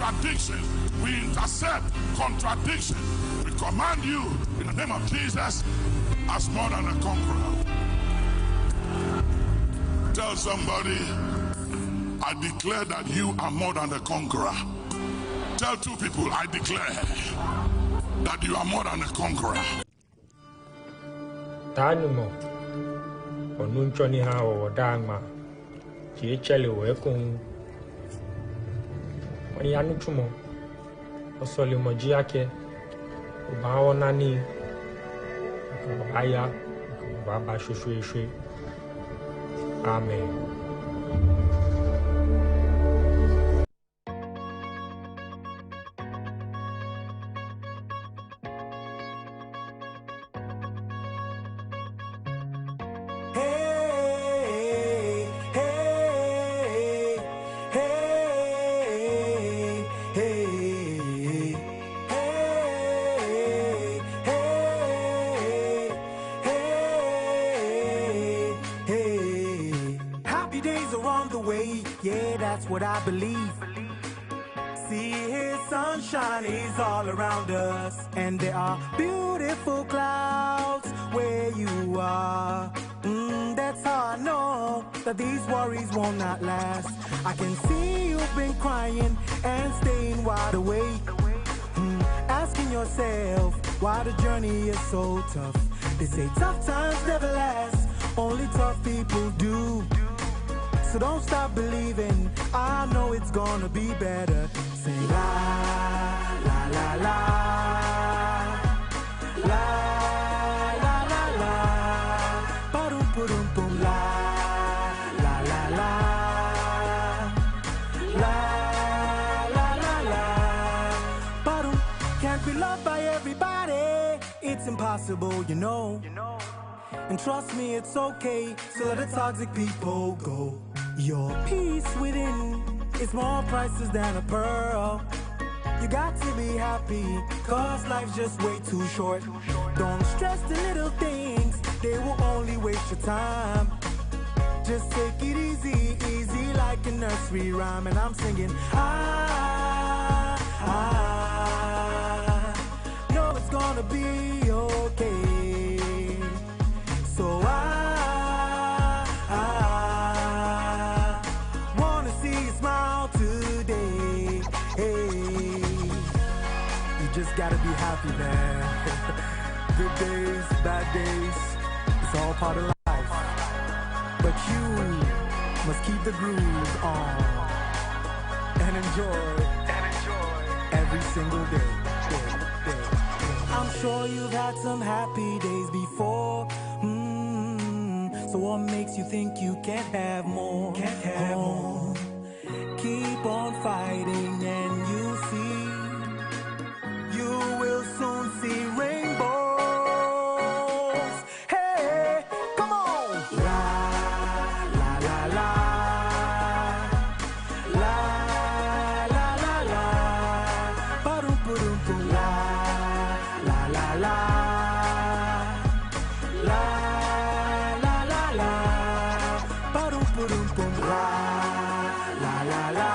contradiction. We intercept contradiction. We command you in the name of Jesus as more than a conqueror. Tell somebody, I declare that you are more than a conqueror. Tell two people, I declare that you are more than a conqueror. Tanumo, onunchoni ha o dama, chiechele wekun. When yanuchumo, osoli mojiake, ubawo nani, ubaya, ubaba shushu. Amen. Yeah, that's what I believe. See his sunshine is all around us, and there are beautiful clouds where you are. That's how I know that these worries will not last. I can see you've been crying and staying wide awake, asking yourself why the journey is so tough. They say tough times never last, only tough people do. So don't stop believing, I know it's gonna be better. Say la, la, la, la, la, la, la, la, ba-dum, ba-dum, boom, la, la, la, la, la, la, la, la, ba-dum. Can't be loved by everybody, it's impossible, you know. And trust me, it's okay, so let the toxic people go. Your peace within is more priceless than a pearl. You got to be happy, cause life's just way too short. Don't stress the little things, they will only waste your time. Just take it easy, easy like a nursery rhyme. And I'm singing, I know it's gonna be okay. So I wanna see you smile today. Hey, you just gotta be happy, man. Good days, bad days, it's all part of life. But you must keep the groove on and enjoy every single day. I'm sure you've had some happy days before. So what makes you think you can't have more? Keep on fighting and you'll see. You will soon see rainbows. Hey, come on! La, la, la, la. La, la, la, la. Ba-dum, ba-dum, boom. La, la, la, la. La, la, la, la. Ba-dum, ba-dum, boom. La, la, la, la.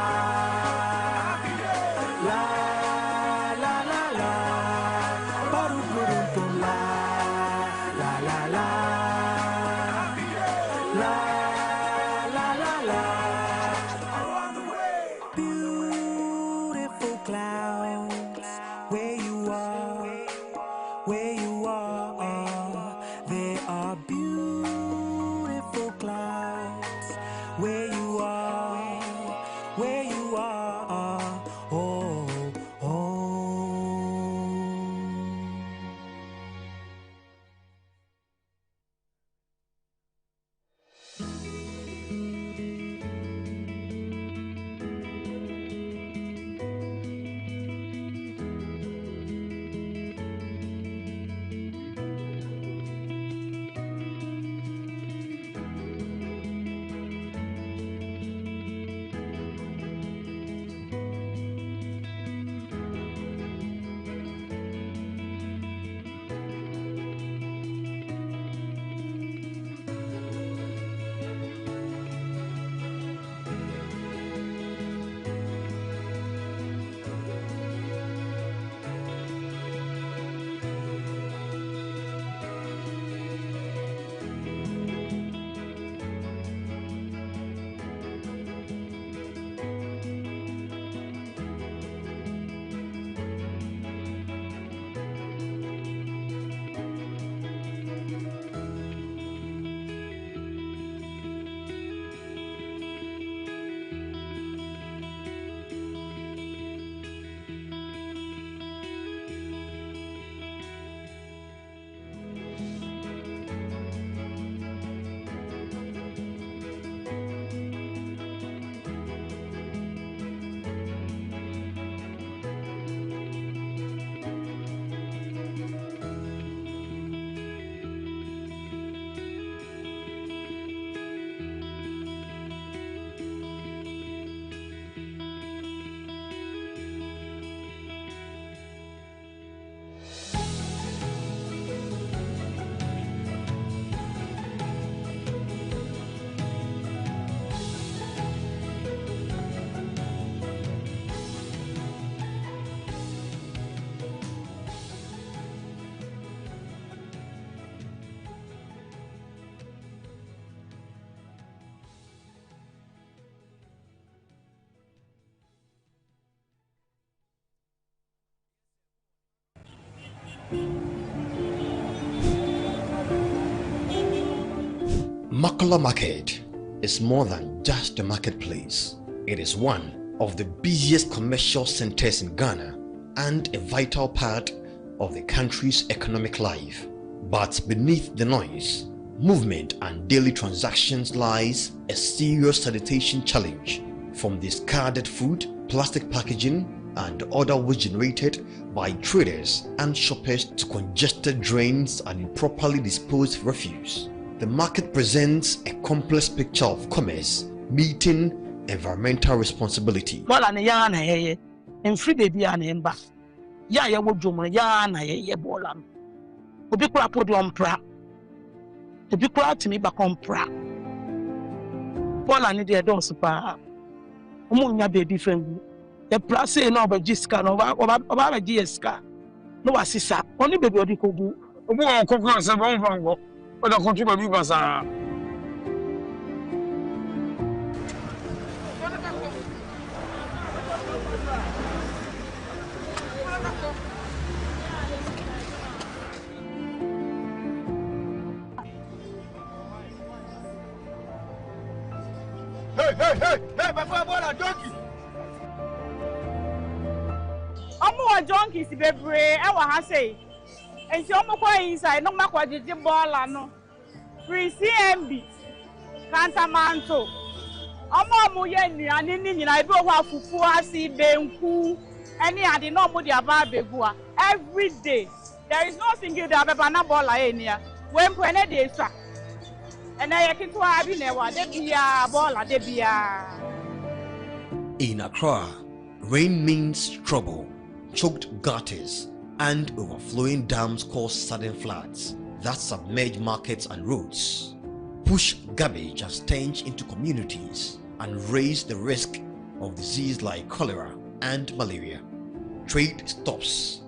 Makola Market is more than just a marketplace. It is one of the busiest commercial centers in Ghana and a vital part of the country's economic life. But beneath the noise, movement and daily transactions lies a serious sanitation challenge, from discarded food, plastic packaging and other waste generated by traders and shoppers to congested drains and improperly disposed refuse. The market presents a complex picture of commerce meeting environmental responsibility. The plus no but jiska no oba jiska no wasisa oni baby odi kogu obu on kokon se bon vango o da kontu baby basa. Hey, before bola donkey. Omo junkies bebre e wa ha say enti omo kwa inside no makwa jiji ball no free CMB Kantamanto omo ye nuane ni nyina bi oho afufu asi benku any ade no mo de aba begua every day. There is no single day abeba na ball enia when pene dey swa and I can to abi na wa de bia ball de bia. In Accra, rain means trouble. Choked gutters and overflowing dams cause sudden floods that submerge markets and roads, push garbage and stench into communities, and raise the risk of disease like cholera and malaria. Trade stops,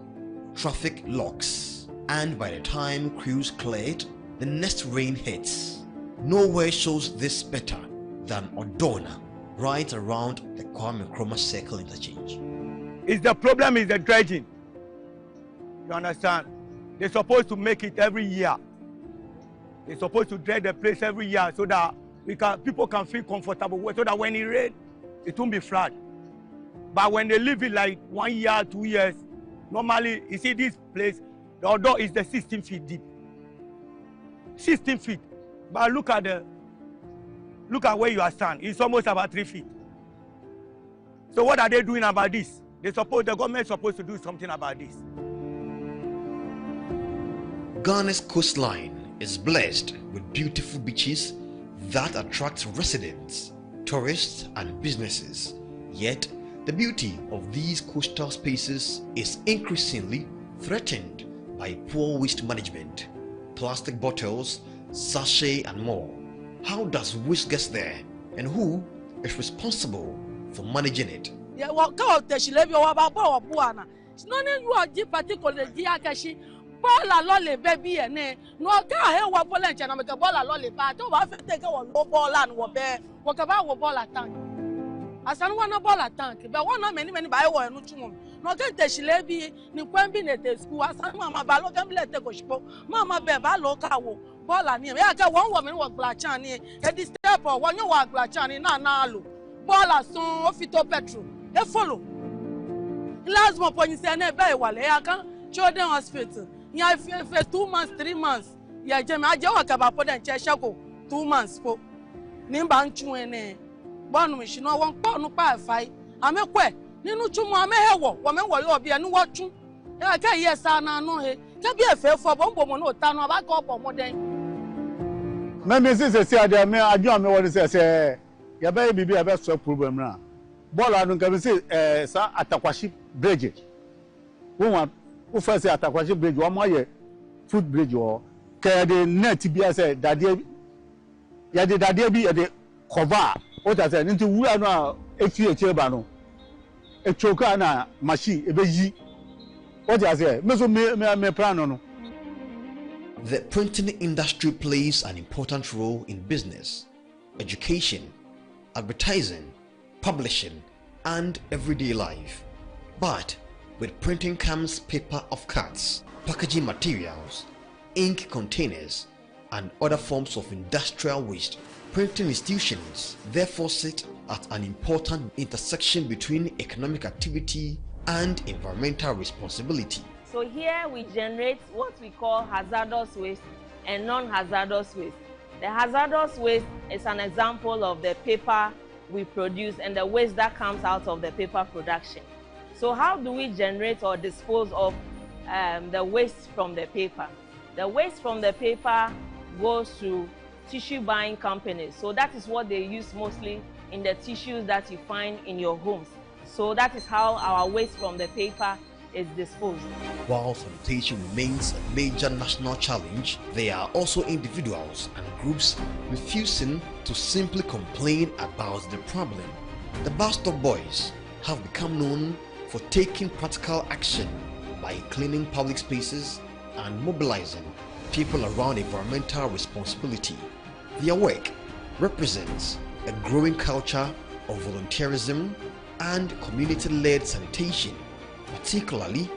traffic locks, and by the time crews cleared, the next rain hits. Nowhere shows this better than Odona, right around the Kwame Nkrumah Circle interchange. The problem is the dredging. You understand? They're supposed to make it every year. They're supposed to dredge the place every year so that people can feel comfortable, so that when it rains, it won't be flood. But when they leave it like 1 year, 2 years, normally, you see this place, the outdoor is the 16 feet deep. 16 feet. But look at where you are standing. It's almost about 3 feet. So what are they doing about this? The government is supposed to do something about this. Ghana's coastline is blessed with beautiful beaches that attract residents, tourists, and businesses. Yet, the beauty of these coastal spaces is increasingly threatened by poor waste management, plastic bottles, sachet, and more. How does waste get there, and who is responsible for managing it? Yeah, well, go to Shilebi or Baba Buana. It's not you are deep particular Diakashi, Bola Lolly, baby, and no car, what Bolanch and a Bola Lolly, but over take our low ball and what bear, what about Bola tank. As I want a Bola tank, but one of many by one, no get the Shilebi, no combinate school, as Mamma Balogam let the Goshpo, Mamma Beba local. Bola near, I got one woman was Blachani, at this step or one you are Blachani, Nalu. Bola son ofito petrol. They follow. Last month when you say very well, I can children hospital. Yeah, for 2 months, 3 months. Yeah, Jim, I just about put in Cheshako 2 months. Nimba Chuene. One mission, no one call no pie fight. I'm a que. Ninu Chumo, I'm a hewa. Woman, what you'll be a new watching. I can't yes, I know he. Can be a fair for Bombo, no town of a couple more than. My missus said, I don't know what it says. Ya baby be a best problem now. Bola don't come say sa Atakwashi bridge. Who first say Atakwashi bridge one more foot bridge or the net be as a daddy. Ya the daddy be at the cover. What I said into we are now a few chebano. A choker na machine a beji. What I say? Me plan no. The printing industry plays an important role in business, education, advertising, publishing, and everyday life. But with printing comes paper of cards, packaging materials, ink containers, and other forms of industrial waste. Printing institutions therefore sit at an important intersection between economic activity and environmental responsibility. So here we generate what we call hazardous waste and non-hazardous waste. The hazardous waste is an example of the paper we produce and the waste that comes out of the paper production. So how do we generate or dispose of the waste from the paper? The waste from the paper goes to tissue buying companies. So that is what they use mostly in the tissues that you find in your homes. So that is how our waste from the paper is disposed. While sanitation remains a major national challenge, there are also individuals and groups refusing to simply complain about the problem. The Bus Stop Boys have become known for taking practical action by cleaning public spaces and mobilizing people around environmental responsibility. Their work represents a growing culture of volunteerism and community-led sanitation, particularly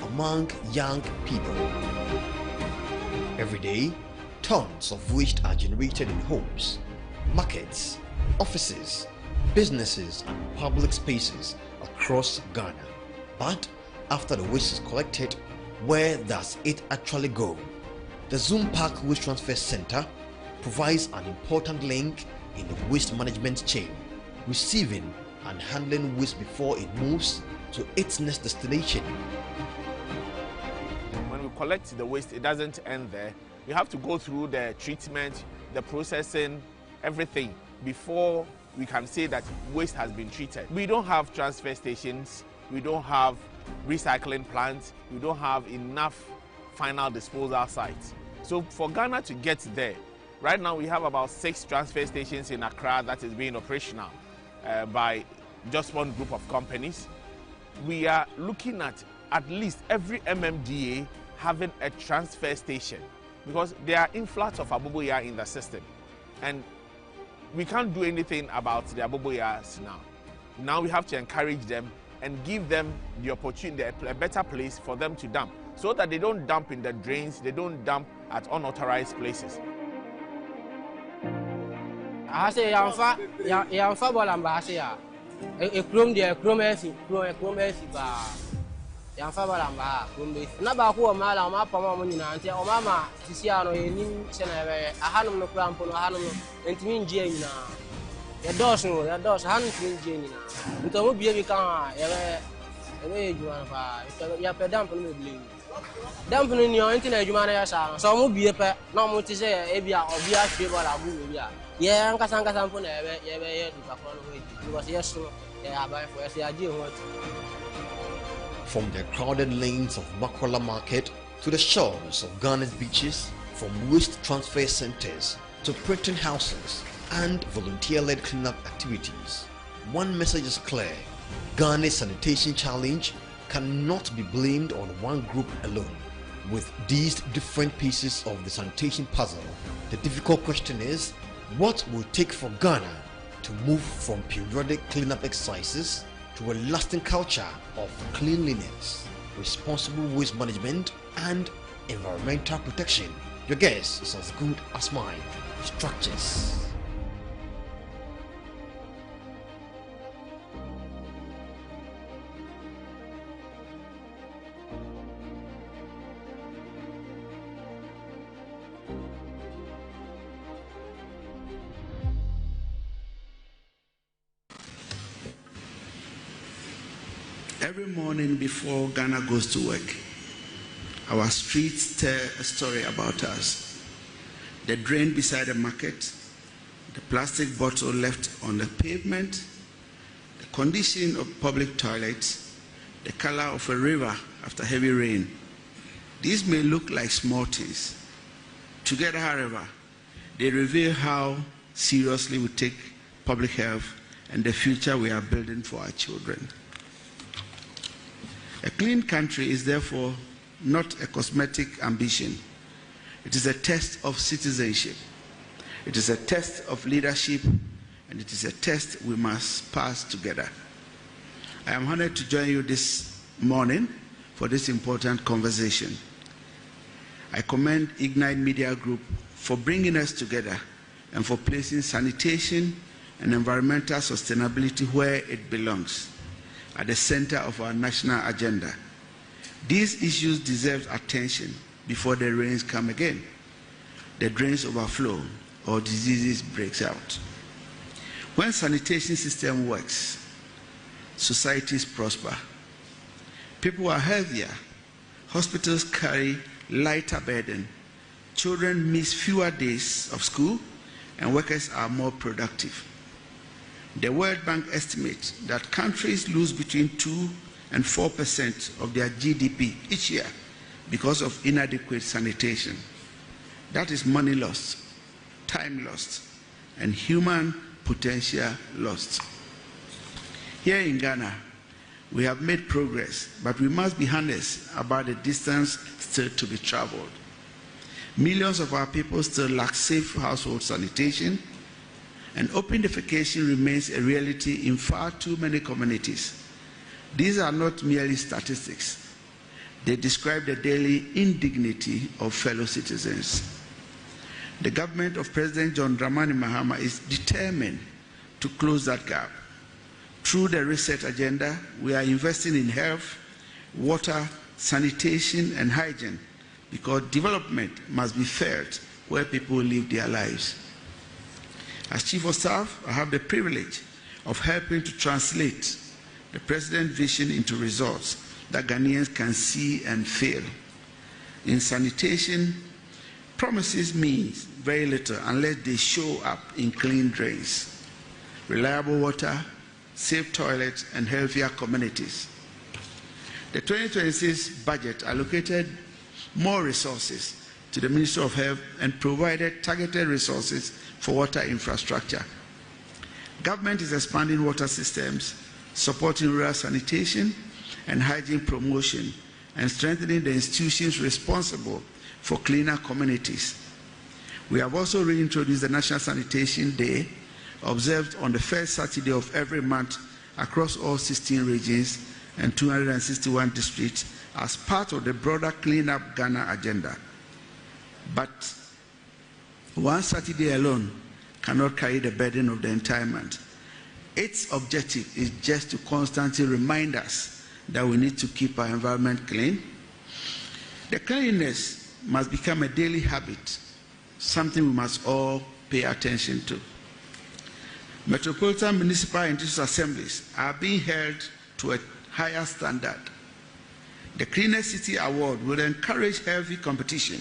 among young people. Every day, tons of waste are generated in homes, markets, offices, businesses, and public spaces across Ghana. But after the waste is collected, where does it actually go? The Zoom Park Waste Transfer Center provides an important link in the waste management chain, receiving and handling waste before it moves to its next destination. When we collect the waste, it doesn't end there. We have to go through the treatment, the processing, everything before we can say that waste has been treated. We don't have transfer stations, we don't have recycling plants, we don't have enough final disposal sites. So for Ghana to get there, right now we have about 6 transfer stations in Accra that is being operational by just one group of companies. We are looking at least every MMDA having a transfer station, because there are influx of aboboya in the system, and we can't do anything about the aboboyas now. Now we have to encourage them and give them the opportunity, a better place for them to dump, so that they don't dump in the drains, they don't dump at unauthorized places. I say yamfa bolamba say ya ekrom dia ekrom esi ba yamfa bolamba ekrom esi na ba ko mala ma pama mo nyina ante o mama sisi ano yenim se na be ahanum no kura mpo no ahanum no ntimi ngie nyina ya dos hanum ntimi ngie nyina nto mo bie bi kan ya be ejuma fa ya pe damp no me damp no ni o ntina ejuma na ya sa so mo bie pe na mo ti se e bia obi a hwe bola bu we bia yeah, from the crowded lanes of Makola Market to the shores of Ghana's beaches, from waste transfer centers to printing houses and volunteer-led cleanup activities, one message is clear: Ghana's sanitation challenge cannot be blamed on one group alone. With these different pieces of the sanitation puzzle, the difficult question is, what will it take for Ghana to move from periodic cleanup exercises to a lasting culture of cleanliness, responsible waste management, and environmental protection? Your guess is as good as mine. Structures. Every morning before Ghana goes to work, our streets tell a story about us. The drain beside the market, the plastic bottle left on the pavement, the condition of public toilets, the color of a river after heavy rain. These may look like small things. Together, however, they reveal how seriously we take public health and the future we are building for our children. A clean country is therefore not a cosmetic ambition. It is a test of citizenship. It is a test of leadership, and it is a test we must pass together. I am honored to join you this morning for this important conversation. I commend Ignite Media Group for bringing us together and for placing sanitation and environmental sustainability where it belongs, at the center of our national agenda. These issues deserve attention before the rains come again, the drains overflow, or diseases breaks out. When sanitation system works, societies prosper. People are healthier, hospitals carry lighter burden, children miss fewer days of school, and workers are more productive. The World Bank estimates that countries lose between 2 and 4% of their GDP each year because of inadequate sanitation. That is money lost, time lost, and human potential lost. Here in Ghana, we have made progress, but we must be honest about the distance still to be traveled. Millions of our people still lack safe household sanitation, and open defecation remains a reality in far too many communities. These are not merely statistics. They describe the daily indignity of fellow citizens. The government of President John Dramani Mahama is determined to close that gap. Through the reset agenda, we are investing in health, water, sanitation, and hygiene, because development must be felt where people live their lives. As Chief of Staff, I have the privilege of helping to translate the President's vision into results that Ghanaians can see and feel. In sanitation, promises means very little unless they show up in clean drains, reliable water, safe toilets, and healthier communities. The 2026 budget allocated more resources to the Ministry of Health and provided targeted resources for water infrastructure. Government is expanding water systems, supporting rural sanitation and hygiene promotion, and strengthening the institutions responsible for cleaner communities. We have also reintroduced the National Sanitation Day, observed on the first Saturday of every month across all 16 regions and 261 districts as part of the broader Clean Up Ghana agenda. But one Saturday alone cannot carry the burden of the entire month. Its objective is just to constantly remind us that we need to keep our environment clean. The cleanliness must become a daily habit, something we must all pay attention to. Metropolitan Municipal and District Assemblies are being held to a higher standard. The Cleanest City Award will encourage healthy competition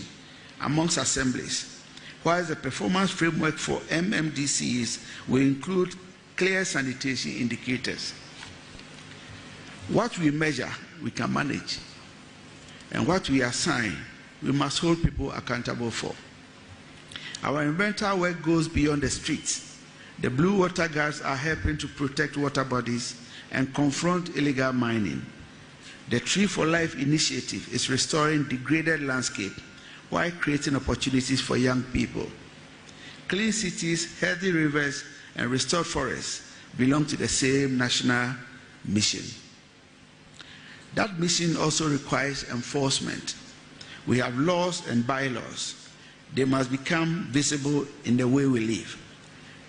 amongst assemblies, while the performance framework for MMDCs will include clear sanitation indicators. What we measure, we can manage, and what we assign, we must hold people accountable for. Our environmental work goes beyond the streets. The Blue Water Guards are helping to protect water bodies and confront illegal mining. The Tree for Life initiative is restoring degraded landscape while creating opportunities for young people. Clean cities, healthy rivers, and restored forests belong to the same national mission. That mission also requires enforcement. We have laws and bylaws. They must become visible in the way we live.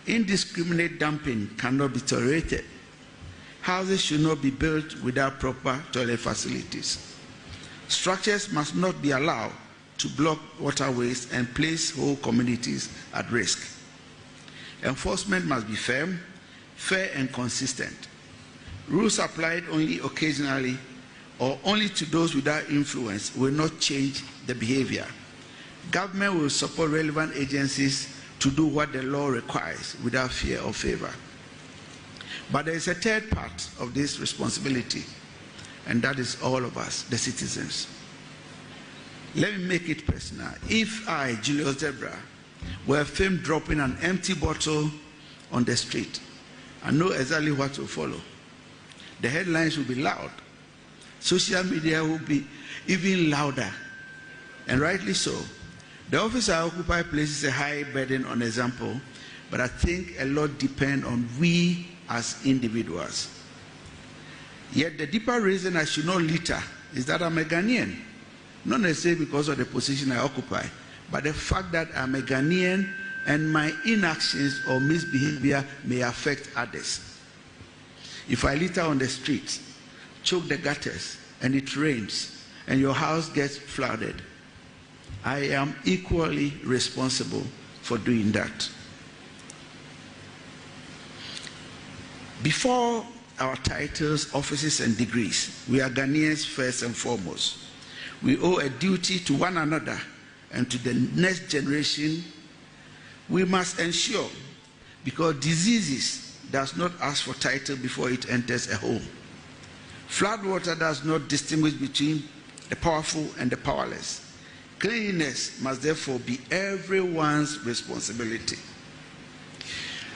Indiscriminate dumping cannot be tolerated. Houses should not be built without proper toilet facilities. Structures must not be allowed to block waterways and place whole communities at risk. Enforcement must be firm, fair, and consistent. Rules applied only occasionally or only to those without influence will not change the behavior. Government will support relevant agencies to do what the law requires without fear or favor. But there is a third part of this responsibility, and that is all of us, the citizens. Let me make it personal. If I, Julius Debra, were filmed dropping an empty bottle on the street, I know exactly what will follow. The headlines will be loud. Social media will be even louder, and rightly so. The office I occupy places a high burden on example, but I think a lot depends on we as individuals. Yet the deeper reason I should not litter is that I'm a Ghanaian, not necessarily because of the position I occupy, but the fact that I'm a Ghanaian and my inactions or misbehavior may affect others. If I litter on the street, choke the gutters, and it rains, and your house gets flooded, I am equally responsible for doing that. Before our titles, offices, and degrees, we are Ghanaians first and foremost. We owe a duty to one another and to the next generation. We must ensure, because diseases does not ask for title before it enters a home. Floodwater does not distinguish between the powerful and the powerless. Cleanliness must therefore be everyone's responsibility.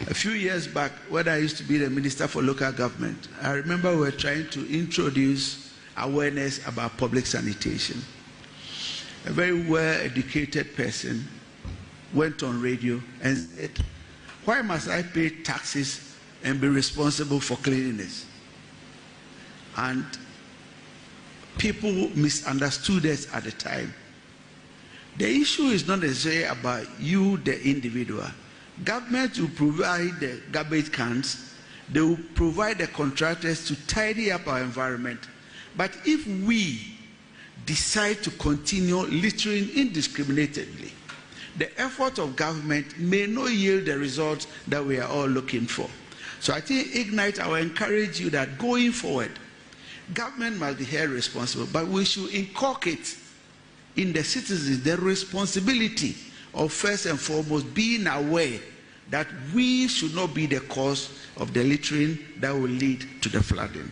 A few years back, when I used to be the Minister for Local Government, I remember we were trying to introduce awareness about public sanitation. A very well-educated person went on radio and said, "Why must I pay taxes and be responsible for cleanliness?" And people misunderstood us at the time. The issue is not necessarily about you, the individual. Government will provide the garbage cans, they will provide the contractors to tidy up our environment. But if we decide to continue littering indiscriminately, the effort of government may not yield the results that we are all looking for. So I think, Ignite, I will encourage you that going forward, government must be held responsible, but we should inculcate in the citizens the responsibility of first and foremost being aware that we should not be the cause of the littering that will lead to the flooding.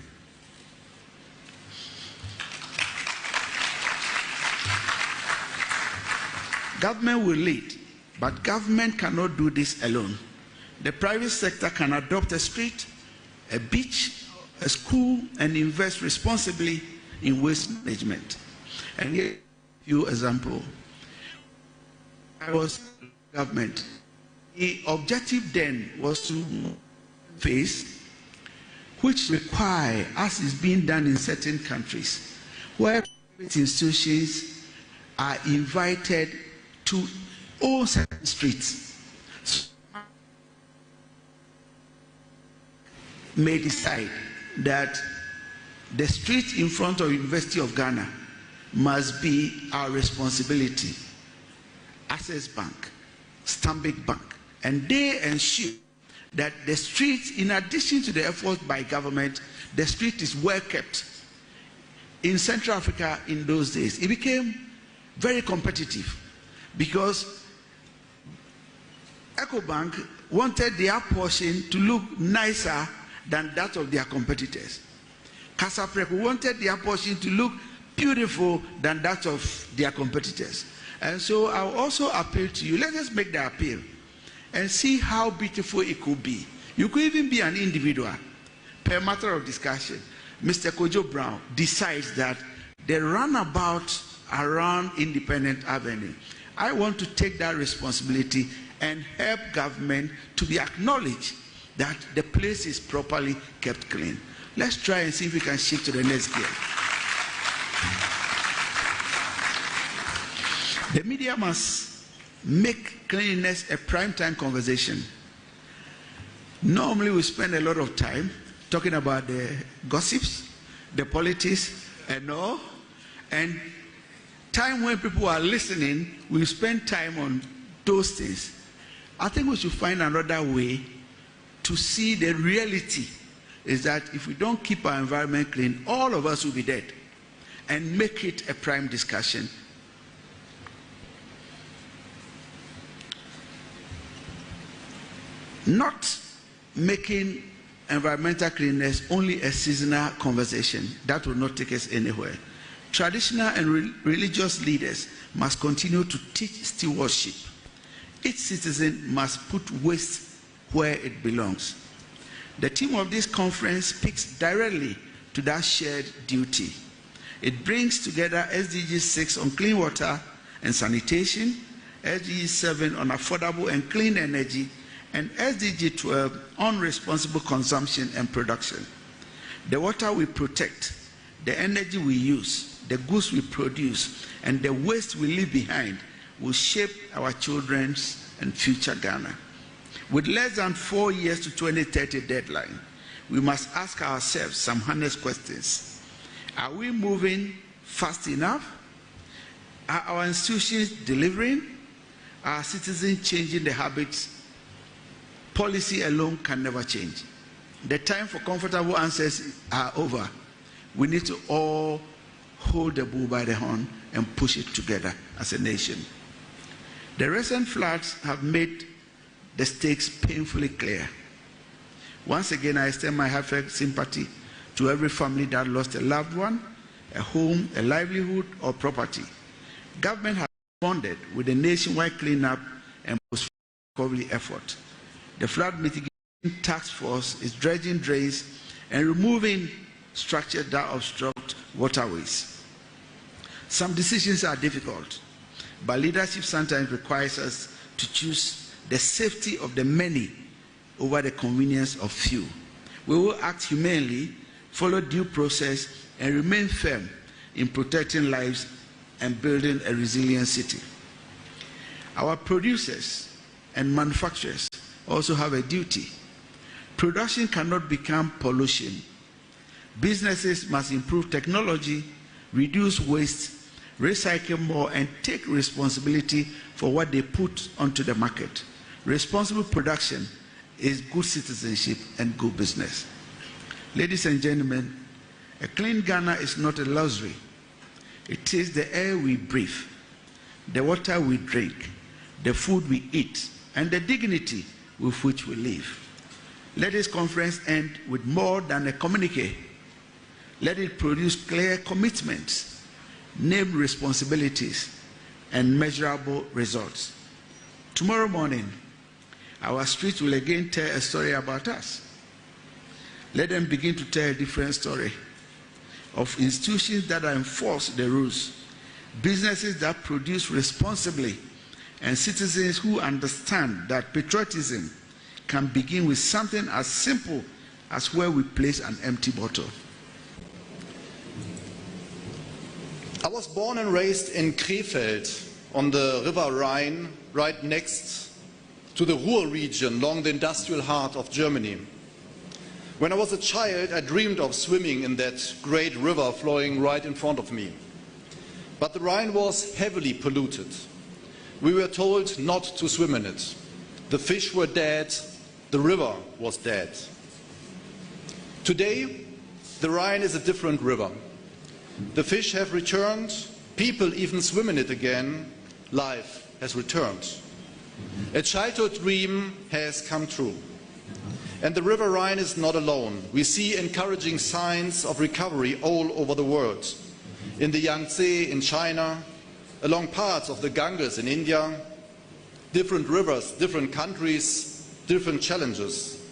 Government will lead, but government cannot do this alone. The private sector can adopt a street, a beach, a school, and invest responsibly in waste management. And here, a few examples. I was government. The objective then was to face, which require, as is being done in certain countries, where private institutions are invited to own certain streets. May decide that the street in front of University of Ghana must be our responsibility. Access Bank, Stanbic Bank, and they ensure that the street, in addition to the efforts by government, the street is well kept. In Central Africa in those days, it became very competitive because EcoBank wanted their portion to look nicer than that of their competitors. Casapreco wanted their portion to look beautiful than that of their competitors. And so I will also appeal to you, let us make the appeal and see how beautiful it could be. You could even be an individual. Per matter of discussion, Mr. Kojo Brown decides that the runabout around Independent Avenue, I want to take that responsibility and help government to be acknowledged that the place is properly kept clean. Let's try and see if we can shift to the next gear. The media must make cleanliness a prime-time conversation. Normally we spend a lot of time talking about the gossips, the politics, and all. And time when people are listening, we spend time on those things. I think we should find another way to see the reality is that if we don't keep our environment clean, all of us will be dead, and make it a prime discussion. Not making environmental cleanliness only a seasonal conversation. That will not take us anywhere. Traditional and religious leaders must continue to teach stewardship. Each citizen must put waste where it belongs. The theme of this conference speaks directly to that shared duty. It brings together SDG 6 on clean water and sanitation, SDG 7 on affordable and clean energy, and SDG 12 on responsible consumption and production. The water we protect, the energy we use, the goods we produce, and the waste we leave behind will shape our children's and future Ghana. With less than 4 years to 2030 deadline, we must ask ourselves some honest questions. Are we moving fast enough? Are our institutions delivering? Are citizens changing their habits? Policy alone can never change. The time for comfortable answers are over. We need to all hold the bull by the horn and push it together as a nation. The recent floods have made the stakes painfully clear. Once again, I extend my heartfelt sympathy to every family that lost a loved one, a home, a livelihood, or property. Government has responded with a nationwide cleanup and post-recovery effort. The flood mitigation task force is dredging drains and removing structures that obstruct waterways. Some decisions are difficult, but leadership sometimes requires us to choose the safety of the many over the convenience of few. We will act humanely, follow due process, and remain firm in protecting lives and building a resilient city. Our producers and manufacturers also have a duty. Production cannot become pollution. Businesses must improve technology, reduce waste, recycle more, and take responsibility for what they put onto the market. Responsible production is good citizenship and good business. Ladies and gentlemen, a clean Ghana is not a luxury. It is the air we breathe, the water we drink, the food we eat, and the dignity with which we live. Let this conference end with more than a communique. Let it produce clear commitments, named responsibilities, and measurable results. Tomorrow morning, our streets will again tell a story about us. Let them begin to tell a different story of institutions that enforce the rules, businesses that produce responsibly, and citizens who understand that patriotism can begin with something as simple as where we place an empty bottle. I was born and raised in Krefeld on the River Rhine, right next to the Ruhr region along the industrial heart of Germany. When I was a child, I dreamed of swimming in that great river flowing right in front of me. But the Rhine was heavily polluted. We were told not to swim in it. The fish were dead, the river was dead. Today, the Rhine is a different river. The fish have returned, people even swim in it again, life has returned. A childhood dream has come true. And the River Rhine is not alone. We see encouraging signs of recovery all over the world. In the Yangtze in China, along parts of the Ganges in India, different rivers, different countries, different challenges.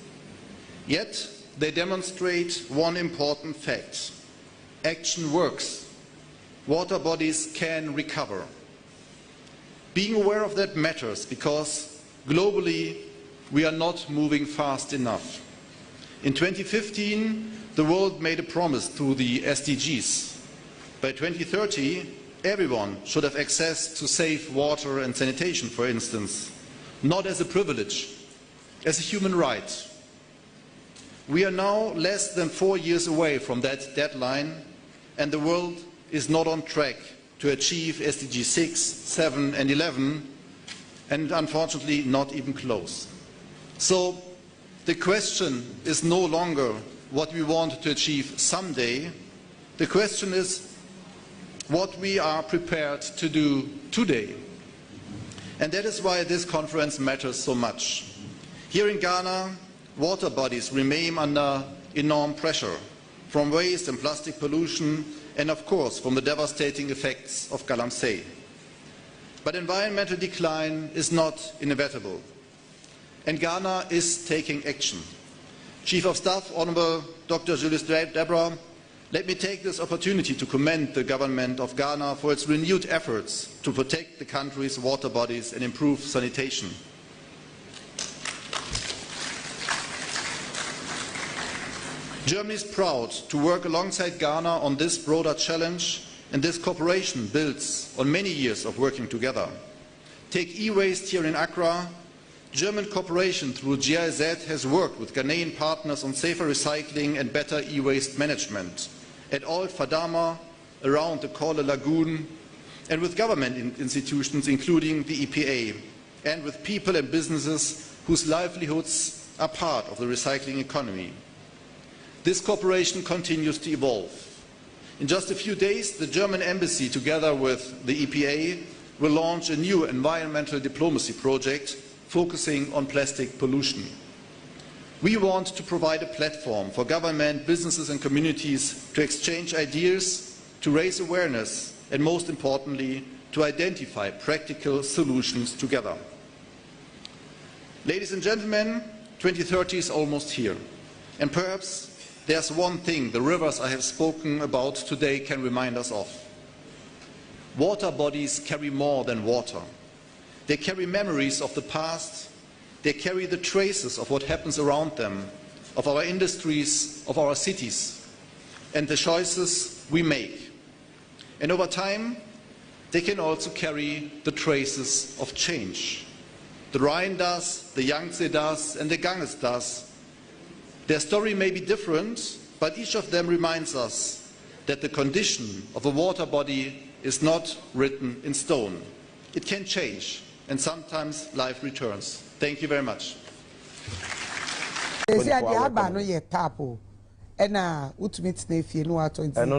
Yet they demonstrate one important fact. Action works. Water bodies can recover. Being aware of that matters because globally we are not moving fast enough. In 2015, the world made a promise through the SDGs. By 2030, everyone should have access to safe water and sanitation, for instance, not as a privilege, as a human right. We are now less than 4 years away from that deadline, and the world is not on track to achieve SDG 6, 7 and 11, and unfortunately not even close. So the question is no longer what we want to achieve someday. The question is what we are prepared to do today. And that is why this conference matters so much. Here in Ghana, water bodies remain under enormous pressure from waste and plastic pollution and of course from the devastating effects of Galamsey. But environmental decline is not inevitable. And Ghana is taking action. Chief of Staff, Honourable Dr. Julius Debra, let me take this opportunity to commend the government of Ghana for its renewed efforts to protect the country's water bodies and improve sanitation. Germany is proud to work alongside Ghana on this broader challenge, and this cooperation builds on many years of working together. Take e-waste here in Accra. German cooperation through GIZ has worked with Ghanaian partners on safer recycling and better e-waste management. At Old Fadama, around the Korle Lagoon, and with government institutions including the EPA, and with people and businesses whose livelihoods are part of the recycling economy. This cooperation continues to evolve. In just a few days, the German embassy, together with the EPA, will launch a new environmental diplomacy project focusing on plastic pollution. We want to provide a platform for government, businesses and communities to exchange ideas, to raise awareness, and most importantly, to identify practical solutions together. Ladies and gentlemen, 2030 is almost here, and perhaps there's one thing the rivers I have spoken about today can remind us of. Water bodies carry more than water. They carry memories of the past. They carry the traces of what happens around them, of our industries, of our cities, and the choices we make. And over time, they can also carry the traces of change. The Rhine does, the Yangtze does, and the Ganges does. Their story may be different, but each of them reminds us that the condition of a water body is not written in stone. It can change, and sometimes life returns. Thank you very much. No,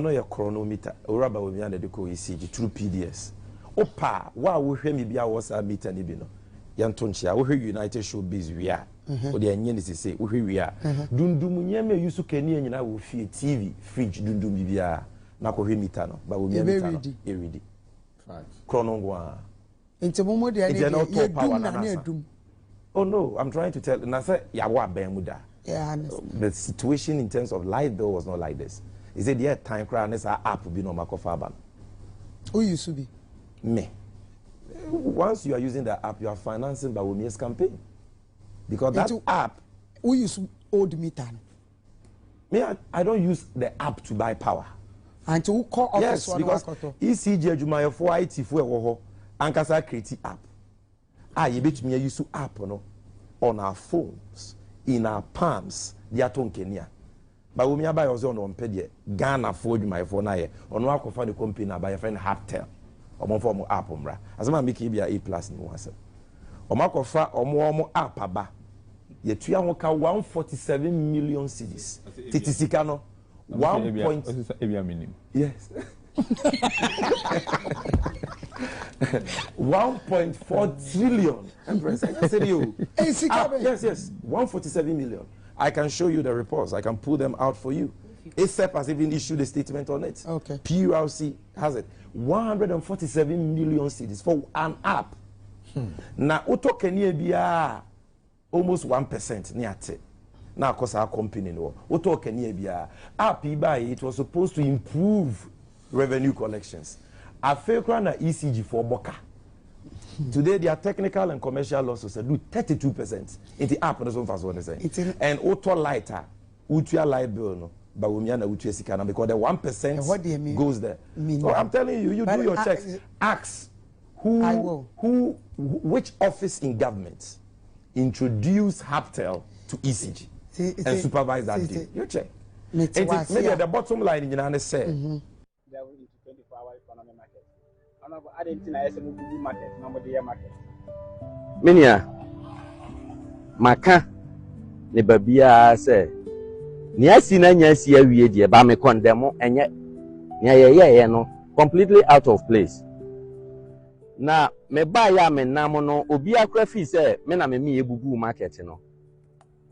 your chronometer. Uraba will be under the ECG through PDS. Opa, wow, we hear me be our WhatsApp meter, Nibino. Yantonchia, we hear United Showbiz, we are. Or the Anian is to say, we are. Dundumunyame used to Kenya and I will fear TV, fridge, Dundumibia, Nako Mitano, but we are ready. Chronongua. Into Momo, the oh no, I'm trying to tell. And I said, Yawa Bermuda. Yeah, the situation in terms of light bill was not like this. He said, yeah, time crowd, and our app will be no Makofaban. Who used to be? Me. Once you are using the app, you are financing Bawumia's campaign. Because that app. Who use old meter? Me, I don't use the app to buy power. And to call office. Yes, because ECG Jumaya for IT for Ankasa create app. You bet me use app on our phones, in our palms, the aton Kenya. But when I buy also on Pedia, Ghana for my phone, on one of the company by a friend Haptel, or more form of app. As I make it be A plus in one. Or Makofa or more app aba. Yet 147 million cities. Titisicano 1. Yes. 1.4 trillion. I said you. Yes. 147 million. I can show you the reports. I can pull them out for you. ASAP has even issued a statement on it. Okay. PURC has it. 147 million cities for an app. Now, Auto Kenya be almost 1% near it. Now, of course, our company no. Auto Kenya be app it was supposed to improve revenue collections. I feel that ECG for Boca. Today, their technical and commercial losses do 32% in the app. And auto lighter, Utia light bill, no, but we mean Utia Sikana because the 1% goes there. So I'm telling you, you do your checks. Ask which office in government introduced Haptel to ECG and supervise that deal. You check. Maybe at the bottom line, you know, say. 24-hour economy market. I didn't think I said market, nobody market. Minia Maka ne babia say Niasi na nyasi awie de ba me condemn enye nya no completely out of place. Na me ba ya me nam no obi akra fi say me na me ebubu market no.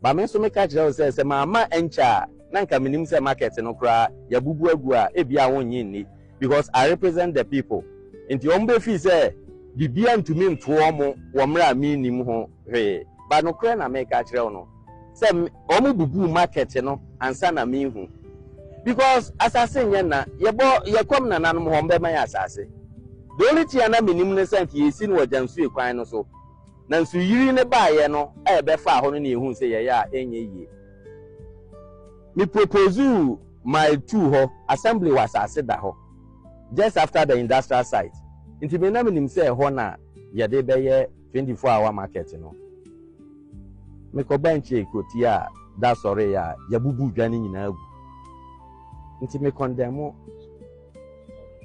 Ba me so me ka kire say mama encha na nka menim say market no kra ya bubu agu a ebia wonyi ni because I represent the people. Inti ombe fi say bibia ntumi nto omo wo mra mi nim ho he ba no kra na me ka kire no say omo bubu market no ansa na me hu because asase nya na ye kom na nanom ho mbe man asase the only thing na me nim ne say ye si no wajansu ekwan no so na nsu yiri ne ba ye no e be fa ho no na ehun say ye ya enye yie me propose my two ho assembly was aseda ho just after the industrial site. Inti me na me nim say ho na yɛde bɛyɛ 24-hour market no mekɔ bench ekoti a da sɔre a yabubu dwane nyinaa gu nti me condemn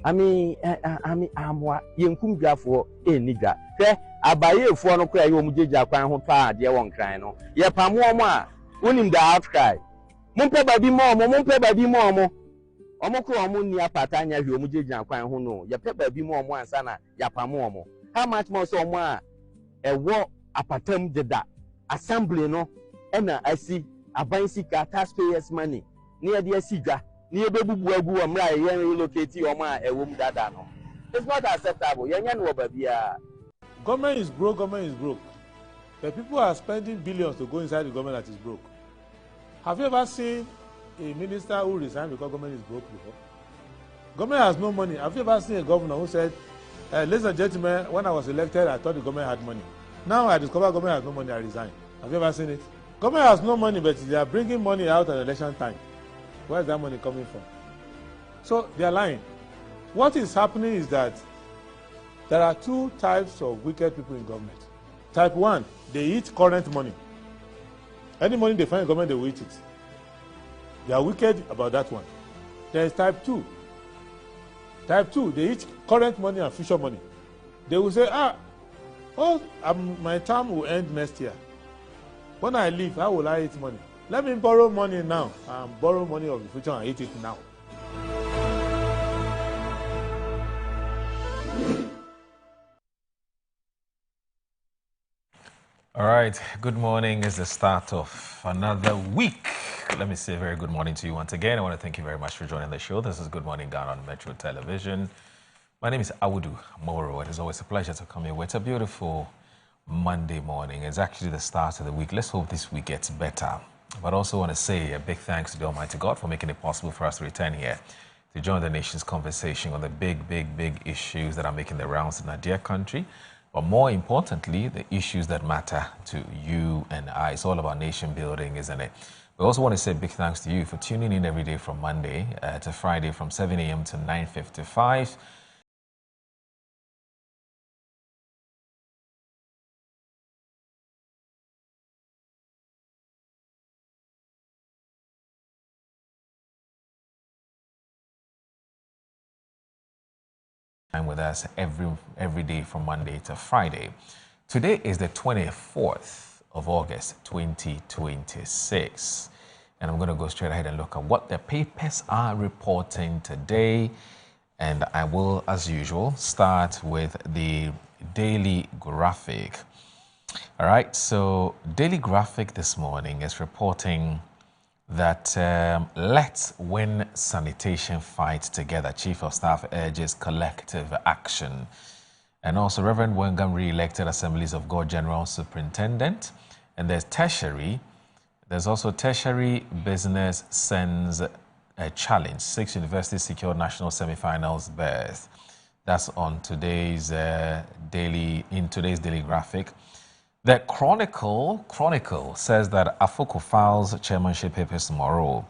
amwa yenkum dwafoɔ eni dwa hwɛ abayefoɔ no kora yɛ ɔmo gyegya kwan ho tɔ adeɛ wɔ nkran no yɛ pamo ɔmo a wonim da outcry mompɛ baabi ma ɔmo ɔmo kora ɔmo ni apata nya hwɛ ɔmo gyegya kwan ho no yɛpɛ baabi ma ɔmo ansa na yɛpamo ɔmo how much more so ɔmo a ɛwɔ apatam deda assembly no ɛna asi aban sika taxpayers money ne yɛde asi dwa ne yɛbɛbubu agu wɔ mmerɛ a yɛn relocate ɔmo a ɛwɔ mu dada no it's not acceptable yɛnyɛ no wɔ baabi a. Government is broke. The people are spending billions to go inside the government that is broke. Have you ever seen a minister who resigned because government is broke before? Government has no money. Have you ever seen a governor who said, ladies and gentlemen, when I was elected, I thought the government had money. Now I discover government has no money, I resign. Have you ever seen it? Government has no money, but they are bringing money out at election time. Where is that money coming from? So they are lying. What is happening is that there are two types of wicked people in government. Type 1, they eat current money. Any money they find in government, they will eat it. They are wicked about that one. There is type 2. Type 2, they eat current money and future money. They will say, my term will end next year. When I leave, how will I eat money? Let me borrow money now and borrow money of the future and eat it now. All right, good morning. It's the start of another week. Let me say a very good morning to you once again. I want to thank you very much for joining the show. This is Good Morning Ghana on Metro Television. My name is Awudu Moro. It is always a pleasure to come here. It's a beautiful Monday morning. It's actually the start of the week. Let's hope this week gets better. But I also want to say a big thanks to the Almighty God for making it possible for us to return here to join the nation's conversation on the big issues that are making the rounds in our dear country. But more importantly, the issues that matter to you and I. It's all about nation building, isn't it? We also want to say big thanks to you for tuning in every day from Monday to Friday from 7 a.m. to 9:55. With us every day from Monday to Friday. Today is the 24th of August 2026, and I'm going to go straight ahead and look at what the papers are reporting today. And I will, as usual, start with the Daily Graphic. All right, so Daily Graphic this morning is reporting that let's win sanitation fight together. Chief of Staff urges collective action. And also Reverend Wengam re-elected Assemblies of God General Superintendent. And there's tertiary. There's also tertiary business sends a challenge. 6 universities secured national semi-finals berth. That's on today's Daily Graphic. The Chronicle says that Afoko files chairmanship papers tomorrow,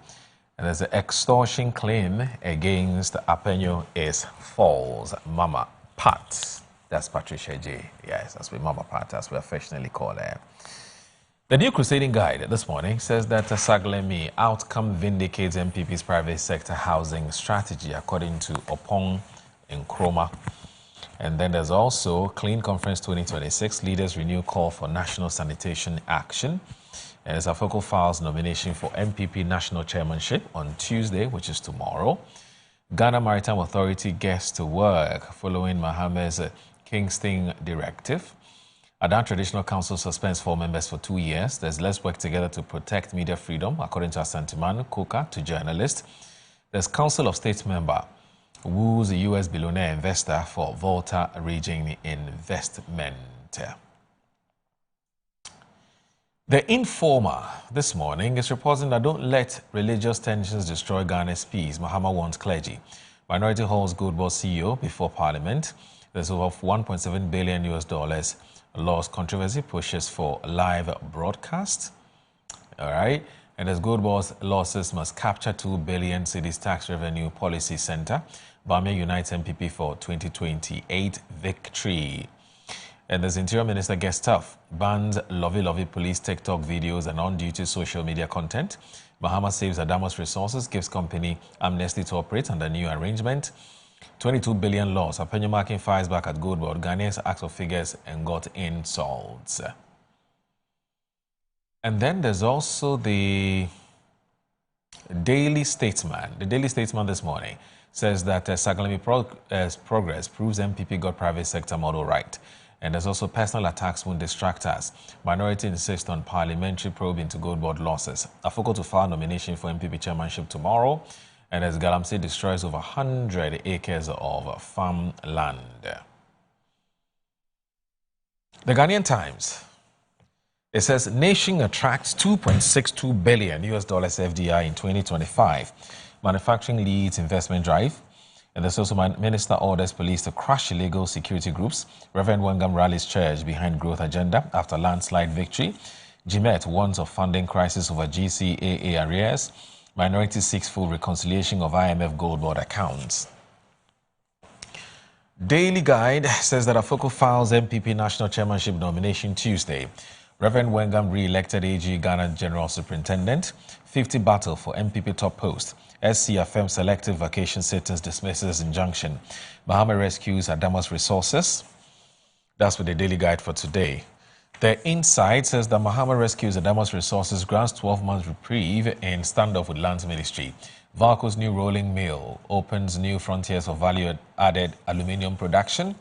and there's an extortion claim against Apenyo is false. Mama Pat, that's Patricia J. Yes, that's what Mama Pat, as we affectionately call her. The New Crusading Guide this morning says that Saglemi outcome vindicates MPP's private sector housing strategy, according to Opong Nkrumah. And then there's also Clean Conference 2026, Leaders Renew Call for National Sanitation Action. And there's Afoko files nomination for MPP National Chairmanship on Tuesday, which is tomorrow. Ghana Maritime Authority gets to work following Mohammed's Kingston directive. Adan Traditional Council suspends 4 members for 2 years. There's Let's Work Together to Protect Media Freedom, according to Asantiman Kuka, to journalist. There's Council of State member woos a U.S. billionaire investor for Volta Region Investment. The Informer this morning is reporting that don't let religious tensions destroy Ghana's peace. Mahama warns clergy. Minority holds Goldboard CEO before Parliament. There's over $1.7 billion lost. Controversy pushes for live broadcast. All right. And as Goldboard's losses must capture 2 billion cedis tax revenue policy center. Bamia unites MPP for 2028 victory. And as Interior Minister gets tough, bans lovey police TikTok videos and on-duty social media content. Mahama saves Adamos Resources, gives company amnesty to operate under new arrangement. 22 billion loss. Apenyo Marking fires back at Goldboard. Ghanaians asked for figures and got insults. And then there's also the Daily Statesman. The Daily Statesman this morning says that Sagalemi progress proves MPP got private sector model right. And there's also personal attacks won't distract us. Minority insist on parliamentary probe into Goldboard losses. Afoko to file nomination for MPP chairmanship tomorrow. And as Galamsey destroys over 100 acres of farmland. The Ghanaian Times. It says nation attracts $2.62 billion FDI in 2025. Manufacturing leads investment drive. And there's also Minister orders police to crush illegal security groups. Reverend Wangam rallies church behind growth agenda after landslide victory. GMET warns of funding crisis over GCAA arrears. Minority seeks full reconciliation of IMF Goldboard accounts. Daily Guide says that Afoko files MPP national chairmanship nomination Tuesday. Reverend Wangam re-elected AG Ghana General Superintendent. 50 battle for MPP top post. SC affirms selective vacation sittings dismisses injunction. Mahama rescues Adamos Resources. That's with the Daily Guide for today. The Inside says that Mahama rescues Adamos Resources, grants 12-month reprieve in standoff with Lands Ministry. Valco's new rolling mill opens new frontiers of value-added aluminium production.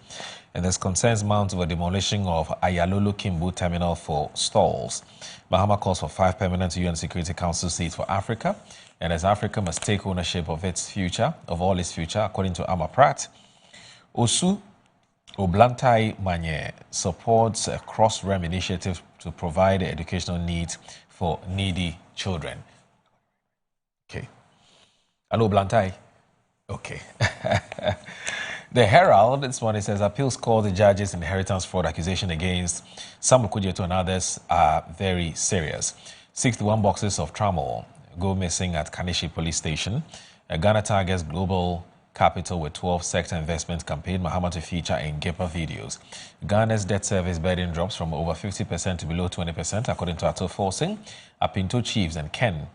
And there's concerns mount over demolition of Ayalolo Kimbu terminal for stalls. Mahama calls for 5 permanent UN Security Council seats for Africa. And as Africa must take ownership of its future, of all its future, according to Ama Pratt. Osu Oblantai Manye supports a cross-rem initiative to provide educational needs for needy children. Okay. Hello, Blantai. Okay. The Herald this morning says appeals call the judges' inheritance fraud accusation against Samuel Kudjeto and others are very serious. 61 boxes of tramadol go missing at Kanishi police station. Ghana targets global capital with 12 sector investment campaign. Mahama to feature in GEPA videos. Ghana's debt service burden drops from over 50% to below 20%, according to Ato Forcing. Apinto chiefs and Ken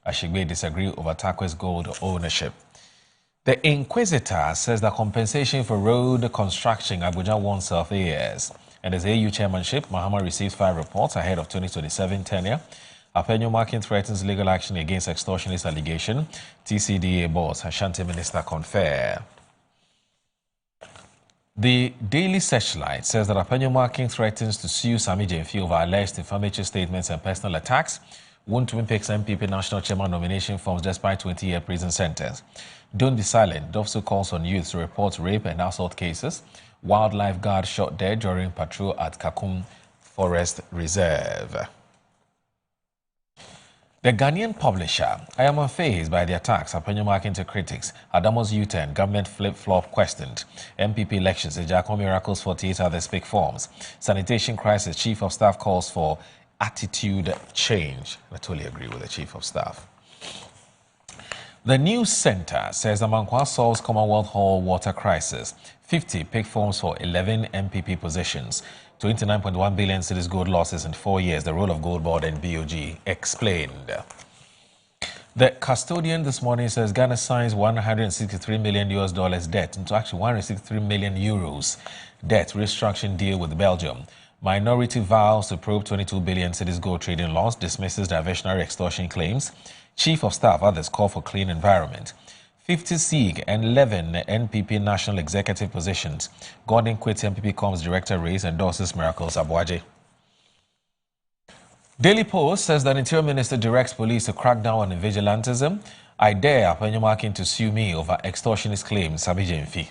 Ashigbe disagree over Takwe's gold ownership. The Inquisitor says that compensation for road construction Abuja won South AS. And as AU chairmanship, Mahama receives 5 reports ahead of 2027 tenure. Apenyo Marking threatens legal action against extortionist allegation. TCDA boss Ashanti Minister confer. The Daily Searchlight says that Apenyo Marking threatens to sue Sami Jenfi over alleged defamatory statements and personal attacks. Won't win picks MPP national chairman nomination forms despite 20-year prison sentence. Don't be silent. DOFSO calls on youth to report rape and assault cases. Wildlife guard shot dead during patrol at Kakum Forest Reserve. The Ghanaian publisher, I am unfazed by the attacks. Apenyo Marking to critics. Adamos U-turn, government flip-flop questioned. MPP elections, Ejako Miracles 48 others speak forms. Sanitation crisis, Chief of Staff calls for attitude change. I totally agree with the Chief of Staff. The News Center says Amankwa solves Commonwealth Hall water crisis. 50 pick forms for 11 MPP positions. 29.1 billion cedis gold losses in 4 years. The role of Goldboard and BOG explained. The Custodian this morning says Ghana signs $163 million debt into actually 163 million euros debt restructuring deal with Belgium. Minority vows to probe 22 billion cedis gold trading loss, dismisses diversionary extortion claims. Chief of Staff, others call for clean environment. 50 SIG and 11 NPP national executive positions. Gordon quits MPP Coms director race, endorses Miracles Abuaje. Daily Post says that Interior Minister directs police to crack down on vigilantism. I dare Apenyo Marking to sue me over extortionist claims, Sami Jenfi.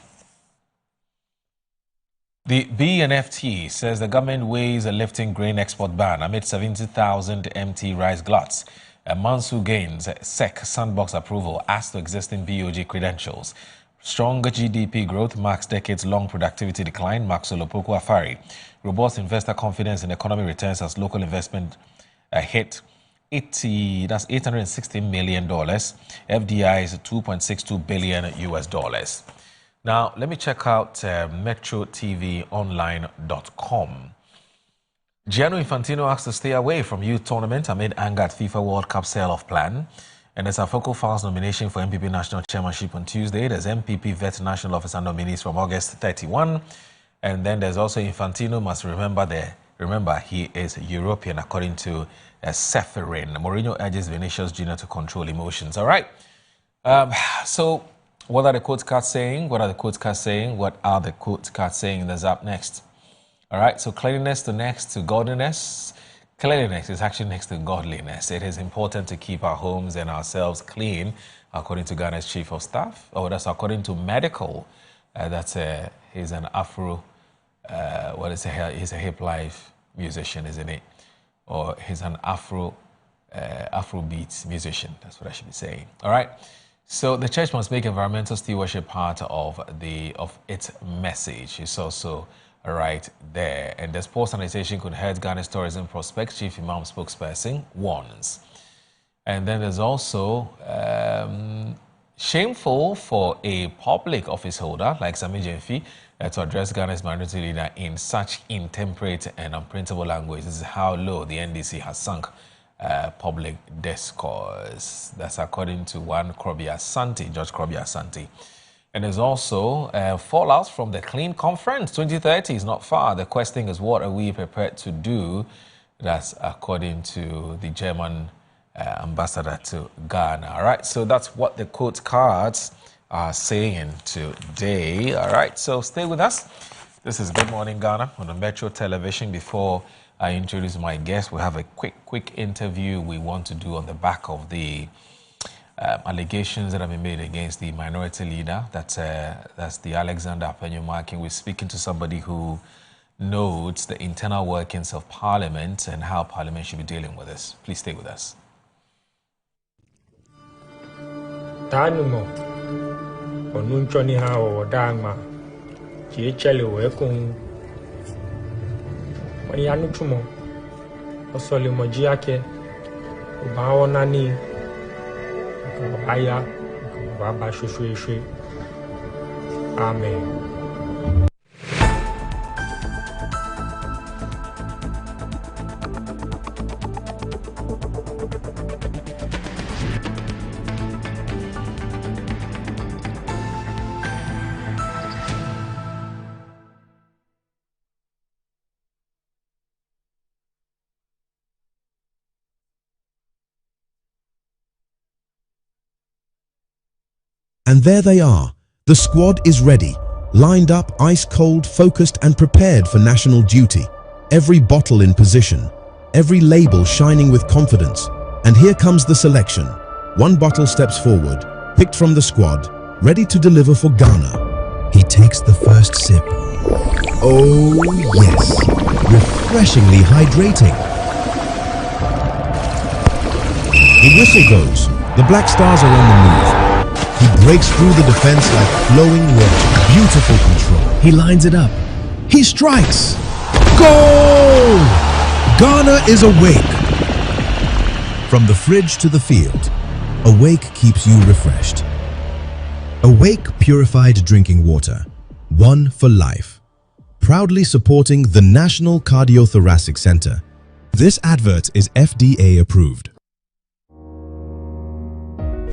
The BNFT says the government weighs a lifting grain export ban amid 70,000 empty rice gluts. Mansu gains SEC sandbox approval as to existing BOG credentials. Stronger GDP growth marks decades-long productivity decline, Max Olopoku Afari. Robust investor confidence in economy returns as local investment hit $860 million. FDI is $2.62 billion US. Now, let me check out MetroTVOnline.com. Gianni Infantino asked to stay away from youth tournament amid anger at FIFA World Cup sell-off plan. And there's a Focal Files nomination for MPP National Chairmanship on Tuesday. There's MPP Vet National Officer nominees from August 31. And then there's also Infantino must remember he is European according to Seferin. Mourinho urges Vinicius Jr. to control emotions. All right. So what are the quote cards saying? What are the quote cards saying? What are the quote cards saying? That's up next. All right. So cleanliness to next to godliness. Cleanliness is actually next to godliness. It is important to keep our homes and ourselves clean, according to Ghana's Chief of Staff. Oh, that's according to Medical. He's an Afro, he's a hip life musician, isn't it? Or he's an Afrobeat musician. That's what I should be saying. All right. So the church must make environmental stewardship part of its message. It's also right there. And the sports sanitation could hurt Ghana's tourism prospects, Chief Imam spokesperson warns. And then there's also shameful for a public office holder like Sami Jenfi to address Ghana's minority leader in such intemperate and unprintable language. This is how low the NDC has sunk public discourse. That's according to one Judge Krobi Asante. And there's also fallout from the Clean Conference. 2030 is not far. The question is, what are we prepared to do? That's according to the German ambassador to Ghana. All right, so that's what the quote cards are saying today. All right, so stay with us. This is Good Morning Ghana on the Metro Television. Before I introduce my guest, we have a quick interview we want to do on the back of the allegations that have been made against the minority leader. That's the Alexander Apenyo-Markin. We're speaking to somebody who knows the internal workings of Parliament and how Parliament should be dealing with this. Please stay with us. Tanumo onunchoni ha odangma chiechele wekun wanyanu chumo osole mojiake ubawo nani Aya, Baba Shushu. Amen. And there they are. The squad is ready, lined up, ice cold, focused and prepared for national duty. Every bottle in position, every label shining with confidence. And here comes the selection. One bottle steps forward, picked from the squad, ready to deliver for Ghana. He takes the first sip. Oh yes, refreshingly hydrating. The whistle goes. The Black Stars are on the move. He breaks through the defense like flowing water. Beautiful control. He lines it up. He strikes. Goal! Ghana is awake. From the fridge to the field, Awake keeps you refreshed. Awake purified drinking water. One for life. Proudly supporting the National Cardiothoracic Center. This advert is FDA approved.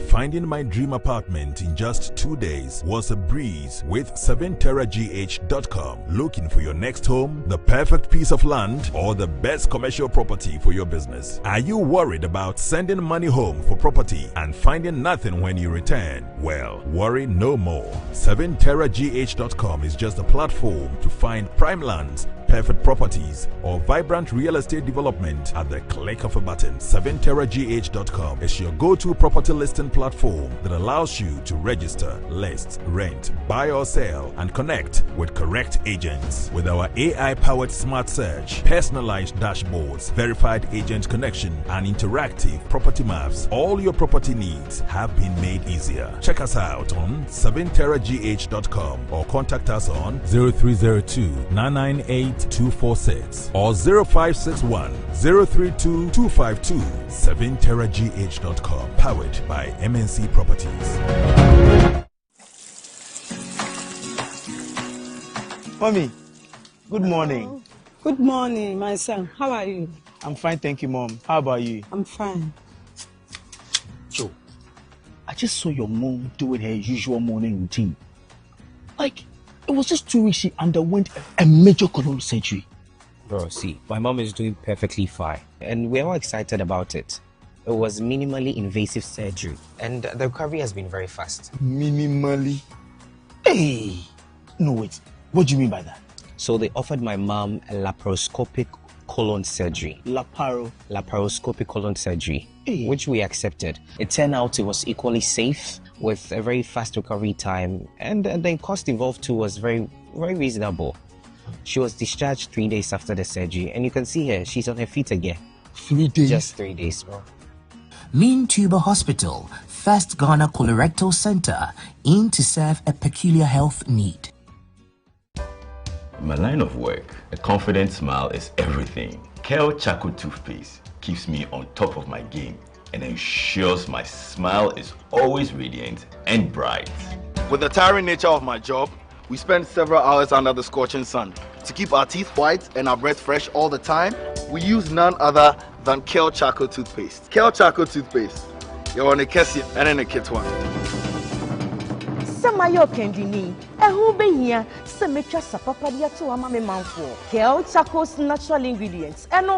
Finding my dream apartment in just 2 days was a breeze with 7terragh.com. Looking for your next home, the perfect piece of land, or the best commercial property for your business? Are you worried about sending money home for property and finding nothing when you return? Well, worry no more. 7terragh.com is just a platform to find prime lands, perfect properties, or vibrant real estate development at the click of a button. 7terragh.com is your go-to property listing platform that allows you to register, list, rent, buy or sell, and connect with correct agents. With our AI-powered smart search, personalized dashboards, verified agent connection, and interactive property maps, all your property needs have been made easier. Check us out on 7terragh.com or contact us on 0302 998 246 or 0561 032 252. 7terragh.com, powered by MNC Properties. Mommy, good morning. Good morning, my son. How are you? I'm fine, thank you, Mom. How about you? I'm fine. Joe, I just saw your mom doing her usual morning routine. Like, it was just 2 weeks she underwent a major colon surgery. Bro, see, my mom is doing perfectly fine, and we're all excited about it. It was minimally invasive surgery, and the recovery has been very fast. Minimally? Hey! No, wait. What do you mean by that? So they offered my mom a laparoscopic colon surgery. Laparoscopic colon surgery, which we accepted. It turned out it was equally safe with a very fast recovery time, and the cost involved too was very, very reasonable. She was discharged 3 days after the surgery, and you can see her, she's on her feet again. 3 days? Just 3 days, bro. Mean Tuber Hospital, first Ghana colorectal center, aimed to serve a peculiar health need. In my line of work, a confident smile is everything. Kel Charcoal Toothpaste keeps me on top of my game and ensures my smile is always radiant and bright. With the tiring nature of my job, we spend several hours under the scorching sun. To keep our teeth white and our breath fresh all the time, we use none other than Kel Charcoal Toothpaste. Kel Charcoal Toothpaste. You're on a Kessie and in a kit one. Samayo Kendini, a who be here, Semetra Sapapadia to a mammy manful. Kel Charcoal's natural ingredients, and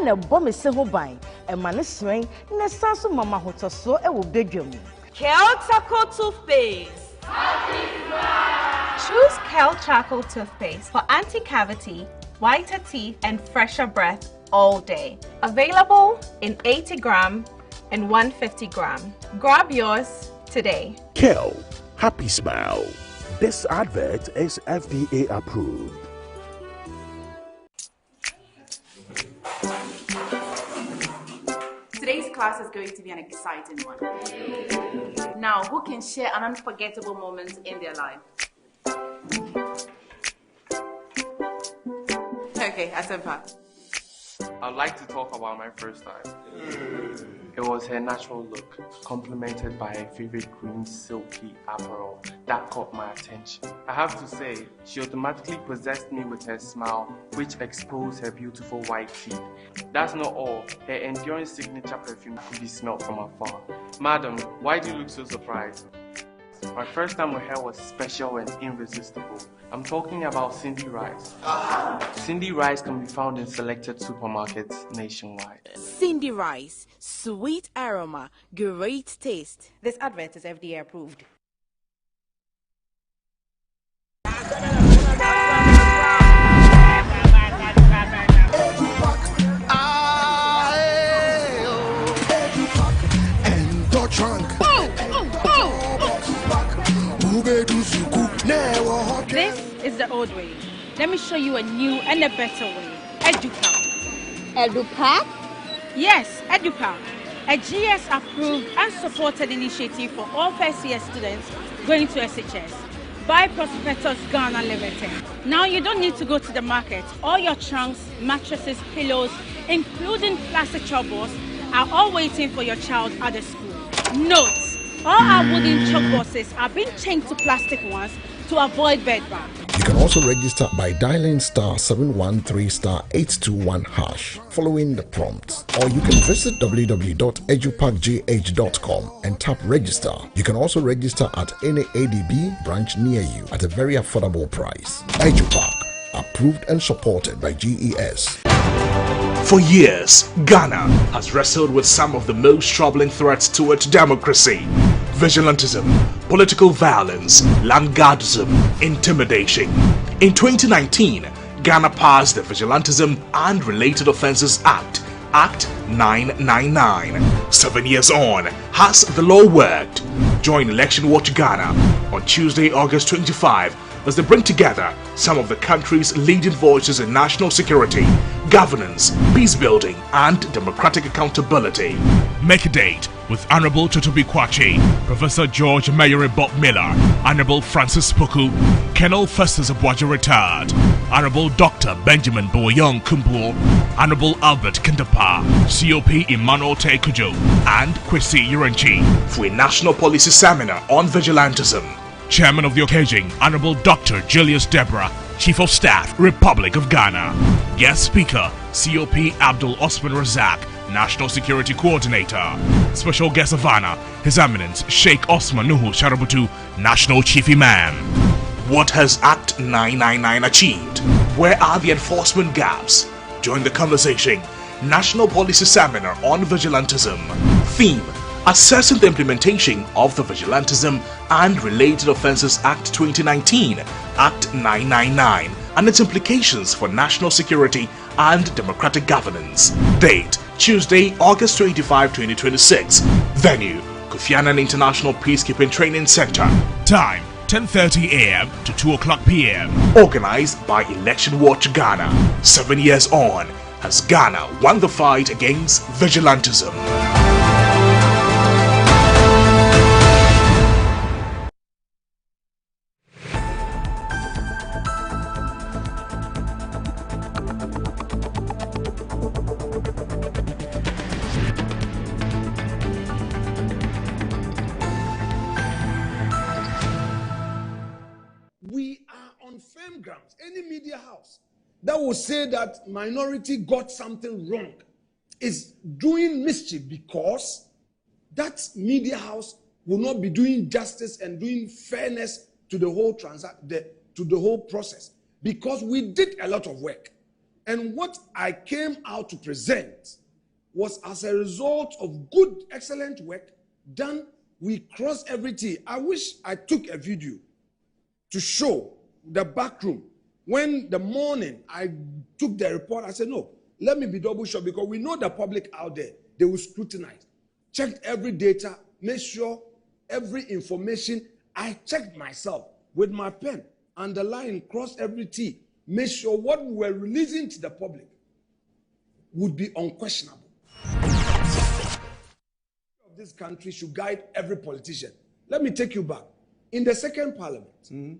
a bomb is so buying, a man is swing, Nesanso Mama Hoto so a will beg you. Kel Charcoal Toothpaste. Choose Kel Charcoal Toothpaste for anti-cavity, whiter teeth, and fresher breath all day. Available in 80 gram and 150 gram. Grab yours today. Kel, happy smile. This advert is FDA approved. Today's class is going to be an exciting one. Now, who can share an unforgettable moment in their life? Okay, Asempa. I'd like to talk about my first time. It was her natural look, complemented by her favorite green silky apparel that caught my attention. I have to say, she automatically possessed me with her smile, which exposed her beautiful white teeth. That's not all. Her enduring signature perfume could be smelled from afar. Madam, why do you look so surprised? My first time with her was special and irresistible. I'm talking about Cindy Rice. Cindy Rice can be found in selected supermarkets nationwide. Cindy Rice, sweet aroma, great taste. This advert is FDA approved. This is the old way. Let me show you a new and a better way. EduPack. EduPack? Yes, EduPack. A GS-approved and supported initiative for all first-year students going to SHS by Prospectus Ghana Limited. Now you don't need to go to the market. All your trunks, mattresses, pillows, including plastic chalkboards, are all waiting for your child at the school. Note, all our wooden chalkboards are being changed to plastic ones to avoid bedbugs. You can also register by dialing *713*821# following the prompts, or you can visit www.edupackgh.com and tap register. You can also register at any ADB branch near you at a very affordable price. EduPack, approved and supported by GES. For years, Ghana has wrestled with some of the most troubling threats to its democracy: vigilantism, political violence, landguardism, intimidation. In 2019, Ghana passed the Vigilantism and Related Offences Act, Act 999. 7 years on, has the law worked? Join Election Watch Ghana on Tuesday, August 25, as they bring together some of the country's leading voices in national security, governance, peace building, and democratic accountability. Make a date with Honorable Totobi Kwachi, Professor George Mayere Bob Miller, Honorable Francis Poku, Colonel Festus Abuaja Retired, Honorable Dr. Benjamin Boyong Kumbuo, Honorable Albert Kindapa, COP Emmanuel Tekujo, and Kwesi Yurenchi for a national policy seminar on vigilantism. Chairman of the occasion, Honorable Dr. Julius Deborah, Chief of Staff, Republic of Ghana. Guest Speaker, COP Abdul Osman Razak, National Security Coordinator. Special Guest of Honor, His Eminence Sheikh Osman Nuhu Sharabutu, National Chief Imam. What has Act 999 achieved? Where are the enforcement gaps? Join the conversation. National Policy Seminar on Vigilantism. Theme: Assessing the implementation of the Vigilantism and Related Offences Act 2019, Act 999, and its implications for national security and democratic governance. Date: Tuesday, August 25, 2026. Venue: Kofi Annan International Peacekeeping Training Center. Time: 10:30 a.m. to 2 o'clock p.m. Organized by Election Watch Ghana. 7 years on, has Ghana won the fight against vigilantism? We are on firm grounds. Any media house that will say that minority got something wrong is doing mischief, because that media house will not be doing justice and doing fairness to the whole to the whole process, because we did a lot of work. And what I came out to present was as a result of good, excellent work done. We crossed every T. I wish I took a video to show the back room. When the morning I took the report, I said, no, let me be double sure, because we know the public out there, they will scrutinize. Checked every data, made sure every information. I checked myself with my pen, underline, cross every T, made sure what we were releasing to the public would be unquestionable. This country should guide every politician. Let me take you back. In the second parliament,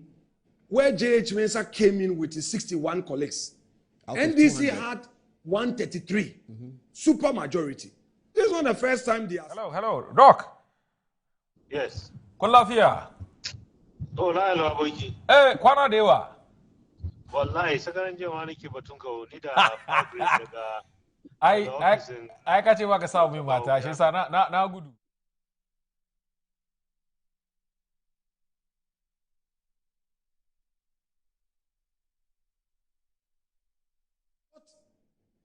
where J.H. Mensah came in with his 61 colleagues, NDC had 133, super majority. This is not the first time they are. Hello, Doc. Yes. Kolafia. Oh, hello, Aboji. Eh, kwana dewa. Wallahi, sakaran jewa nake batun ka ni da daga ai kace baka samu min mata, shi yasa na gudu.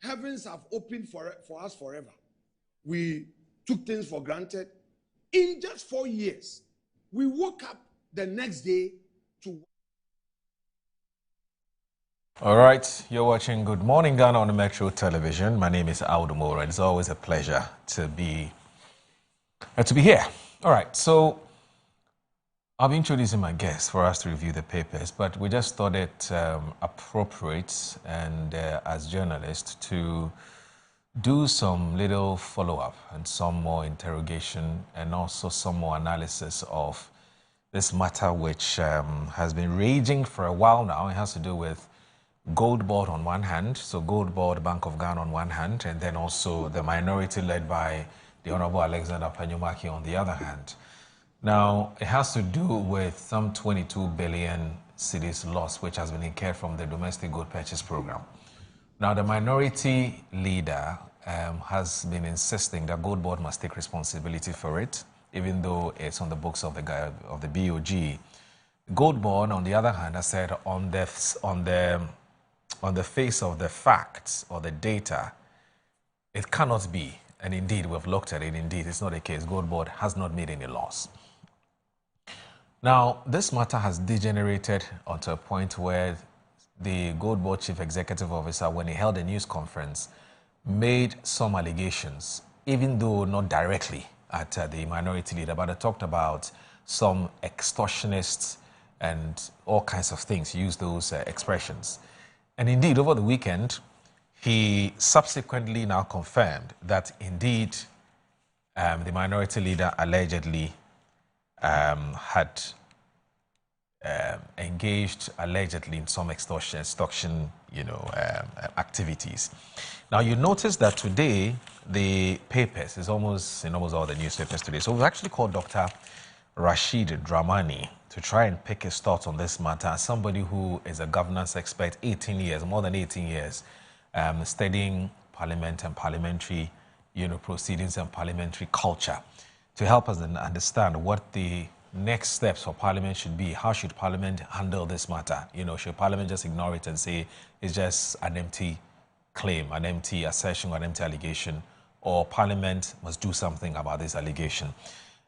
Heavens have opened for us forever. We took things for granted. In just 4 years, we woke up the next day to... All right, you're watching Good Morning Ghana on the Metro Television. My name is Audu Mora. It's always a pleasure to be here. All right, so I'll be introducing my guests for us to review the papers, but we just thought it appropriate and as journalists to do some little follow-up and some more interrogation and also some more analysis of this matter, which has been raging for a while now. It has to do with Gold Board on one hand, so Gold Board, Bank of Ghana on one hand, and then also the minority led by the Honorable Alexander Panyumaki on the other hand. Now, it has to do with some 22 billion cedis loss, which has been incurred from the domestic gold purchase program. Now, the minority leader has been insisting that Gold Board must take responsibility for it, even though it's on the books of the BOG. Gold Board, on the other hand, has said on the face of the facts or the data, it cannot be. And indeed, we've looked at it. Indeed, it's not the case. Gold Board has not made any loss. Now, this matter has degenerated onto a point where the Gold Board Chief Executive Officer, when he held a news conference, made some allegations, even though not directly at the minority leader, but it talked about some extortionists and all kinds of things. He used those expressions. And indeed, over the weekend, he subsequently now confirmed that indeed the minority leader allegedly had engaged allegedly in some extortion activities. Now you notice that today the papers is almost in almost all the newspapers today. So we've actually called Dr. Rashid Dramani to try and pick his thoughts on this matter. As somebody who is a governance expert, 18 years, more than 18 years, studying parliament and parliamentary, proceedings and parliamentary culture, to help us understand what the next steps for Parliament should be. How should Parliament handle this matter? Should Parliament just ignore it and say it's just an empty claim, an empty assertion, or an empty allegation, or Parliament must do something about this allegation?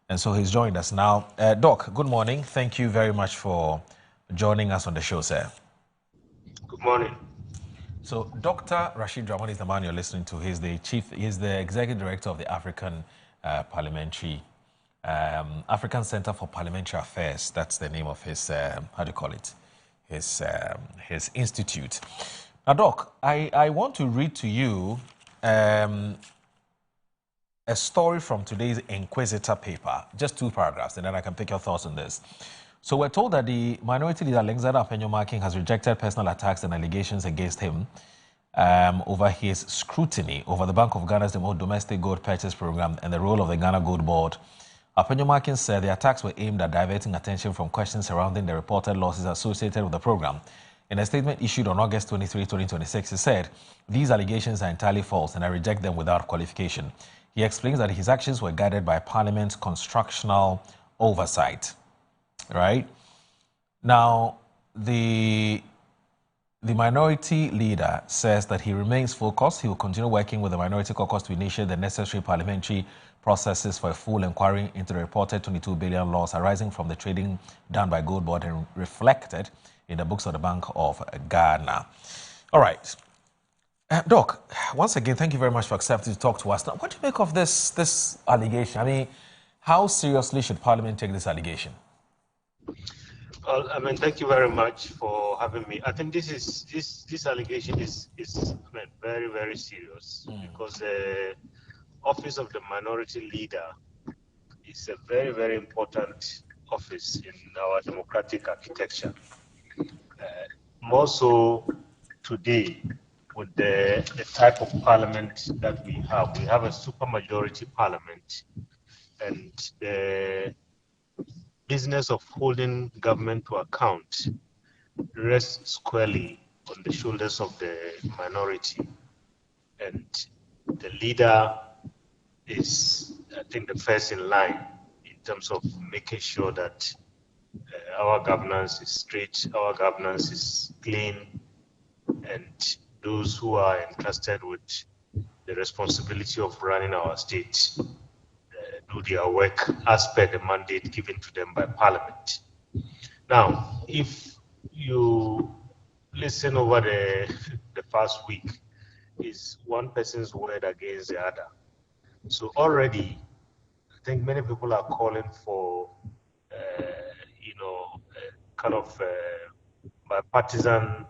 And so he's joined us now. Doc, good morning. Thank you very much for joining us on the show, sir. Good morning. So Dr. Rashid Dramani is the man you're listening to. He's the executive director of the African African Center for Parliamentary Affairs. That's the name of his, his institute. Now, Doc, I want to read to you a story from today's Inquisitor paper, just 2 paragraphs, and then I can pick your thoughts on this. So we're told that the minority leader Alexander Appenyo-Markin has rejected personal attacks and allegations against him over his scrutiny over the Bank of Ghana's domestic gold purchase program and the role of the Ghana Gold Board. Appenyo-Markin said the attacks were aimed at diverting attention from questions surrounding the reported losses associated with the program. In a statement issued on August 23, 2026, he said, "These allegations are entirely false and I reject them without qualification." He explains that his actions were guided by Parliament's constructional oversight. Right? Now, the minority leader says that he remains focused. He will continue working with the Minority Caucus to initiate the necessary parliamentary processes for a full inquiry into the reported 22 billion loss arising from the trading done by Gold Board and reflected in the books of the Bank of Ghana. All right. Doc, once again, thank you very much for accepting to talk to us. Now, what do you make of this allegation? I mean, how seriously should Parliament take this allegation? Well, thank you very much for having me. I think this allegation is very, very serious because the office of the minority leader is a very, very important office in our democratic architecture. More so today with the type of parliament that we have. We have a supermajority parliament, and the business of holding government to account rests squarely on the shoulders of the minority. And the leader is, I think, the first in line in terms of making sure that our governance is straight, our governance is clean, and those who are entrusted with the responsibility of running our state do their work as per the mandate given to them by Parliament. Now, if you listen over the past week, is one person's word against the other. So already, I think many people are calling for, kind of bipartisan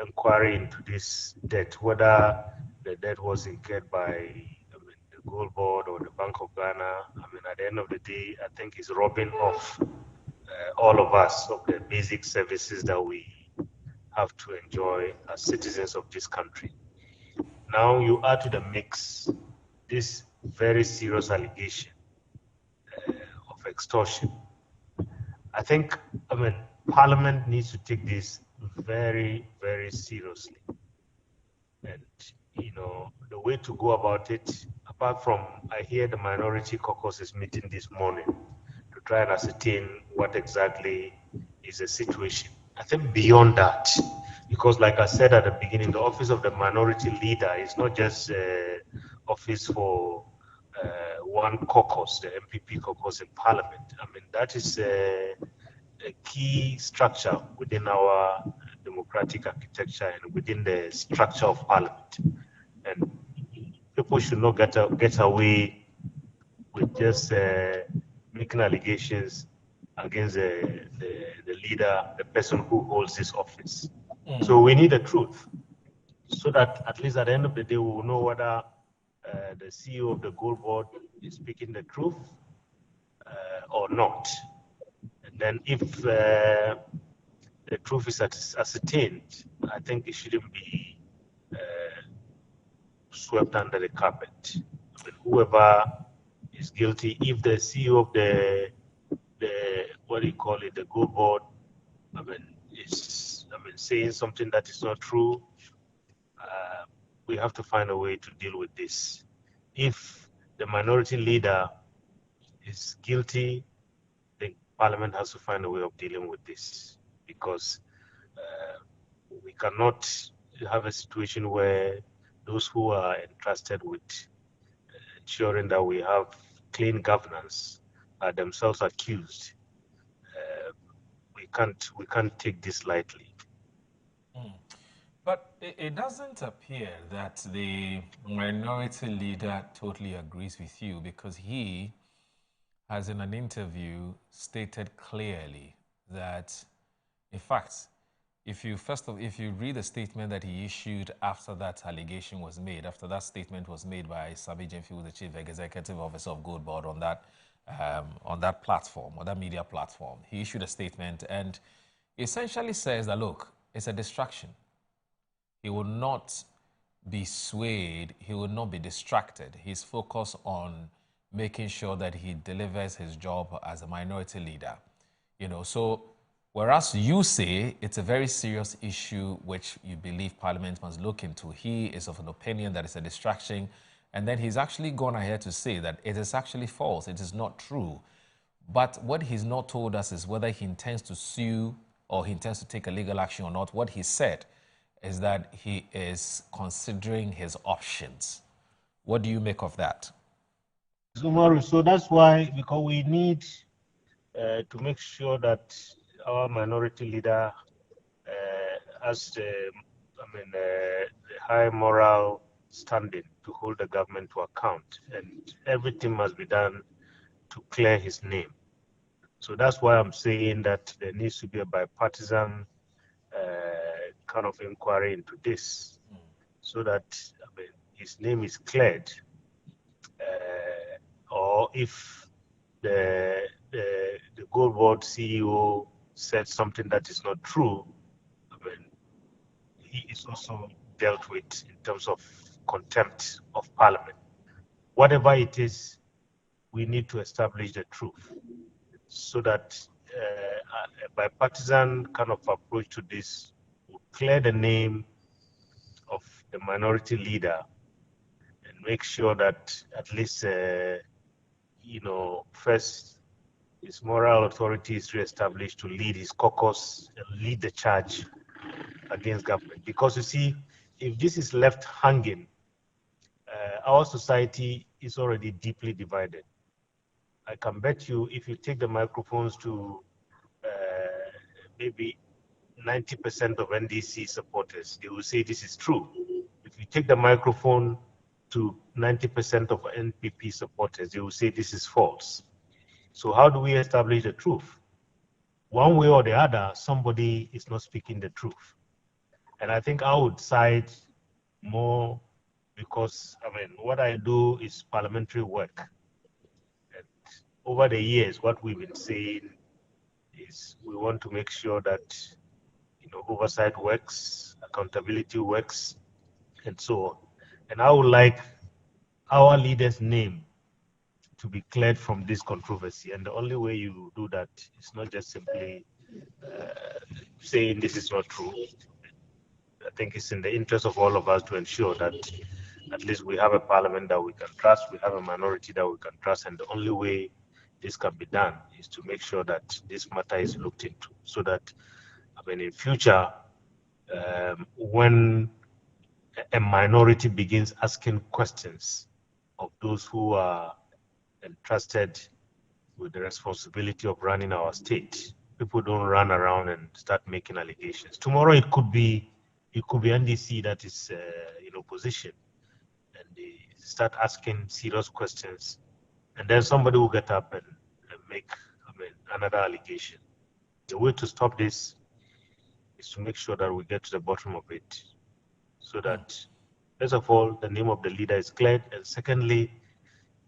inquiry into this debt, whether the debt was incurred by the Gold Board or the Bank of Ghana. At the end of the day, I think it's robbing off all of us of the basic services that we have to enjoy as citizens of this country. Now you add to the mix this very serious allegation of extortion. I think, Parliament needs to take this very, very seriously. And, the way to go about it, apart from, I hear the Minority Caucus is meeting this morning to try and ascertain what exactly is the situation. I think beyond that, because like I said at the beginning, the office of the minority leader is not just an office for one caucus, the MPP caucus in Parliament. That is a key structure within our democratic architecture and within the structure of Parliament. And people should not get away with just making allegations against the leader, the person who holds this office. So we need the truth, so that at least at the end of the day, we will know whether the CEO of the Gold Board is speaking the truth or not. And then if the truth is ascertained, I think it shouldn't be swept under the carpet. Whoever is guilty, if the CEO of the what do you call it, the Gold Board, is saying something that is not true. We have to find a way to deal with this. If the minority leader is guilty, then Parliament has to find a way of dealing with this, because we cannot have a situation where those who are entrusted with ensuring that we have clean governance are themselves accused. We can't take this lightly. But it doesn't appear that the minority leader totally agrees with you, because he has in an interview stated clearly that, in fact, if you read the statement that he issued after that allegation was made, after that statement was made by Sabi Jemfi, the Chief Executive Officer of Gold Board, on that platform, on that media platform, he issued a statement and essentially says that, look, it's a distraction. He will not be swayed. He will not be distracted. He's focused on making sure that he delivers his job as a minority leader. So whereas you say it's a very serious issue which you believe Parliament must look into, he is of an opinion that it's a distraction. And then he's actually gone ahead to say that it is actually false. It is not true. But what he's not told us is whether he intends to sue or he intends to take a legal action or not. What he said is that he is considering his options. What do you make of that? So that's why, because we need to make sure that our minority leader has the high moral standing to hold the government to account, and everything must be done to clear his name. So that's why I'm saying that there needs to be a bipartisan kind of inquiry into this, so that his name is cleared, or if the Gold Board CEO said something that is not true, he is also dealt with in terms of contempt of Parliament. Whatever it is, we need to establish the truth, so that a bipartisan kind of approach to this will clear the name of the minority leader and make sure that at least, first, his moral authority is reestablished to lead his caucus and lead the charge against government. Because you see, if this is left hanging, our society is already deeply divided. I can bet you, if you take the microphones to maybe 90% of NDC supporters, they will say this is true. If you take the microphone to 90% of NPP supporters, they will say this is false. So how do we establish the truth? One way or the other, somebody is not speaking the truth. And I think I would side more, because what I do is parliamentary work. And over the years, what we've been saying is we want to make sure that oversight works, accountability works, and so on. And I would like our leader's name to be cleared from this controversy. And the only way you do that is not just simply saying this is not true. I think it's in the interest of all of us to ensure that at least we have a parliament that we can trust, we have a minority that we can trust, and the only way this can be done is to make sure that this matter is looked into, so that in future, when a minority begins asking questions of those who are entrusted with the responsibility of running our state, people don't run around and start making allegations. Tomorrow it could be NDC that is in opposition, and they start asking serious questions, and then somebody will get up and make another allegation. The way to stop this is to make sure that we get to the bottom of it, so that, first of all, the name of the leader is cleared, and secondly,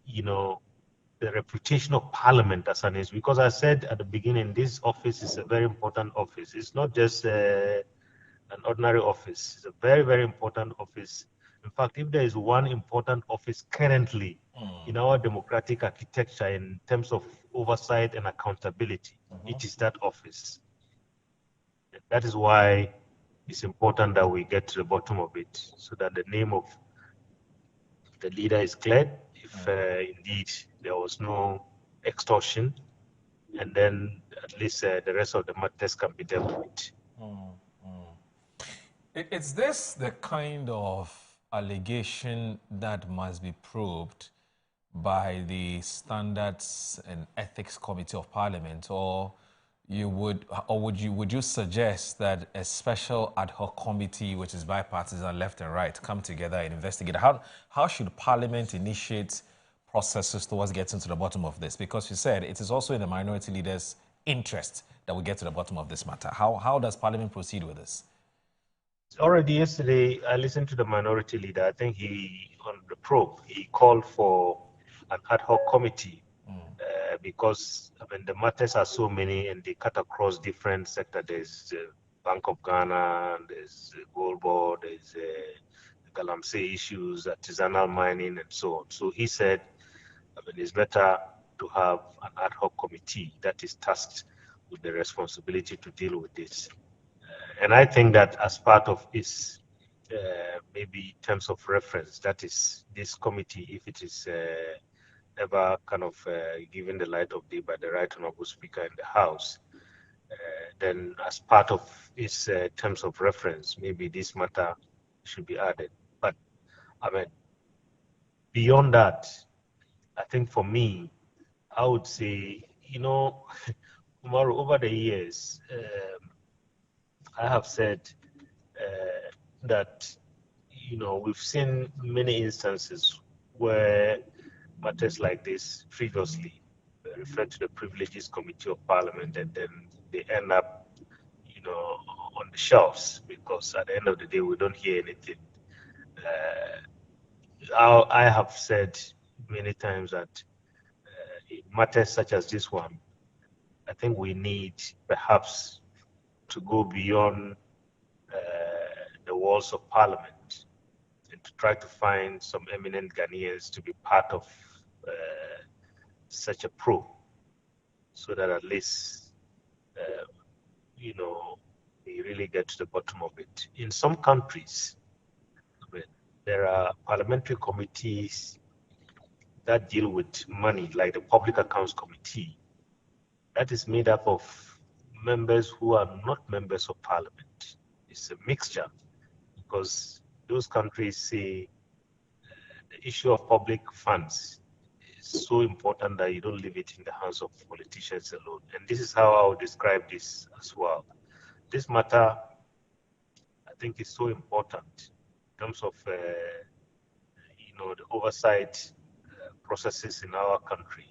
the reputation of Parliament as an issue. Because I said at the beginning, this office is a very important office. It's not just an ordinary office. It's a very, very important office. In fact, if there is one important office currently in our democratic architecture in terms of oversight and accountability, it is that office. That is why it's important that we get to the bottom of it, so that the name of the leader is cleared, if indeed there was no extortion, and then at least the rest of the matters can be dealt with. Is this the kind of allegation that must be probed by the Standards and Ethics Committee of Parliament, or would you suggest that a special ad hoc committee, which is bipartisan, left and right, come together and investigate? How should Parliament initiate processes towards getting to the bottom of this? Because you said it is also in the minority leader's interest that we get to the bottom of this matter. How does Parliament proceed with this? Already yesterday, I listened to the minority leader. I think on the probe, he called for an ad hoc committee because the matters are so many and they cut across different sectors. There's Bank of Ghana, there's Gold Board, there's Galamsey issues, artisanal mining, and so on. So he said it's better to have an ad hoc committee that is tasked with the responsibility to deal with this. And I think that as part of its maybe terms of reference, that is this committee, if it is ever kind of given the light of day by the Right Honourable Speaker in the House, then as part of its terms of reference, maybe this matter should be added. But beyond that, I think for me, I would say, Umaru, over the years, I have said that, we've seen many instances where matters like this previously referred to the Privileges Committee of Parliament, and then they end up, on the shelves, because at the end of the day, we don't hear anything. I have said many times that matters such as this one, I think we need perhaps to go beyond the walls of Parliament and to try to find some eminent Ghanaians to be part of such a probe, so that at least, we really get to the bottom of it. In some countries, there are parliamentary committees that deal with money, like the Public Accounts Committee, that is made up of members who are not members of Parliament. It's a mixture, because those countries say the issue of public funds is so important that you don't leave it in the hands of politicians alone. And this is how I would describe this as well. This matter, I think, is so important in terms of the oversight processes in our country,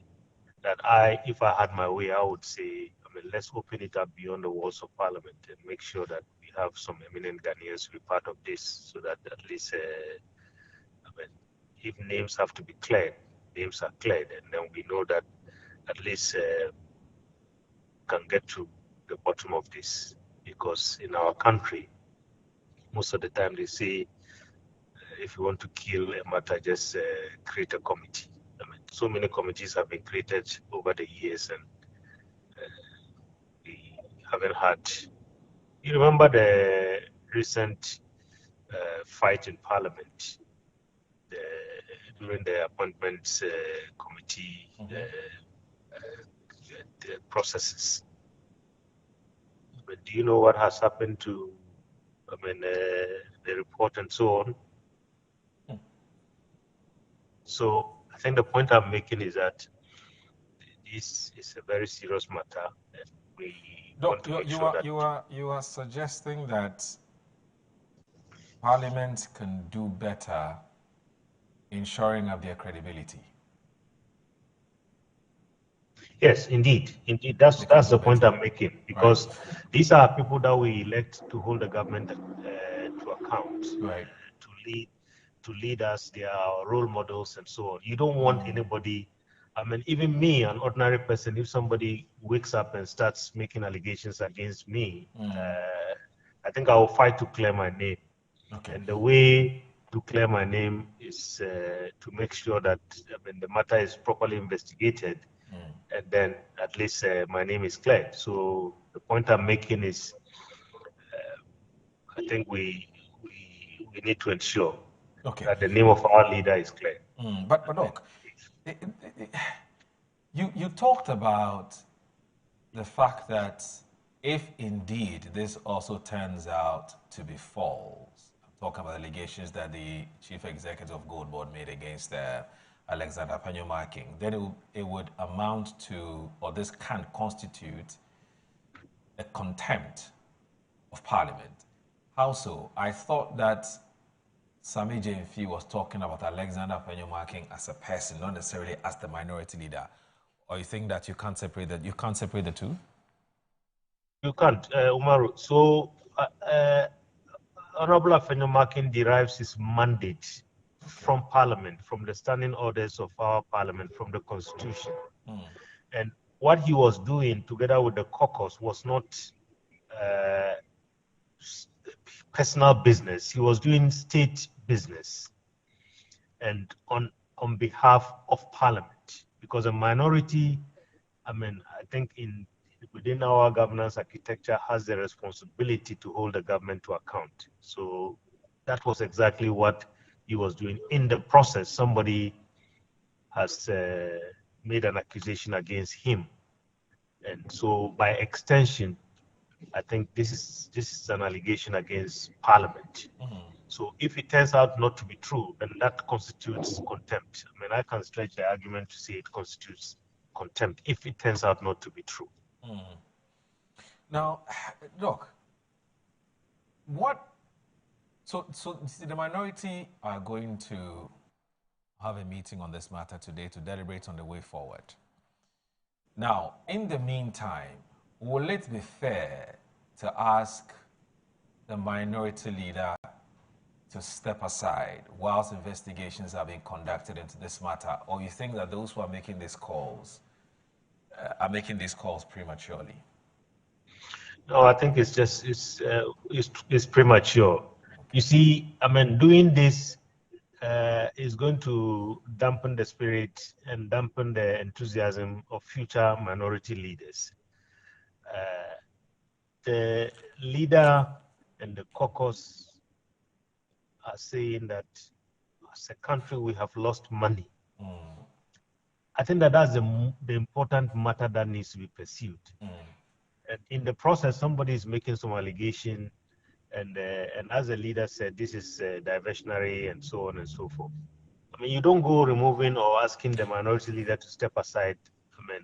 that if I had my way, I would say, let's open it up beyond the walls of Parliament and make sure that we have some eminent Ghanaians to be part of this, so that at least, if names have to be cleared, names are cleared, and then we know that at least can get to the bottom of this. Because in our country, most of the time they say, if you want to kill a matter, just create a committee. So many committees have been created over the years, and we haven't had. You remember the recent fight in Parliament during the appointments committee the processes. But do you know what has happened to the report and so on? So I think the point I'm making is that this is a very serious matter. And we want to make sure that you are suggesting that Parliament can do better in shoring up their credibility. Yes, indeed. That's the point I'm making, because these are people that we elect to hold the government to account, to lead us. They are role models and so on. You don't want anybody. Even me, an ordinary person, if somebody wakes up and starts making allegations against me, I think I will fight to clear my name. Okay. And the way to clear my name is to make sure that the matter is properly investigated, and then at least my name is clear. So the point I'm making is, I think we need to ensure that the name of our leader is clear. But look, you talked about the fact that if indeed this also turns out to be false, I'm talking about allegations that the chief executive of Gold Board made against Alexander Panyumaking, then it would amount to, or this can constitute, a contempt of Parliament. How so? I thought that Sami Jemfi was talking about Alexander Panyumaking as a person, not necessarily as the minority leader. Or you think that you can't separate that? You can't separate the two? You can't, Umaru. So, Honorable Panyumaking derives his mandate from Parliament, from the standing orders of our Parliament, from the Constitution. And what he was doing together with the caucus was not personal business. He was doing state business, and on behalf of Parliament, because a minority, I think within our governance architecture, has the responsibility to hold the government to account. So that was exactly what he was doing. In the process, somebody has made an accusation against him, and so by extension, I think this is an allegation against Parliament. So if it turns out not to be true, then that constitutes contempt. I can stretch the argument to say it constitutes contempt if it turns out not to be true. Now, look, so the minority are going to have a meeting on this matter today to deliberate on the way forward. Now, in the meantime, will it be fair to ask the minority leader to step aside whilst investigations are being conducted into this matter? Or you think that those who are making these calls are making these calls prematurely? No, I think it's premature. You see, doing this is going to dampen the spirit and dampen the enthusiasm of future minority leaders. The leader and the caucus are saying that as a country we have lost money. I think that's the important matter that needs to be pursued. And in the process, somebody is making some allegation, and as the leader said, this is diversionary and so on and so forth. You don't go removing or asking the minority leader to step aside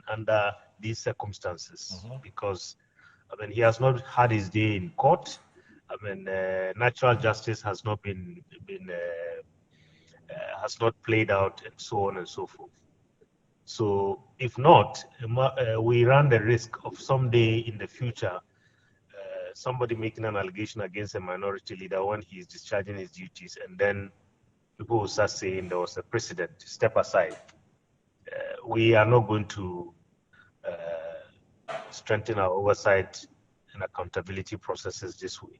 under these circumstances, because he has not had his day in court. Natural justice has not has not played out, and so on and so forth. So if not, we run the risk of someday in the future, somebody making an allegation against a minority leader when he is discharging his duties, and then people will start saying there was a precedent, step aside. We are not going to strengthen our oversight and accountability processes this way.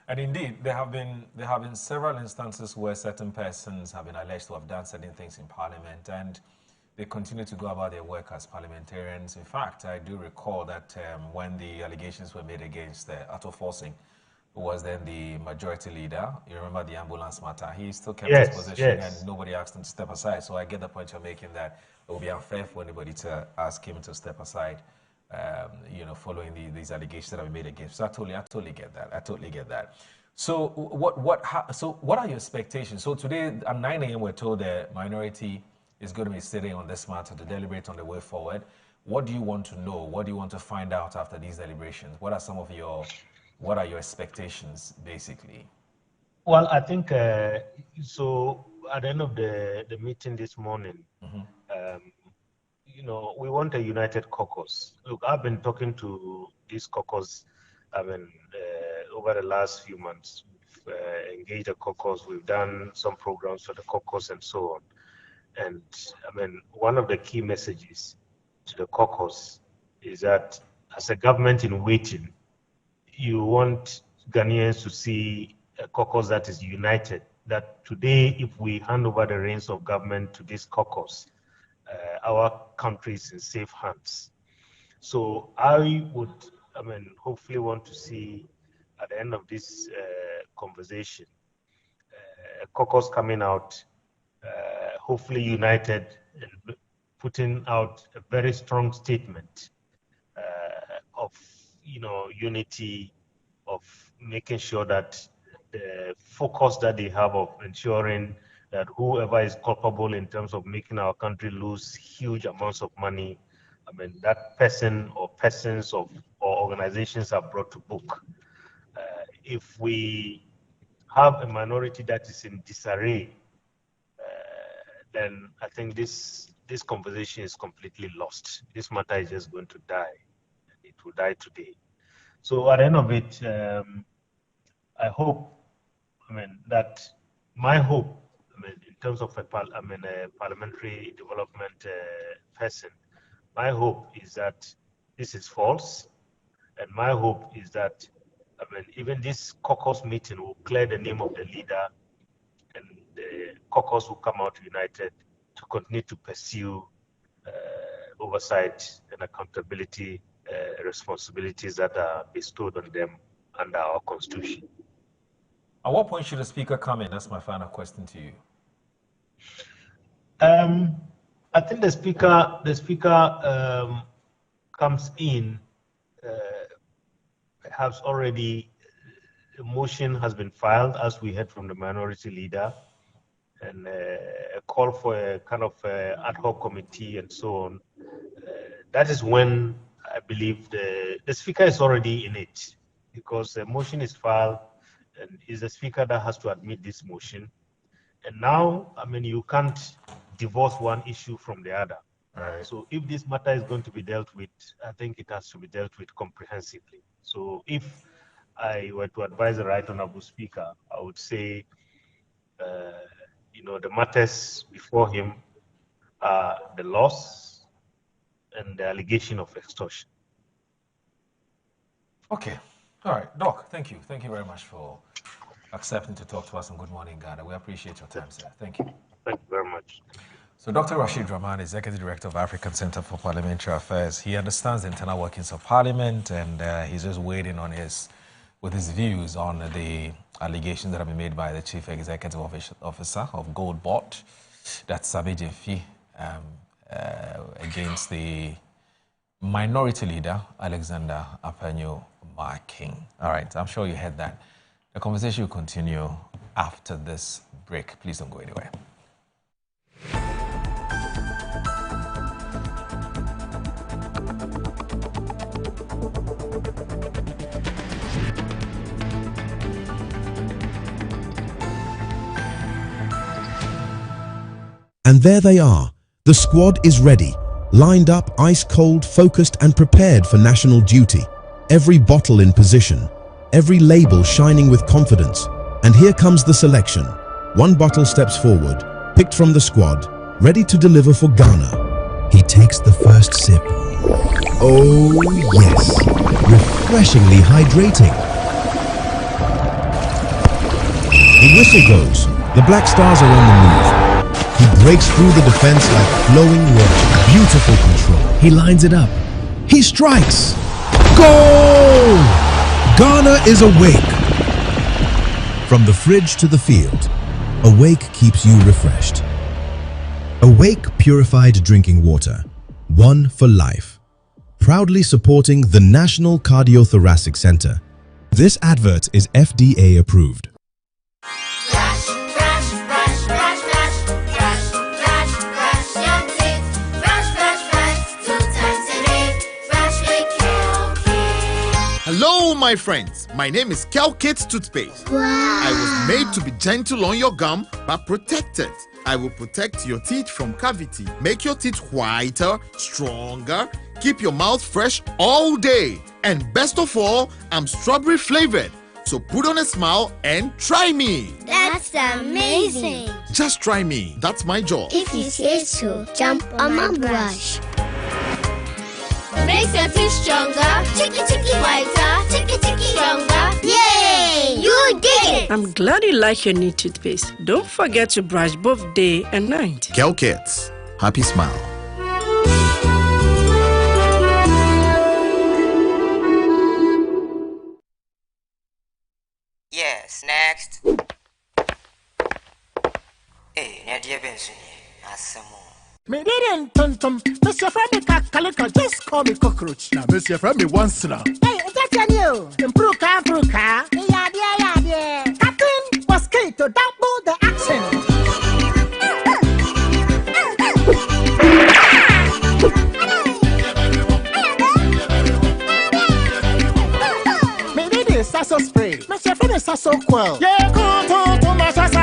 And indeed, there have been several instances where certain persons have been alleged to have done certain things in Parliament, and they continue to go about their work as parliamentarians. In fact, I do recall that when the allegations were made against Atto Forsing, who was then the majority leader, you remember the ambulance matter, he still kept his position and nobody asked him to step aside. So I get the point you're making, that it would be unfair for anybody to ask him to step aside, following these allegations that have been made against. So I totally get that. I totally get that. So what are your expectations? So today at 9 a.m. we're told the minority is going to be sitting on this matter to deliberate on the way forward. What do you want to know? What do you want to find out after these deliberations? What are your expectations, basically? Well, I think, so at the end of the meeting this morning, we want a united caucus. Look, I've been talking to this caucus, over the last few months. We've engaged a caucus, we've done some programs for the caucus and so on. And one of the key messages to the caucus is that as a government in waiting, you want Ghanaians to see a caucus that is united, that today, if we hand over the reins of government to this caucus, our country is in safe hands. So I would, hopefully want to see at the end of this conversation, a caucus coming out, hopefully united and putting out a very strong statement of, unity, of making sure that the focus that they have of ensuring that whoever is culpable in terms of making our country lose huge amounts of money, that person or persons or organizations are brought to book. If we have a minority that is in disarray, then I think this conversation is completely lost. This matter is just going to die. It will die today. So at the end of it, I hope, that my hope, in terms of a parliamentary development person, my hope is that this is false, and my hope is that even this caucus meeting will clear the name of the leader, and the caucus will come out united to continue to pursue oversight and accountability responsibilities that are bestowed on them under our constitution. At what point should the speaker come in? That's my final question to you. I think the speaker comes in. Perhaps already a motion has been filed, as we heard from the minority leader, and a call for a kind of ad hoc committee and so on. That is when I believe the speaker is already in it, because the motion is filed and is the speaker that has to admit this motion. And now, you can't divorce one issue from the other. Right. So if this matter is going to be dealt with, I think it has to be dealt with comprehensively. So if I were to advise the Right Honorable Speaker, I would say, the matters before him are the loss and the allegation of extortion. Okay. All right. Doc, thank you. Thank you very much for accepting to talk to us on Good Morning Ghana. We appreciate your time, sir. Thank you. Thank you very much. So Dr. Rashid Rahman, Executive Director of African Center for Parliamentary Affairs, he understands the internal workings of Parliament, and he's just waiting on with his views on the allegations that have been made by the Chief Executive Officer of Goldbot, that's Sabe Jemfi, against the Minority Leader, Alexander Apanyo Marking. All right, I'm sure you heard that. The conversation will continue after this break. Please don't go anywhere. And there they are. The squad is ready, lined up, ice cold, focused and prepared for national duty. Every bottle in position, every label shining with confidence. And here comes the selection. One bottle steps forward, picked from the squad, ready to deliver for Ghana. He takes the first sip. Oh yes, refreshingly hydrating. The whistle goes. The Black Stars are on the move. He breaks through the defense like flowing water. Beautiful control. He lines it up. He strikes. Goal! Ghana is awake. From the fridge to the field, Awake keeps you refreshed. Awake purified drinking water. One for life. Proudly supporting the National Cardiothoracic Center. This advert is FDA approved. Hello, my friends. My name is Kelkit Toothpaste. Wow. I was made to be gentle on your gum, but protected. I will protect your teeth from cavity, make your teeth whiter, stronger, keep your mouth fresh all day. And best of all, I'm strawberry flavored. So put on a smile and try me. That's amazing. Just try me. That's my job. If you say so, jump on my brush. Makes your teeth stronger, chicky chicky whiter, chicky chicky stronger. Yay! You did it! I'm glad you like your new toothpaste. Don't forget to brush both day and night. Kelkits. Happy smile. Yes, next. Hey, Nadia Benson. Me didn't tum. Monsieur Femi Calico, just call me cockroach. Now, Monsieur Femi once now. Hey, that's you. Improve car. Yeah. Captain was key to double the action. Me did this sasso spray. Monsieur Femi sasso quell. Yeah, go to my sasso.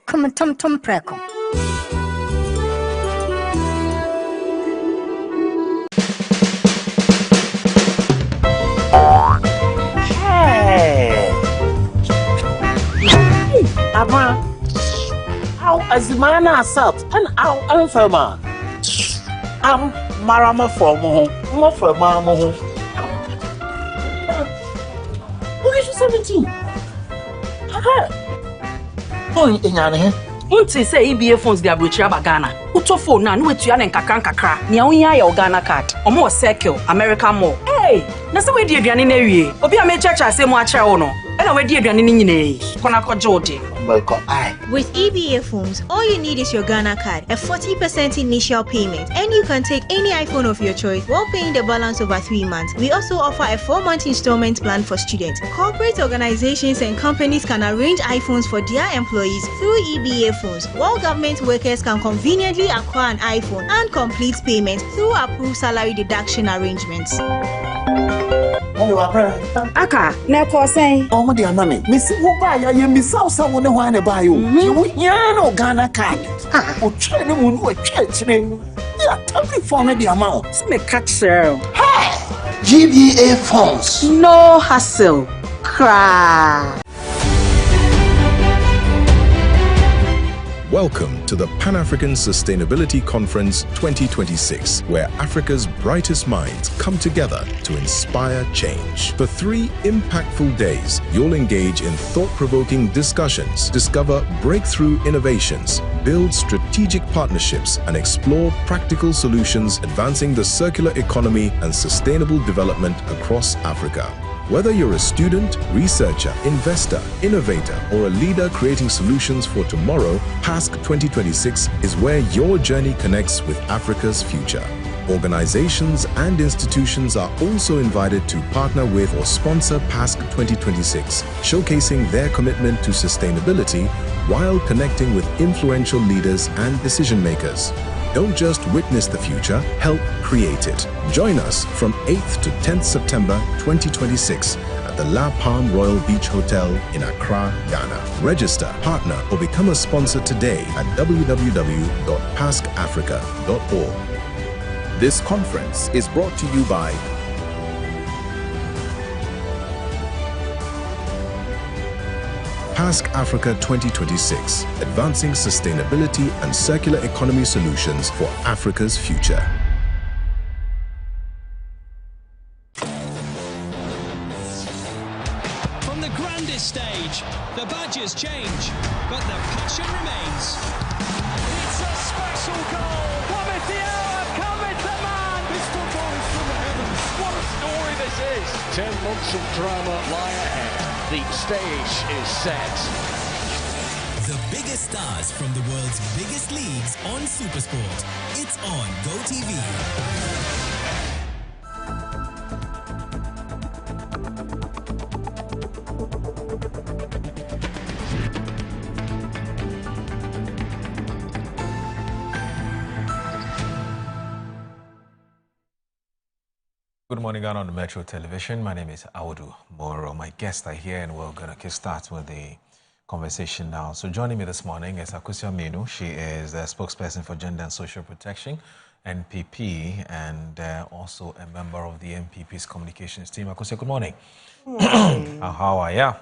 Come tum preko. Hey, Abba, how Azimana assault and how Alfama. I'm Marama for more for Mamma. Who is 17? Oh, in your hand. Unti say EBA phones be abrochia bagana. Uto phone na no wetua ne nkakra. Nia onya ya Ghana card. Omo circle American mall. Hey, na se we di aduane na wie. Obi a me checha asem a kire wo no. E na we di aduane ni nyine. Kona kojode. With EBA phones, all you need is your Ghana card, a 40% initial payment, and you can take any iPhone of your choice while paying the balance over 3 months. We also offer a 4-month installment plan for students. Corporate organizations and companies can arrange iPhones for their employees through EBA phones, while government workers can conveniently acquire an iPhone and complete payment through approved salary deduction arrangements. Aka, na ko say. Oh, my dear mommy, Miss Ubaya, you miss out someone who wanna buy you. You no Ghana card. Oh, China moon or church name. Yeah, tell me for me the amount. Me catch sir. GBA phones. No hassle. Cry. Welcome to the Pan-African Sustainability Conference 2026, where Africa's brightest minds come together to inspire change. For 3 impactful days, you'll engage in thought-provoking discussions, discover breakthrough innovations, build strategic partnerships, and explore practical solutions advancing the circular economy and sustainable development across Africa. Whether you're a student, researcher, investor, innovator, or a leader creating solutions for tomorrow, PASC 2026 is where your journey connects with Africa's future. Organizations and institutions are also invited to partner with or sponsor PASC 2026, showcasing their commitment to sustainability while connecting with influential leaders and decision makers. Don't just witness the future, help create it. Join us from 8th to 10th September 2026 at the La Palm Royal Beach Hotel in Accra, Ghana. Register, partner, or become a sponsor today at www.pascafrica.org. This conference is brought to you by PASC Africa 2026, advancing sustainability and circular economy solutions for Africa's future. From the grandest stage, the badges change, but the passion remains. It's a special goal. Come at the hour, come at the man. This football is from the heavens. What a story this is. 10 months of drama lie ahead. The stage is set. The biggest stars from the world's biggest leagues on SuperSport. It's on GoTV. Good morning, Ghana on Metro Television. My name is Audu Moro. My guests are here, and we're going to start with the conversation now. So joining me this morning is Akosua Menu. She is the spokesperson for Gender and Social Protection, NPP, and also a member of the NPP's communications team. Akosua, good morning. How are you?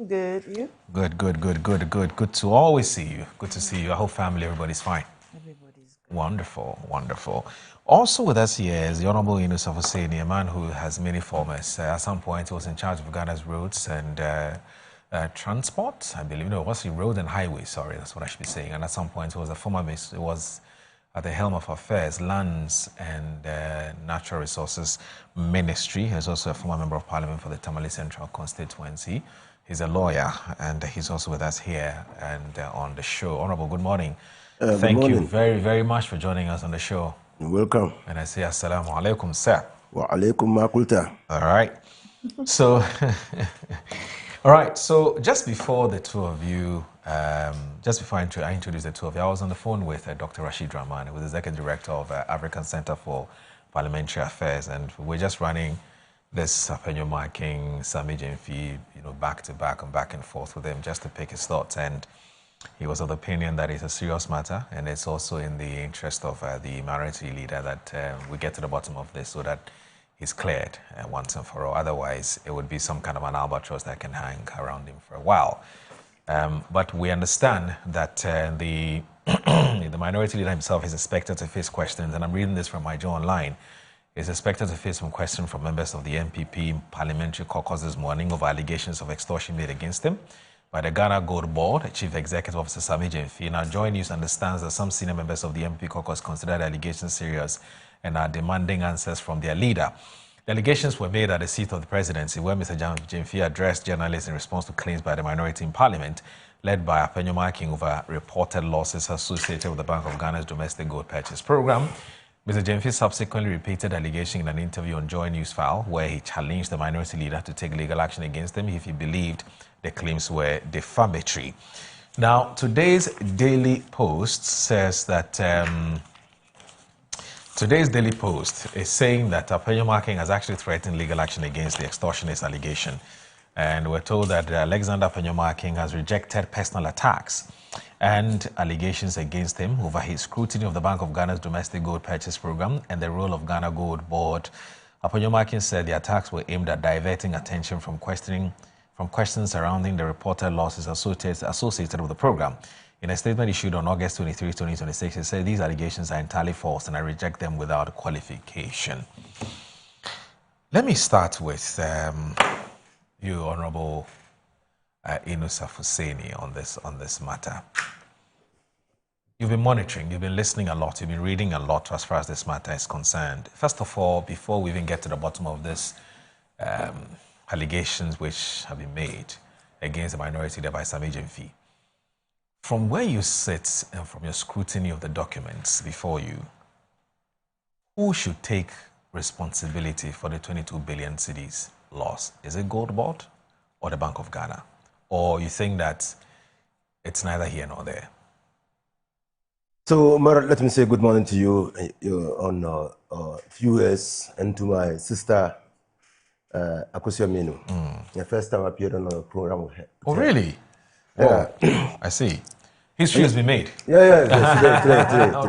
Good. You? Good. Good to always see you. Good to see you. I hope family, everybody's fine. Everybody's Wonderful, wonderful. Also with us here is the Honorable Yunus Afuseni, a man who has many formers. At some point, he was in charge of Ghana's roads and transport, I believe. No, it was road and highways, sorry, that's what I should be saying. And at some point, he was a former, it was at the helm of affairs, lands and natural resources ministry. He's also a former member of parliament for the Tamale Central constituency. He's a lawyer and he's also with us here and on the show. Honorable, good morning. Thank you very, very much for joining us on the show. You're welcome. And I say assalamu alaikum, sir. Wa alaikum makulta. All right. So, all right. So just before the two of you, just before I introduce the two of you, I was on the phone with Dr. Rashid Rahman, who is the Executive Director of African Center for Parliamentary Affairs, and we're just running this Afenyo Marking, Sami Jemfi, back to back and back and forth with him just to pick his thoughts. And he was of the opinion that it's a serious matter, and it's also in the interest of the minority leader that we get to the bottom of this so that he's cleared once and for all. Otherwise, it would be some kind of an albatross that can hang around him for a while. But we understand that the minority leader himself is expected to face questions, and I'm reading this from my Joe Online. Is expected to face some questions from members of the MPP Parliamentary Caucus this morning over allegations of extortion made against him by the Ghana Gold Board. Chief Executive Officer Sami Jemfi. Now, Joy News understands that some senior members of the MPP Caucus consider the allegations serious and are demanding answers from their leader. The allegations were made at the seat of the presidency, where Mr. Jemfi addressed journalists in response to claims by the minority in Parliament, led by Afenyo Marking over reported losses associated with the Bank of Ghana's domestic gold purchase program. Mr. Jemfi subsequently repeated allegation in an interview on Joy News File, where he challenged the minority leader to take legal action against him if he believed the claims were defamatory. Now, today's Daily Post says that today's Daily Post is saying that Afenyo Marking has actually threatened legal action against the extortionist allegation. And we're told that Alexander Afenyo Marking has rejected personal attacks and allegations against him over his scrutiny of the Bank of Ghana's domestic gold purchase program and the role of Ghana Gold Board. Afenyo Marking said the attacks were aimed at diverting attention from questions surrounding the reported losses associated with the program. In a statement issued on August 23, 2026, he said these allegations are entirely false and I reject them without qualification. Let me start with you, Honorable Yunus Afuseni, on this matter. You've been monitoring, you've been listening a lot, you've been reading a lot as far as this matter is concerned. First of all, before we even get to the bottom of this, allegations which have been made against the minority leader by Sami Jemfi, from where you sit and from your scrutiny of the documents before you, who should take responsibility for the 22 billion cedis loss? Is it Gold Board or the Bank of Ghana? Or you think that it's neither here nor there? So, Mar, let me say good morning to you on viewers and to my sister, Akosia Minu. The first time I appeared on a program with her. Oh, really? Yeah. Oh, I see. History has been made. Today.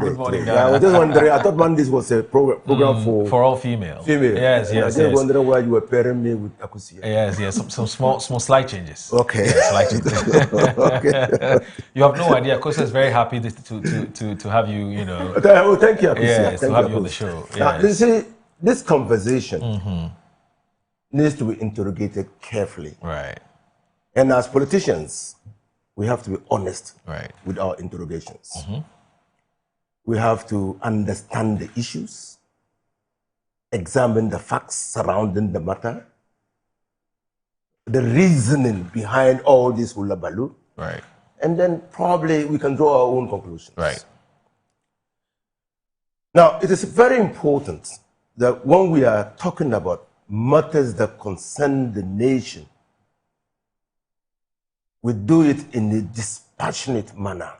Good morning, I was just wondering, I thought Mondays was a program for all females. Yes. I was just wondering why you were pairing me with Akosia. Yes. Some small slight changes. Okay. Yeah, slight changes. Okay. You have no idea. Akosia is very happy to have you, Oh, thank you, Akosia. Yes, to have you on the show. Now, you see, this conversation needs to be interrogated carefully. Right. And as politicians, we have to be honest with our interrogations. We have to understand the issues, examine the facts surrounding the matter, the reasoning behind all this hullabaloo. Right. And then probably we can draw our own conclusions. Right. Now, it is very important that when we are talking about matters that concern the nation, we do it in a dispassionate manner,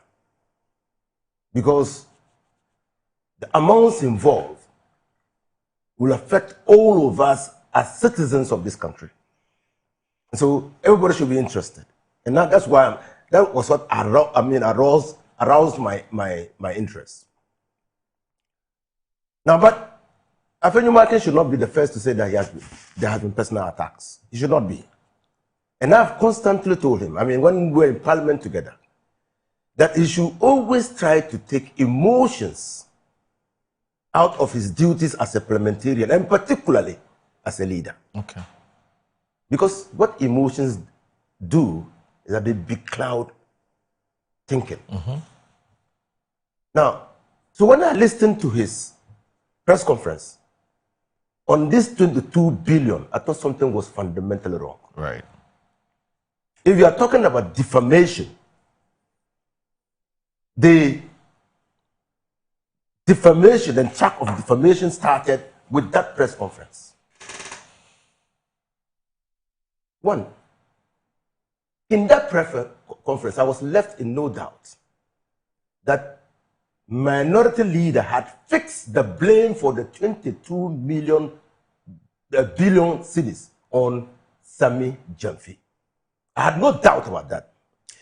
because the amounts involved will affect all of us as citizens of this country. And so everybody should be interested. And that's why that was what aroused my interest. Now, but Afenyo Marking should not be the first to say that there have been personal attacks. He should not be. And I've constantly told him, when we were in Parliament together, that he should always try to take emotions out of his duties as a parliamentarian and particularly as a leader. Okay. Because what emotions do is that they becloud thinking. Now, so when I listened to his press conference on this 22 billion, I thought something was fundamentally wrong. Right. If you are talking about defamation, the defamation and track of defamation started with that press conference. One, in that press conference, I was left in no doubt that minority leader had fixed the blame for the 22 billion cedis on Sammy Gyamfi. I had no doubt about that.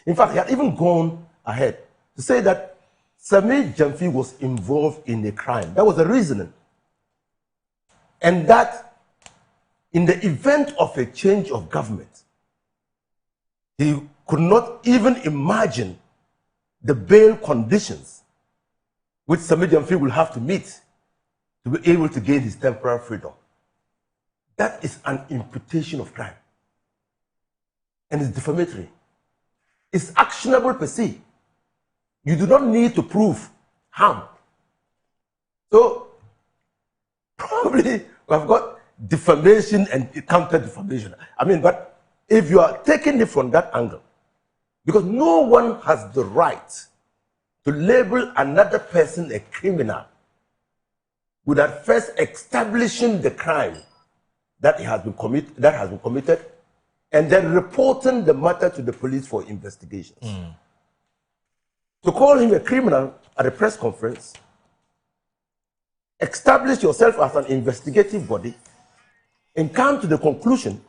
In fact, he had even gone ahead to say that Sammy Gyamfi was involved in a crime. That was the reasoning. And that in the event of a change of government, he could not even imagine the bail conditions which Sammy Gyamfi will have to meet to be able to gain his temporary freedom. That is an imputation of crime. And it's defamatory. It's actionable per se. You do not need to prove harm. So, probably we've got defamation and counter-defamation. I mean, but if you are taking it from that angle, because no one has the right to label another person a criminal without first establishing the crime that has been committed, and then reporting the matter to the police for investigations. To call him a criminal at a press conference, establish yourself as an investigative body, and come to the conclusion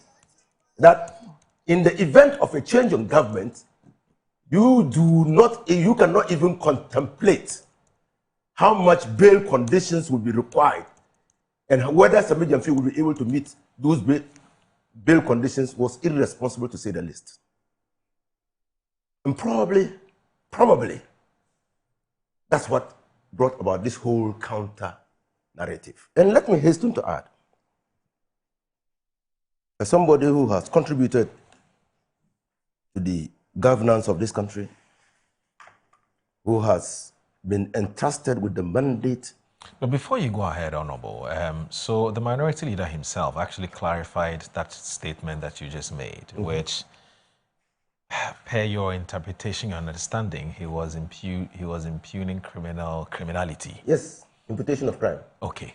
that in the event of a change in government, you cannot even contemplate how much bail conditions will be required and whether Sammy Gyamfi will be able to meet those bail conditions was irresponsible, to say the least. And probably, that's what brought about this whole counter narrative. And let me hasten to add, as somebody who has contributed to the governance of this country, who has been entrusted with the mandate. But before you go ahead, Honorable, so the minority leader himself actually clarified that statement that you just made, which, per your interpretation and understanding, he was impugning criminality. Yes, imputation of crime. Okay.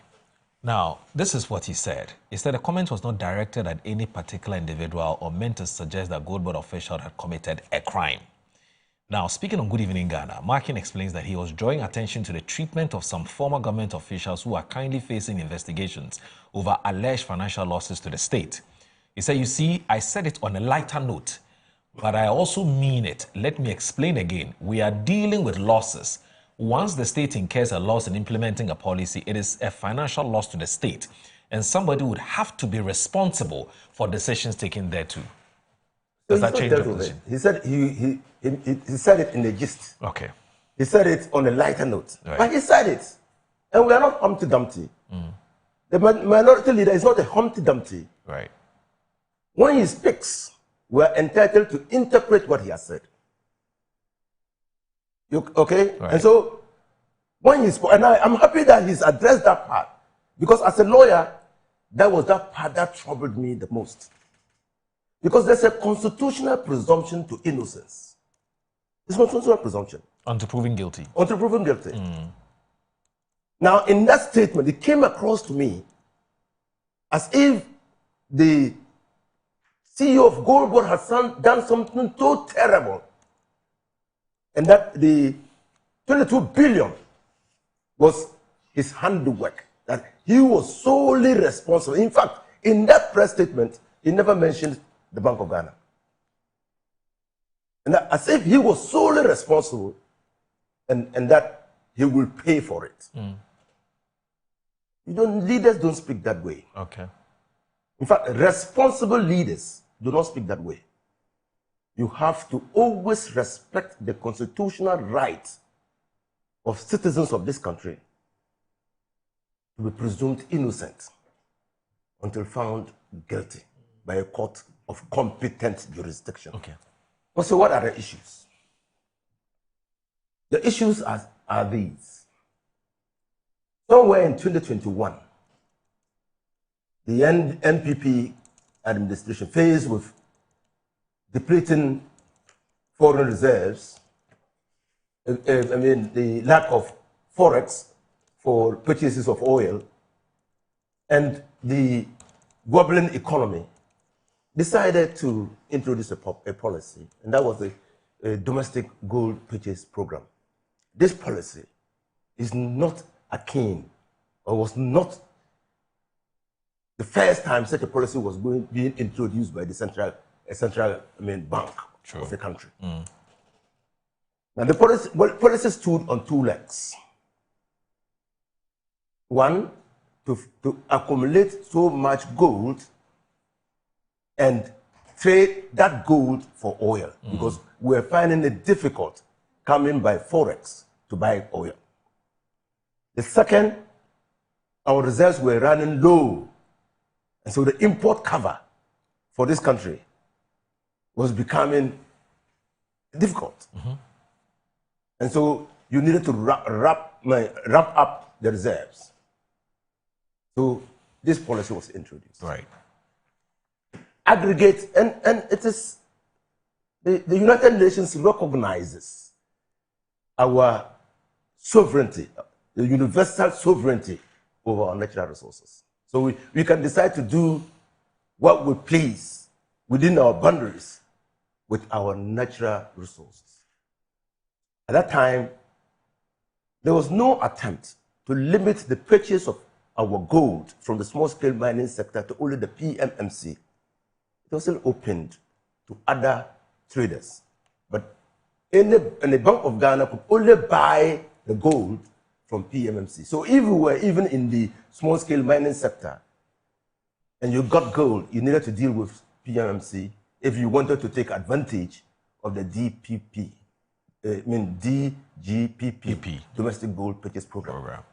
Now, this is what he said. He said the comment was not directed at any particular individual or meant to suggest that Gold Board official had committed a crime. Now, speaking on Good Evening Ghana, Markin explains that he was drawing attention to the treatment of some former government officials who are kindly facing investigations over alleged financial losses to the state. He said, you see, I said it on a lighter note, but I also mean it. Let me explain again. We are dealing with losses. Once the state incurs a loss in implementing a policy, it is a financial loss to the state, and somebody would have to be responsible for decisions taken thereto. Does that change your position? He said he said it in a gist. Okay. He said it on a lighter note. Right. But he said it. And we are not Humpty Dumpty. The minority leader is not a Humpty Dumpty. Right. When he speaks, we are entitled to interpret what he has said. Okay? Right. And so, when he spoke, and I'm happy that he's addressed that part, because as a lawyer, that was that part that troubled me the most. Because there's a constitutional presumption to innocence. It's a constitutional presumption. Unto proving guilty. Unto proving guilty. Now, in that statement, it came across to me as if the CEO of Gold Board has done something so terrible, and that the 22 billion was his handiwork, that he was solely responsible. In fact, in that press statement, he never mentioned the Bank of Ghana. And that, as if he was solely responsible, and that he will pay for it. Leaders don't speak that way. Okay. In fact, responsible leaders do not speak that way. You have to always respect the constitutional rights of citizens of this country to be presumed innocent until found guilty by a court of competent jurisdiction. Okay. Well, so what are the issues? The issues are these. Somewhere in 2021, the NPP administration, faced with depleting foreign reserves, the lack of forex for purchases of oil, and the wobbling economy, decided to introduce a policy, and that was a domestic gold purchase program. This policy is not akin, or was not the first time such a policy was being introduced by the central bank of the country. Now the policy stood on two legs. One, to accumulate so much gold and trade that gold for oil, because we're finding it difficult coming by forex to buy oil. The second, our reserves were running low, and so the import cover for this country was becoming difficult. And so you needed to wrap up the reserves. So this policy was introduced. Right. Aggregate, and it is, the United Nations recognizes our sovereignty, the universal sovereignty over our natural resources. So we can decide to do what we please within our boundaries with our natural resources. At that time, there was no attempt to limit the purchase of our gold from the small-scale mining sector to only the PMMC. It was still opened to other traders. But any Bank of Ghana could only buy the gold from PMMC. So if we were even in the small-scale mining sector and you got gold, you needed to deal with PMMC if you wanted to take advantage of the DGPP, Domestic Gold Purchase Program.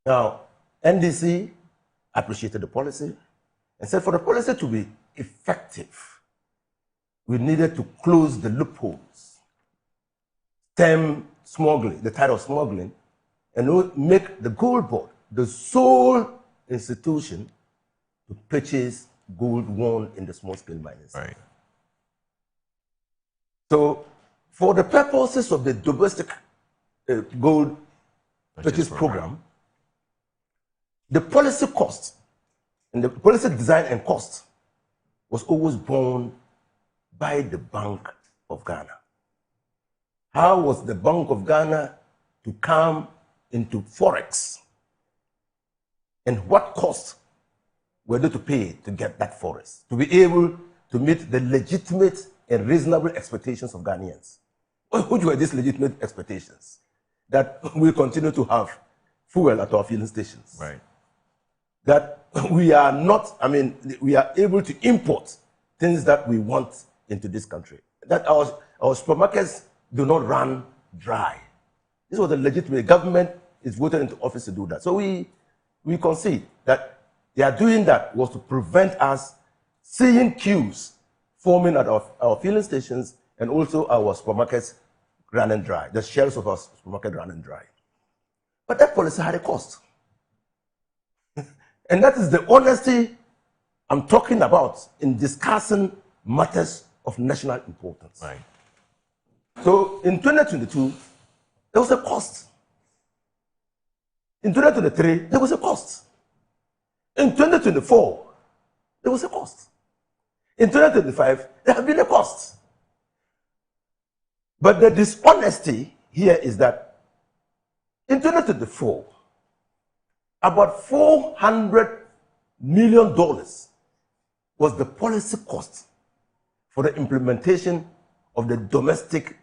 Now, NDC appreciated the policy and said for the policy to be effective, we needed to close the loopholes, stem smuggling, the tide of smuggling, and make the gold board the sole institution to purchase gold won in the small-scale mining sector. Right. So, for the purposes of the domestic gold purchase program, the policy cost and the policy design and cost was always borne by the Bank of Ghana. How was the Bank of Ghana to come into forex? And what cost were they to pay to get that forex? To be able to meet the legitimate and reasonable expectations of Ghanaians. Which were these legitimate expectations? That we continue to have fuel at our filling stations. Right. That we are not, we are able to import things that we want into this country. That our supermarkets do not run dry. This was a legitimate, government is voted into office to do that. So we concede that they are doing that was to prevent us seeing queues forming at our filling stations and also our supermarkets running dry, the shelves of our supermarket running dry. But that policy had a cost. And that is the honesty I'm talking about in discussing matters of national importance. Right. So in 2022, there was a cost. In 2023, there was a cost. In 2024, there was a cost. In 2025, there have been a cost. But the dishonesty here is that in 2024, about $400 million was the policy cost for the implementation of the domestic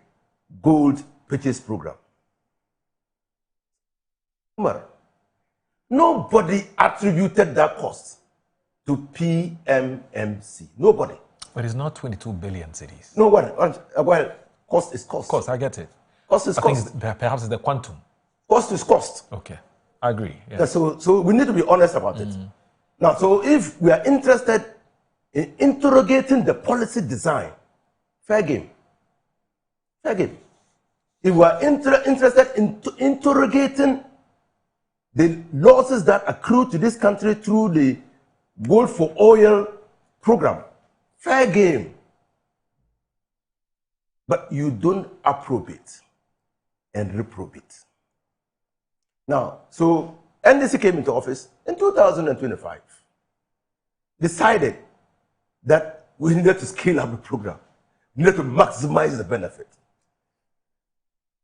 gold purchase program. Nobody attributed that cost to PMMC. Nobody. But it's not 22 billion cedis. Nobody. Well, cost is cost. Cost, I get it. Cost is cost. Perhaps it's the quantum. Cost is cost. Okay. I agree. Yeah, so we need to be honest about it. Now, so if we are interested in interrogating the policy design, fair game. Fair game. If we are interested in interrogating the losses that accrue to this country through the Gold for Oil program, fair game. But you don't approve it and reprove it. Now, so NDC came into office in 2025, decided that we needed to scale up the program, we needed to maximize the benefit,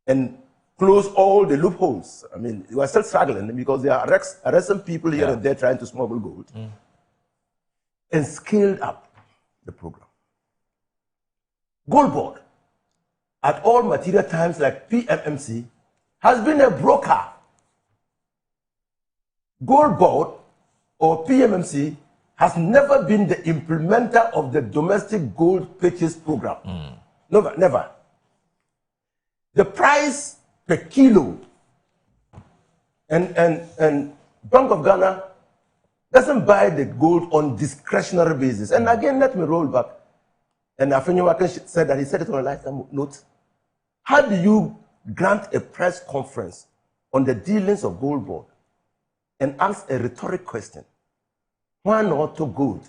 and close all the loopholes. I mean, we are still struggling because they are arresting people here and there trying to smuggle gold, and scaled up the program. Gold Board, at all material times like PMMC, has been a broker. Gold Board or PMMC has never been the implementer of the domestic gold purchase program. Never, never. The price per kilo and Bank of Ghana doesn't buy the gold on discretionary basis. And again, let me roll back. And Afenyo said that he said it on a lifetime note. How do you grant a press conference on the dealings of Gold Board and ask a rhetoric question? Why not to gold?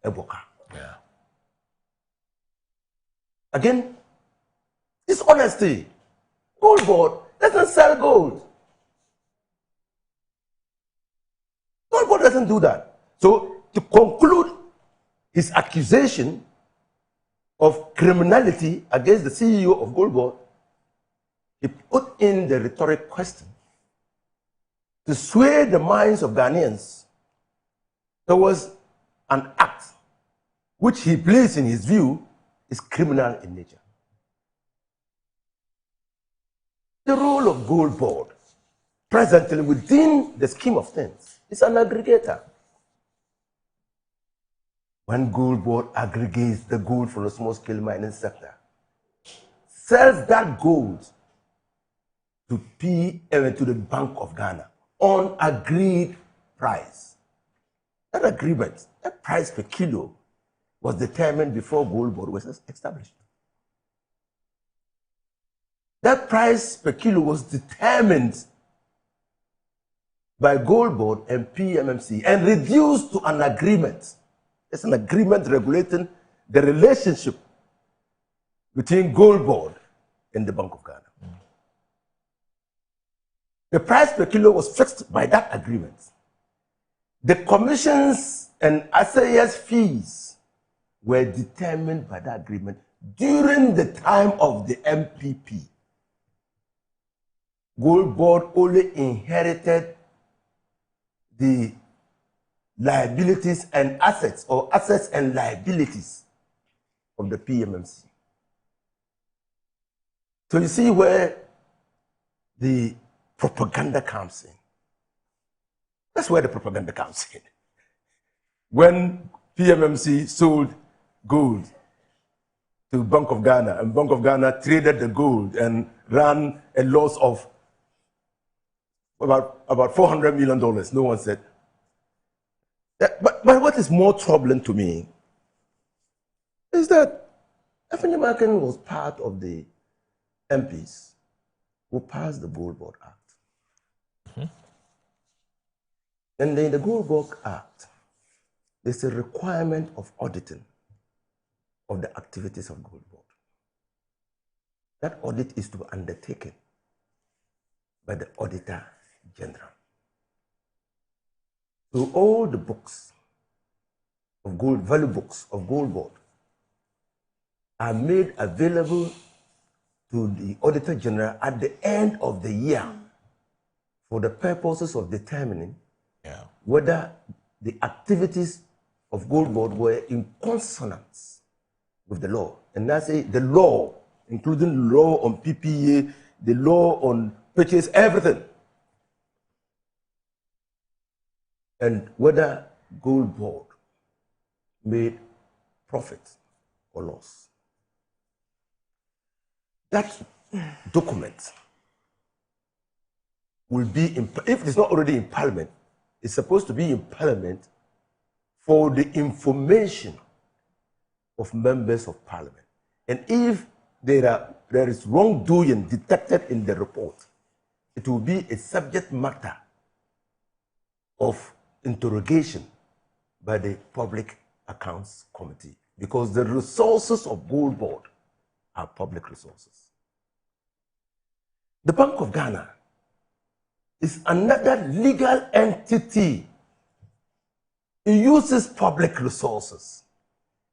Eboka. Yeah. Again, it's honesty. Gold Board doesn't sell gold. Gold Board doesn't do that. So to conclude his accusation of criminality against the CEO of Gold Board, he put in the rhetoric question to sway the minds of Ghanaians towards an act which he placed in his view is criminal in nature. The role of Gold Board, presently within the scheme of things, is an aggregator. When Gold Board aggregates the gold from the small-scale mining sector, sells that gold to the Bank of Ghana on agreed price. That agreement, that price per kilo, was determined before Gold Board was established. That price per kilo was determined by Gold Board and PMMC and reduced to an agreement. It's an agreement regulating the relationship between Gold Board and the Bank of Ghana. The price per kilo was fixed by that agreement. The commissions and assayers fees were determined by that agreement during the time of the MPP. Gold Board only inherited the liabilities and assets, or assets and liabilities of the PMMC. So you see where the propaganda comes in. That's where the propaganda comes in. When PMMC sold gold to Bank of Ghana, and Bank of Ghana traded the gold and ran a loss of about $400 million, no one said. But what is more troubling to me is that Afenyo Markin was part of the MPs who passed the Gold Board Act. And in the Gold Board Act, there's a requirement of auditing of the activities of Gold Board. That audit is to be undertaken by the Auditor General. So all the books of gold, value books of Gold Board, are made available to the Auditor General at the end of the year for the purposes of determining whether the activities of Gold Board were in consonance with the law. And I say the law, including the law on PPA, the law on purchase, everything. And whether Gold Board made profit or loss. That document will be, if it's not already in Parliament, it's supposed to be in Parliament for the information of members of Parliament. And if there is wrongdoing detected in the report, it will be a subject matter of interrogation by the Public Accounts Committee, because the resources of Gold Board are public resources. The Bank of Ghana is another legal entity. It uses public resources.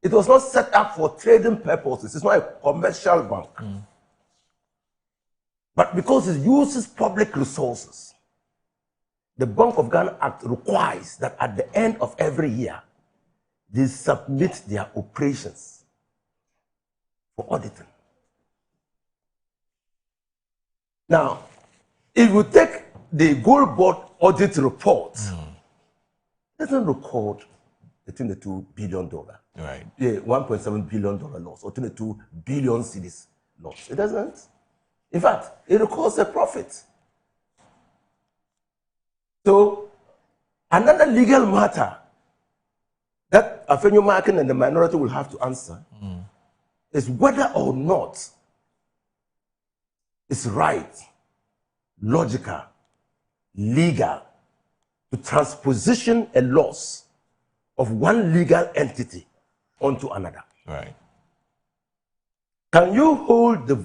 It was not set up for trading purposes. It's not a commercial bank. But because it uses public resources, the Bank of Ghana Act requires that at the end of every year, they submit their operations for auditing. Now, if you take the Gold Board audit report, it doesn't record the $22 billion. Right. Yeah, $1.7 billion loss or 22 billion cedis loss. It doesn't. In fact, it records a profit. So, another legal matter that Afenyo Markin and the minority will have to answer is whether or not it's right, logical, legal to transposition a loss of one legal entity onto another. Right. Can you hold the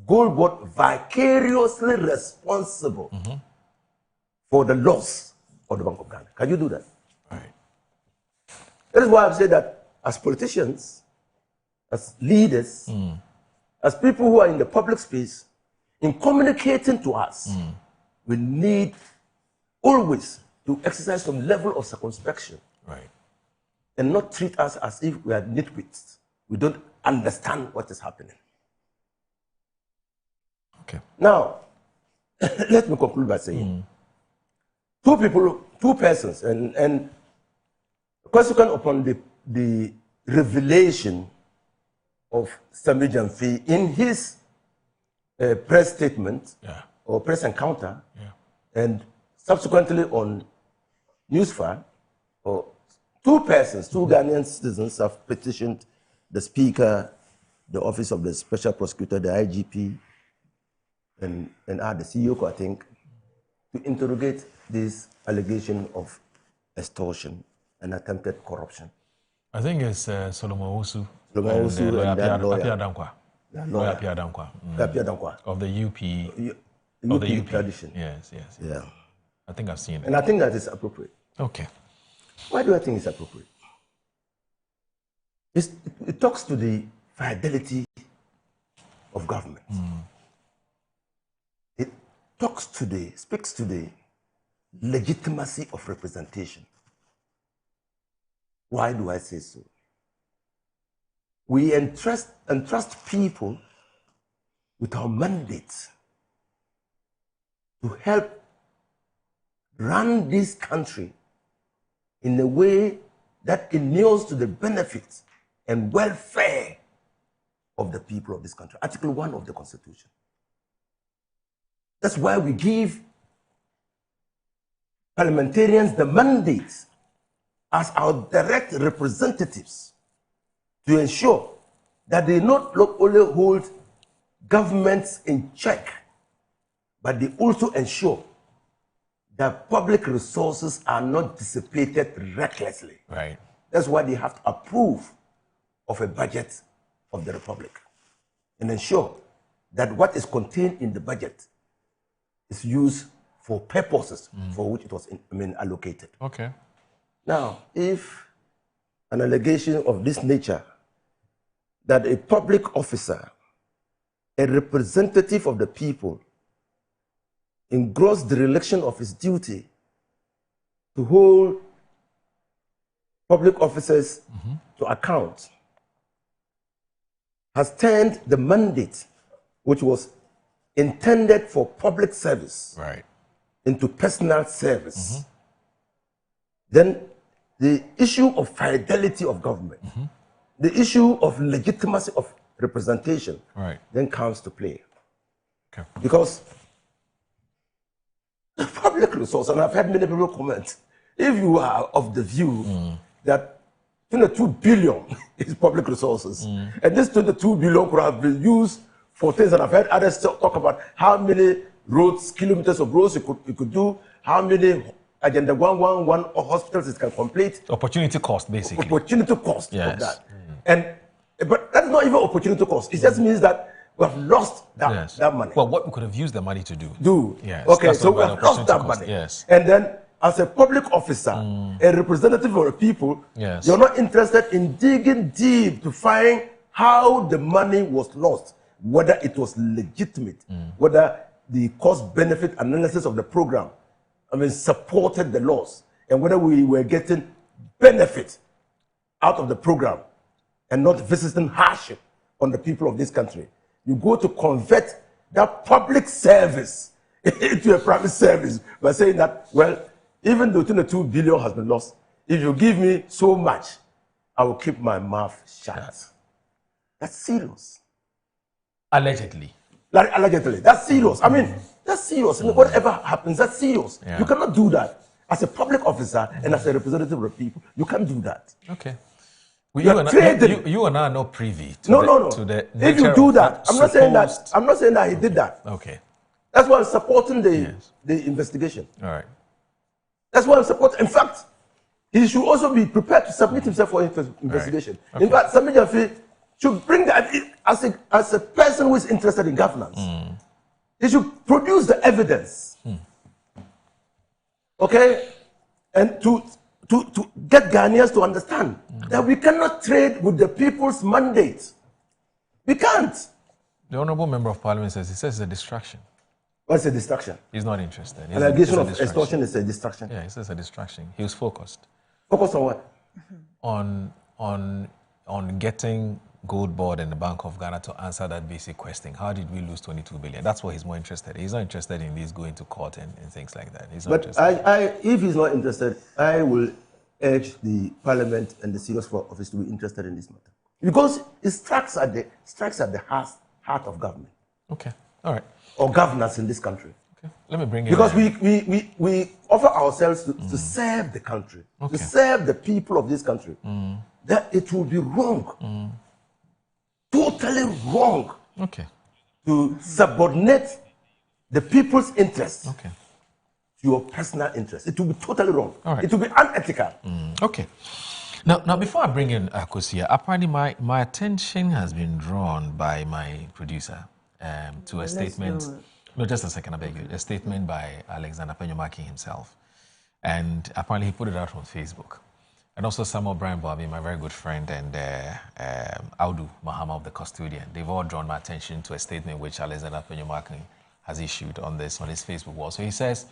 Gold Board vicariously responsible for the loss of the Bank of Ghana? Can you do that? Right. That is why I've said that as politicians, as leaders, as people who are in the public space, in communicating to us, we need always to exercise some level of circumspection. Right. And not treat us as if we are nitwits. We don't understand what is happening. Okay. Now, let me conclude by saying, two persons, and consequent upon the revelation of Sami Jamfi in his press statement or press encounter, and subsequently on Newsfire, or two persons, two Ghanaian citizens have petitioned the Speaker, the Office of the Special Prosecutor, the IGP, and the CEO, I think, to interrogate this allegation of extortion and attempted corruption. I think it's Solomon Owusu. Solomon Owusu and that lawyer. Apia Dankwa. Lawyer Apia Dankwa. Apia Dankwa. Of the UP. Of the UP tradition. Yes. Yeah. I think I've seen it. And I think that is appropriate. Okay. Why do I think it's appropriate? It talks to the fidelity of government. It speaks to the legitimacy of representation. Why do I say so? We entrust people with our mandate to help run this country in a way that inures to the benefit and welfare of the people of this country. Article 1 of the Constitution. That's why we give parliamentarians the mandate as our direct representatives to ensure that they not only hold governments in check, but they also ensure that public resources are not dissipated recklessly. Right. That's why they have to approve of a budget of the Republic and ensure that what is contained in the budget is used for purposes for which it was allocated. Okay. Now, if an allegation of this nature that a public officer, a representative of the people, engrossed the dereliction of his duty to hold public officers to account, has turned the mandate, which was intended for public service, into personal service, then the issue of fidelity of government, the issue of legitimacy of representation, then comes to play. Okay. Because Public resource, and I've had many people comment. If you are of the view that 22 billion is public resources, and this 22 billion could have been used for things, and I've heard others talk about how many roads, kilometers of roads you could do, how many Agenda 111 hospitals it can complete. Opportunity cost, basically. Opportunity cost of that. But that's not even opportunity cost. It just means that we have lost that money. Well, what we could have used the money to do. Yes. Okay, so we have lost that money. Yes. And then, as a public officer, a representative of the people, you're not interested in digging deep to find how the money was lost, whether it was legitimate, whether the cost-benefit analysis of the program, supported the loss, and whether we were getting benefit out of the program and not visiting hardship on the people of this country. You go to convert that public service into a private service by saying that, well, even though 22 billion has been lost, if you give me so much, I will keep my mouth shut. That's serious. Allegedly. Allegedly. That's serious. That's serious. Whatever happens, that's serious. You cannot do that. As a public officer and as a representative of the people, you can't do that. Okay. Well, you and I are not privy to the if you do that, I'm not saying that he did that. Okay. That's why I'm supporting the investigation. All right. That's why I'm supporting. In fact, he should also be prepared to submit himself for investigation. Right. Okay. In fact, Sammy Jaffe should bring that as a person who is interested in governance. He should produce the evidence. Okay? And to get Ghanaians to understand that we cannot trade with the people's mandate. We can't. The Honorable Member of Parliament says it's a distraction. What's a distraction? He's not interested. An allegation of extortion is a distraction. Yeah, he says a distraction. He was focused. Focused on what? On getting Gold Board and the Bank of Ghana to answer that basic question. How did we lose 22 billion? That's what he's more interested in. He's not interested in this going to court and things like that. He's not interested. If he's not interested, I will urge the Parliament and the Serious Fraud Office to be interested in this matter. Because it strikes at the heart of government. Okay. All right. Or governance in this country. Okay. Let me bring it because we offer ourselves to serve the country, to serve the people of this country. That it will be wrong. Totally wrong. Okay. To subordinate the people's interests to your personal interests. It will be totally wrong. Right. It will be unethical. Okay. Now, before I bring in Akosia, apparently my attention has been drawn by my producer to a statement. No, just a second, I beg you. A statement by Alexander Penyomaki himself. And apparently he put it out on Facebook. And also Samuel Brian Bobby, my very good friend, and Audu Mahama of the Custodian. They've all drawn my attention to a statement which Alexander Penyomaki has issued on his Facebook wall. So he says,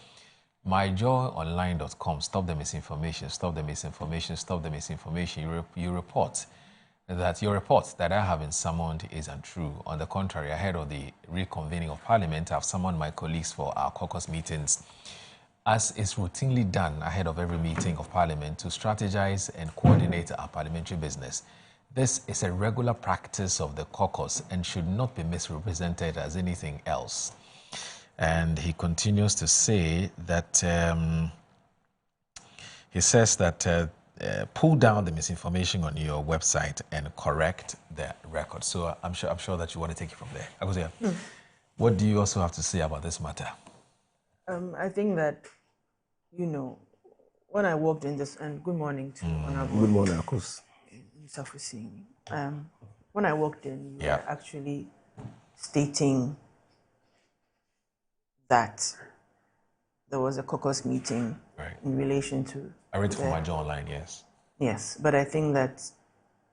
myjoyonline.com, stop the misinformation, stop the misinformation, stop the misinformation. You report that your report that I have been summoned is untrue. On the contrary, ahead of the reconvening of Parliament, I've summoned my colleagues for our caucus meetings, as is routinely done ahead of every meeting of Parliament, to strategize and coordinate our parliamentary business. This is a regular practice of the caucus and should not be misrepresented as anything else. And he continues to say that, he says that pull down the misinformation on your website and correct the record. So I'm sure that you want to take it from there. Akosia, what do you also have to say about this matter? I think that, when I walked in this, and good morning to Honorable. Good morning, of course. When I walked in, you were actually stating that there was a caucus meeting in relation to... I read from my Joy Online, yes. Yes, but I think that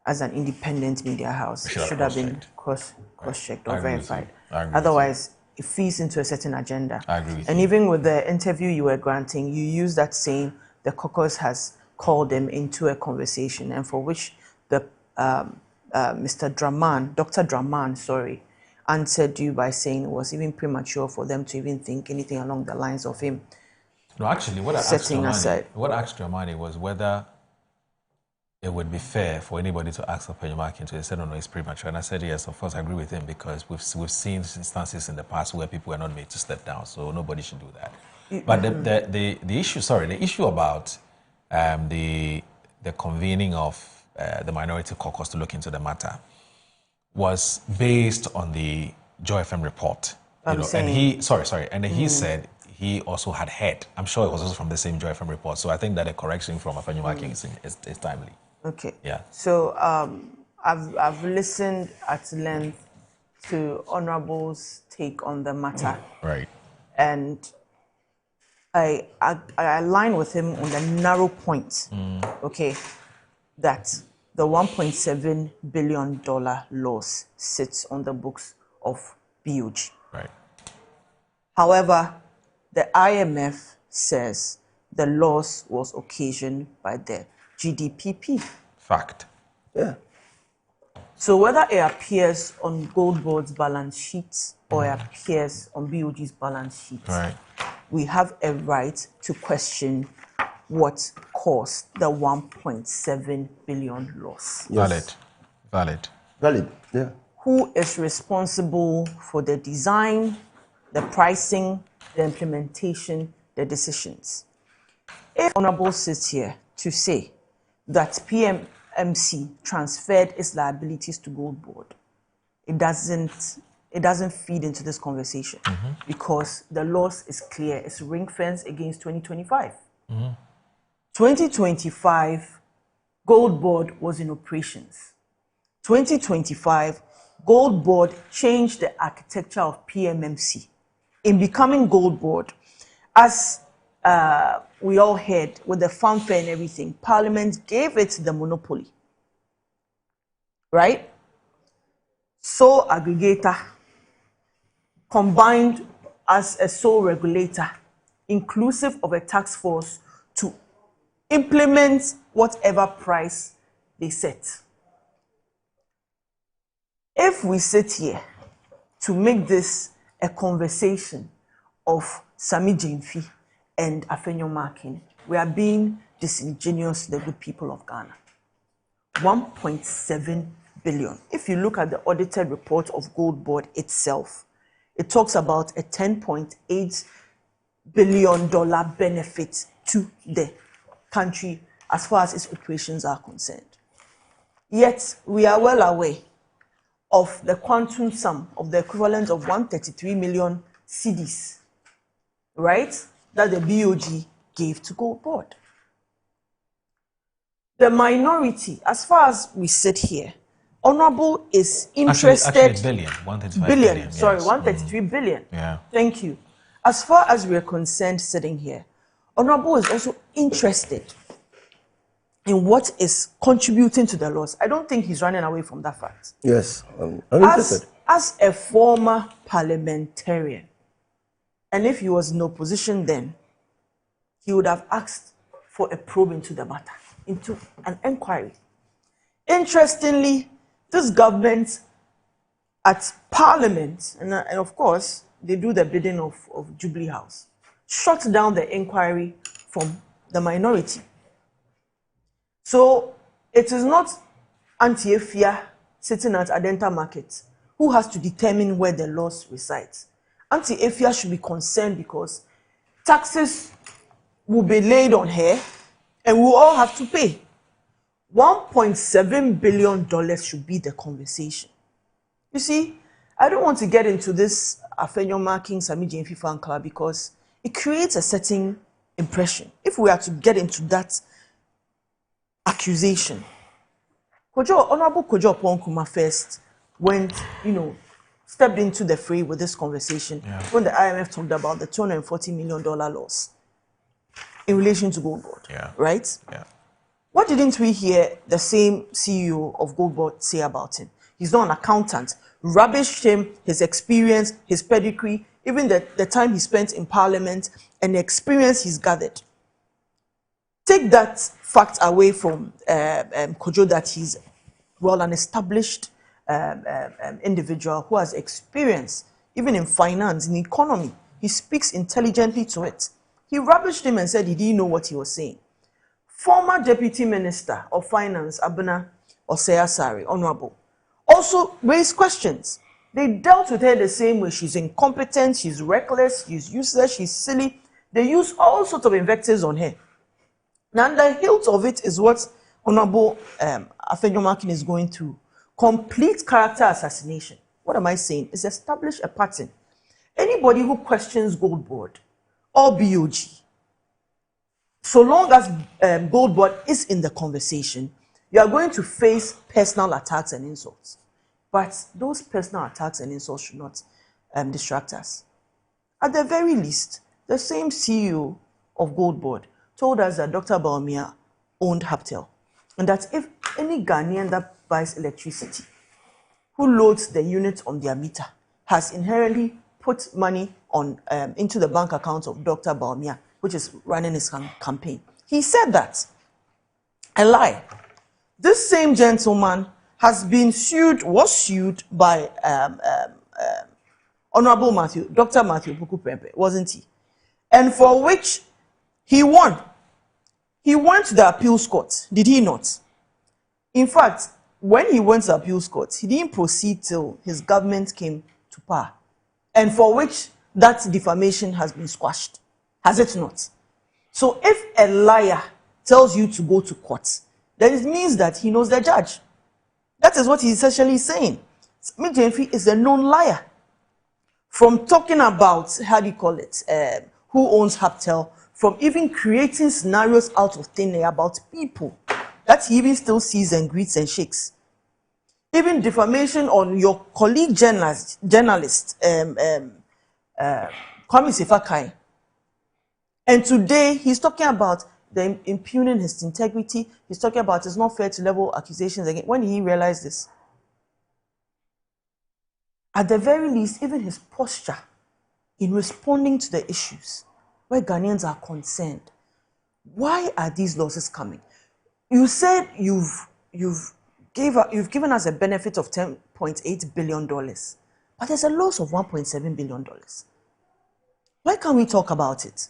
as an independent media house, it should have been cross-checked or verified. Otherwise, it feeds into a certain agenda. I agree with and even with the interview you were granting, you used that saying the caucus has called them into a conversation, and for which the Dr. Draman, answered you by saying it was even premature for them to even think anything along the lines of him. No, actually, what I asked Dramani was whether it would be fair for anybody to ask for Penyomaki to say, no, it's premature. And I said, yes, of course, I agree with him, because we've seen instances in the past where people were not made to step down, so nobody should do that. But the issue, the issue about the convening of the Minority Caucus to look into the matter was based on the Joy FM report. And he said he also had heard. I'm sure it was also from the same Joy FM report. So I think that a correction from Afenyo King is timely. Okay. Yeah. So I've listened at length to Honorable's take on the matter. Right. And I align with him on the narrow point, okay, that the $1.7 billion loss sits on the books of BOG. Right. However, the IMF says the loss was occasioned by the GDPP. Fact. Yeah. So whether it appears on Gold Board's balance sheet or it appears on BOG's balance sheet, right, we have a right to question what caused the 1.7 billion loss. Yes. Valid. Yeah. Who is responsible for the design, the pricing, the implementation, the decisions? If Honorable sits here to say that PMMC transferred its liabilities to Gold Board, it doesn't feed into this conversation because the loss is clear. It's ring-fenced against 2025. 2025, Gold Board was in operations. 2025, Gold Board changed the architecture of PMMC. In becoming Gold Board, as we all heard with the fanfare and everything, Parliament gave it the monopoly, right? Sole aggregator, combined as a sole regulator, inclusive of a task force to implement whatever price they set. If we sit here to make this a conversation of Sammy Gyamfi and Afenyo Markin, we are being disingenuous to the good people of Ghana. 1.7 billion. If you look at the audited report of Gold Board itself, it talks about a $10.8 billion benefit to the country as far as its operations are concerned. Yet, we are well aware of the quantum sum of the equivalent of 133 million cedis, right, that the BOG gave to Gold Board. The minority, as far as we sit here, Honorable is interested... Actually billion, 135 billion. Sorry, Yes. 133 billion. Yeah. Thank you. As far as we are concerned sitting here, Honorable is also interested in what is contributing to the loss. I don't think he's running away from that fact. Yes, I'm interested. As a former parliamentarian, and if he was in opposition then, he would have asked for a probe into the matter, into an inquiry. Interestingly, this government at Parliament, and of course, they do the bidding of Jubilee House, shut down the inquiry from the minority. So it is not Auntie Efia sitting at Adenta Market who has to determine where the loss resides. Auntie Efia should be concerned because taxes will be laid on her and we'll all have to pay. $1.7 billion should be the conversation. You see, I don't want to get into this Afenyo Markin Sammy Gyamfi fan club because it creates a certain impression. If we are to get into that accusation, Honorable Kojo Oppong-Nkrumah first went, stepped into the fray with this conversation when the IMF talked about the $240 million loss in relation to Gold Board, right? Yeah. What didn't we hear the same CEO of Gold Board say about him? He's not an accountant. Rubbished him, his experience, his pedigree, even the time he spent in Parliament and the experience he's gathered. Take that fact away from Kojo that he's an established individual who has experience, even in finance, in economy. He speaks intelligently to it. He rubbished him and said he didn't know what he was saying. Former Deputy Minister of Finance, Abena Osei-Asare, Honorable, also raised questions. They dealt with her the same way. She's incompetent, she's reckless, she's useless, she's silly. They use all sorts of invectives on her. Now, the hilt of it is what Honorable Afenyomakin is going through. Complete character assassination. What am I saying? It's establish a pattern. Anybody who questions Gold Board or BOG, so long as Gold Board is in the conversation, you are going to face personal attacks and insults. But those personal attacks and insults should not distract us. At the very least, the same CEO of Gold Board told us that Dr. Bawumia owned Haptel, and that if any Ghanaian that buys electricity, who loads the unit on their meter, has inherently put money on into the bank account of Dr. Bawumia, which is running his campaign. He said that. A lie. This same gentleman was sued by Honorable Dr. Matthew Puku Prempeh, wasn't he? And for which he won. He went to the appeals court, did he not? In fact, when he went to the appeals court, he didn't proceed till his government came to power, and for which that defamation has been squashed, has it not? So if a liar tells you to go to court, then it means that he knows the judge. That is what he's essentially saying. Sammy Gyamfi is a known liar. From talking about, how do you call it, who owns Haptel, from even creating scenarios out of thin air about people that he even still sees and greets and shakes. Even defamation on your colleague journalist Kwame Sefakai. And today he's talking about the impugning his integrity. He's talking about it's not fair to level accusations again. When he realized this, at the very least, even his posture in responding to the issues where Ghanaians are concerned, why are these losses coming? You said you've given us a benefit of $10.8 billion, but there's a loss of $1.7 billion. Why can't we talk about it?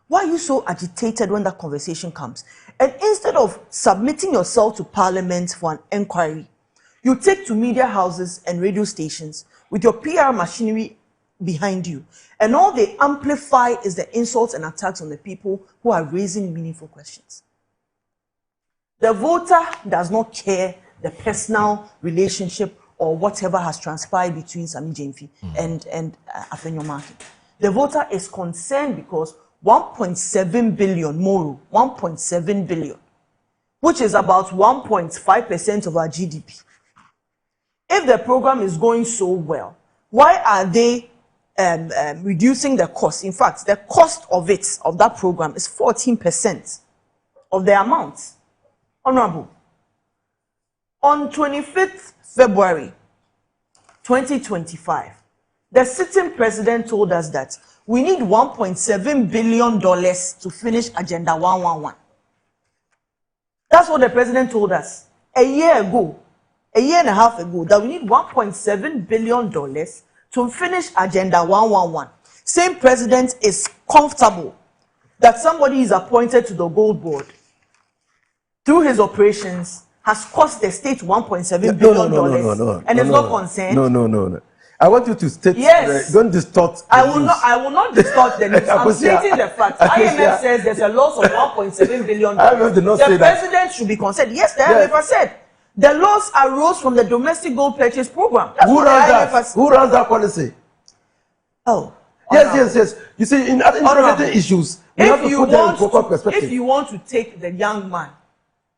Why are you so agitated when that conversation comes? And instead of submitting yourself to Parliament for an inquiry, you take to media houses and radio stations with your PR machinery behind you, and all they amplify is the insults and attacks on the people who are raising meaningful questions. The voter does not care the personal relationship or whatever has transpired between Sammy Gyamfi and Afenyomakin. The voter is concerned because 1.7 billion Moro, 1.7 billion, which is about 1.5% of our GDP. If the program is going so well, why are they reducing the cost? In fact, the cost of that program is 14% of the amount. Honorable, on 25th February 2025, the sitting president told us that we need $1.7 billion to finish Agenda 111. That's what the president told us a year and a half ago, that we need $1.7 billion to finish Agenda 111. Same president is comfortable that somebody is appointed to the Gold Board through his operations has cost the state $1.7 billion and is not concerned. No. I want you to state. Yes. Don't distort. I will not distort the news. I'm stating the fact. IMF says there's a loss of $1.7 billion. The president should be concerned. Yes, the IMF said the loss arose from the domestic gold purchase program. Who runs that? Who runs that policy? Oh. Yes. You see, in interrelated issues, if you want to take the young man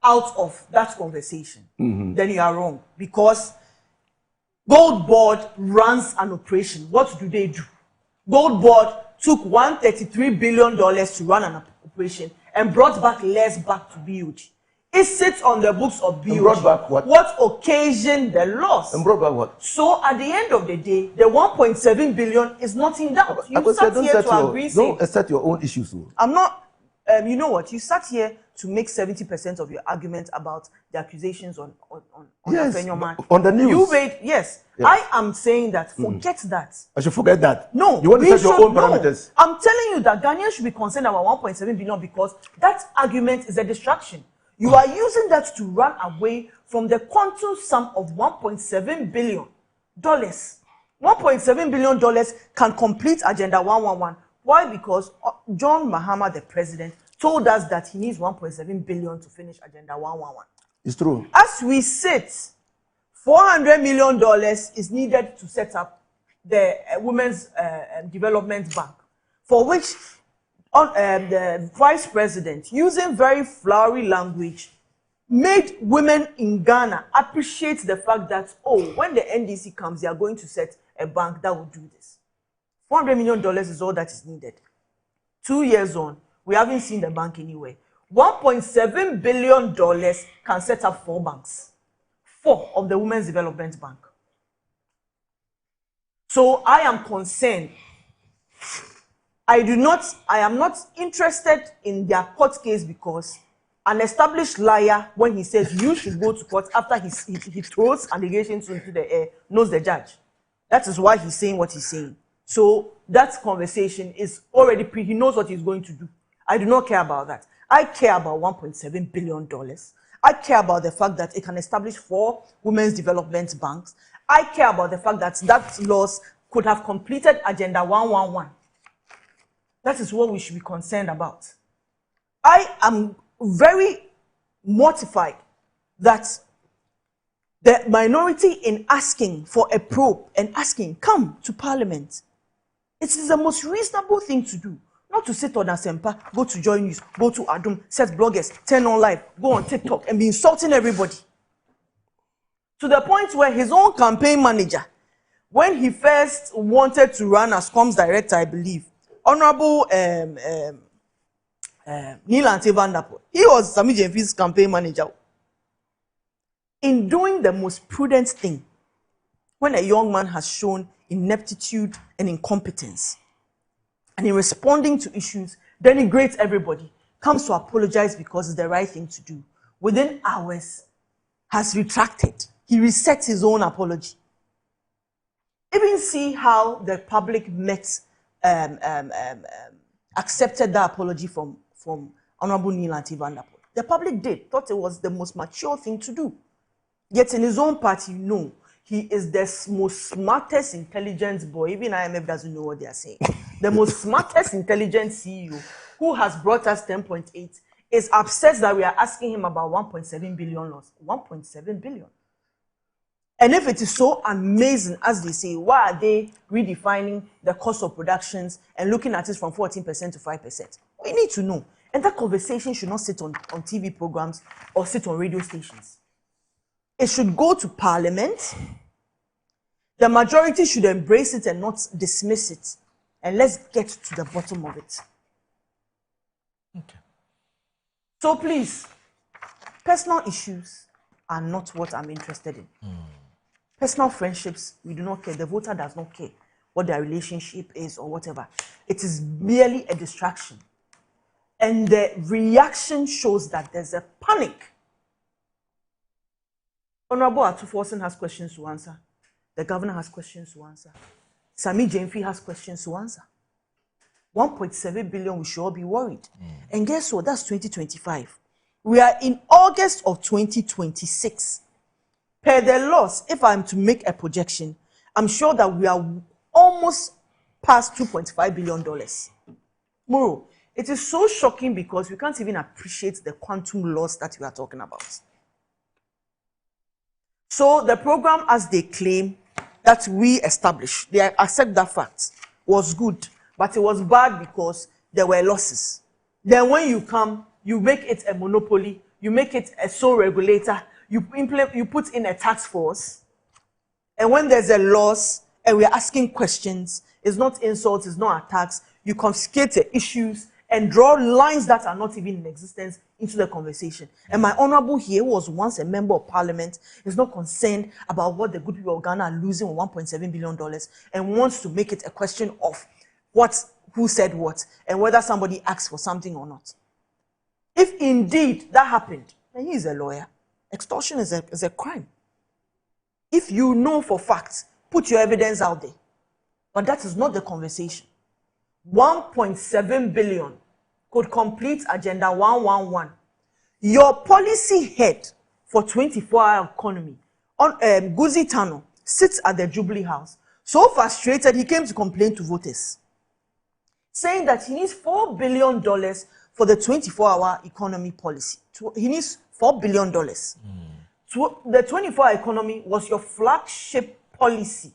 out of that conversation, then you are wrong, because Gold Board runs an operation. What do? Gold Board took $133 billion to run an operation and brought back less back to BOG. It sits on the books of BOG. And brought back what? What occasioned the loss? And brought back what? So at the end of the day, the $1.7 billion is not in doubt. You sat here to agree. Don't set your own issues. I'm not. You know what? You sat here to make 70% of your argument about the accusations on Afenyomakin. On the news. You made, yes. I am saying that forget that. I should forget that. No. You want to set your own parameters. I'm telling you that Ghanaians should be concerned about $1.7 billion because that argument is a distraction. You are using that to run away from the quantum sum of $1.7 billion. $1.7 billion can complete Agenda 111 Why? Because John Mahama, the president, told us that he needs 1.7 billion to finish Agenda 111. It's true. As we sit, $400 million is needed to set up the Women's Development Bank, for which the vice president, using very flowery language, made women in Ghana appreciate the fact that, oh, when the NDC comes, they are going to set a bank that will do this. $400 million is all that is needed. 2 years on, we haven't seen the bank anywhere. $1.7 billion can set up 4 banks. 4 of the Women's Development Bank. So I am concerned. I am not interested in their court case because an established liar, when he says you should go to court after he throws allegations into the air, knows the judge. That is why he's saying what he's saying. So that conversation is already he knows what he's going to do. I do not care about that. I care about $1.7 billion. I care about the fact that it can establish 4 women's development banks. I care about the fact that that laws could have completed Agenda 111. That is what we should be concerned about. I am very mortified that the minority in asking for a probe and asking, come to Parliament. It is the most reasonable thing to do. Not to sit on Asempa, go to Joy News, go to Adum, set bloggers, turn on live, go on TikTok and be insulting everybody. To the point where his own campaign manager, when he first wanted to run as comms director, I believe, Honorable Neil Ante-Vanderpoel, he was Sammy Jemfi's campaign manager. In doing the most prudent thing, when a young man has shown ineptitude and incompetence, and in responding to issues, denigrates everybody, comes to apologize because it's the right thing to do. Within hours, has retracted. He resets his own apology. Even see how the public accepted that apology from Honorable Neil Ante-Vanderpoel. The public did, thought it was the most mature thing to do. Yet in his own party, no. He is the most smartest, intelligent boy. Even IMF doesn't know what they are saying. The most smartest, intelligent CEO who has brought us 10.8 is upset that we are asking him about 1.7 billion loss. 1.7 billion. And if it is so amazing, as they say, why are they redefining the cost of productions and looking at it from 14% to 5%? We need to know. And that conversation should not sit on TV programs or sit on radio stations. It should go to Parliament. The majority should embrace it and not dismiss it. And let's get to the bottom of it. Okay. So please, personal issues are not what I'm interested in. Personal friendships, we do not care. The voter does not care what their relationship is or whatever. It is merely a distraction. And the reaction shows that there's a panic. Honorable Atuforsen has questions to answer. The governor has questions to answer. Sammy Jemfi has questions to answer. 1.7 billion, we should all be worried. And guess what? That's 2025. We are in August of 2026. Per the laws, if I'm to make a projection, I'm sure that we are almost past $2.5 billion. Moro, it is so shocking because we can't even appreciate the quantum loss that we are talking about. So the program, as they claim, that we established, they accept that fact, was good, but it was bad because there were losses. Then when you come, you make it a monopoly, you make it a sole regulator, you put in a task force, and when there's a loss and we're asking questions, it's not insults, it's not attacks, you confiscate the issues and draw lines that are not even in existence into the conversation. And my honorable here, who was once a member of parliament, is not concerned about what the good people of Ghana are losing on $1.7 billion and wants to make it a question of who said what and whether somebody asked for something or not. If indeed that happened, then he is a lawyer. Extortion is a crime. If you know for facts, put your evidence out there. But that is not the conversation. 1.7 billion could complete Agenda 111. Your policy head for 24-hour economy, Guzi Tano, sits at the Jubilee House. So frustrated, he came to complain to voters. saying that he needs $4 billion for the 24-hour economy policy. He needs $4 billion. The 24-hour economy was your flagship policy.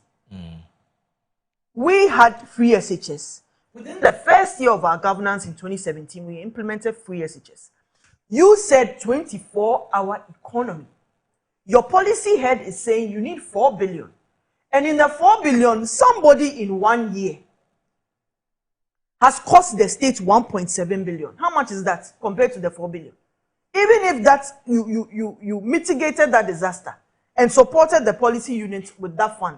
We had free SHS. Within the first year of our governance in 2017, we implemented free SHS. You said 24-hour economy. Your policy head is saying you need 4 billion. And in the 4 billion, somebody in 1 year has cost the state 1.7 billion. How much is that compared to the 4 billion? Even if that you mitigated that disaster and supported the policy unit with that fund,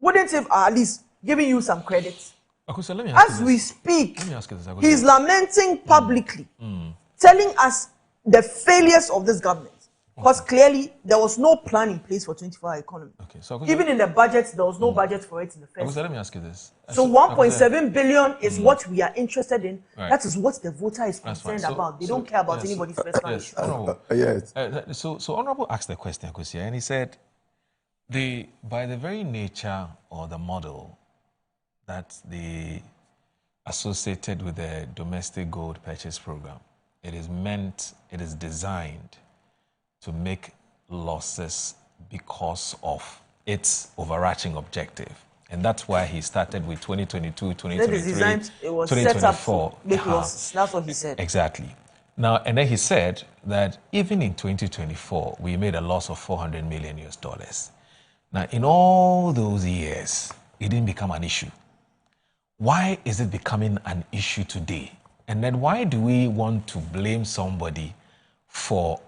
wouldn't it at least giving you some credit? Okay, so let me As we speak, he's lamenting publicly, telling us the failures of this government. Because clearly there was no plan in place for 24-hour economy. Okay, so even in the budget, there was no budget for it in the first. So let me ask you this. So 1.7 billion is what we are interested in. Right. That is what the voter is concerned about. They don't care about anybody's personal issue. Yes. So Honorable asked the question, Kosia, and he said, by the very nature or the model that the associated with the domestic gold purchase program, it is designed to make losses because of its overarching objective. And that's why he started with 2022, 2023, it was 2024. Set up to make losses. That's what he said. Exactly. Now, and then he said that even in 2024, we made a loss of $400 million. Now, in all those years, it didn't become an issue. Why is it becoming an issue today? And then why do we want to blame somebody for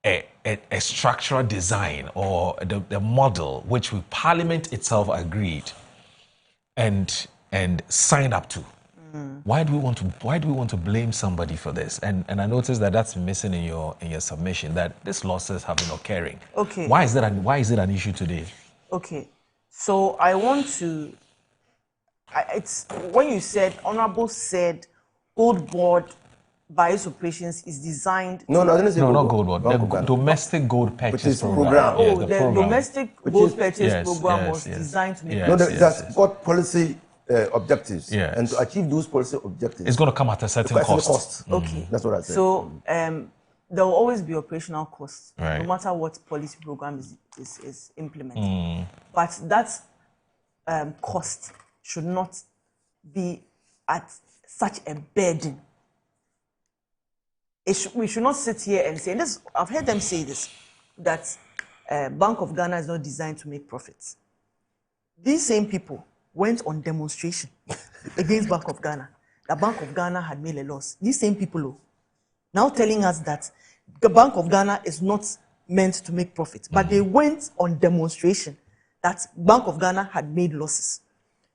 a structural design or the model which Parliament itself agreed and signed up to? Why do we want to blame somebody for this? And I noticed that that's missing in your submission, that these losses have been occurring. Okay. Why is it an issue today? Okay. So I want to. It's when you said Honorable said Gold Board by its operations is designed. No, I didn't say not Gold Board. The domestic gold purchase program. Oh, the domestic gold purchase program was designed to make. That's got policy objectives, and to achieve those policy objectives, it's going to come at a certain cost. Okay, that's what I said. So there will always be operational costs, no matter what policy program is implemented. But that cost should not be at such a burden. We should not sit here and say, and this, I've heard them say this, that Bank of Ghana is not designed to make profits. These same people went on demonstration against Bank of Ghana. The Bank of Ghana had made a loss. These same people now telling us that the Bank of Ghana is not meant to make profits, but they went on demonstration that Bank of Ghana had made losses.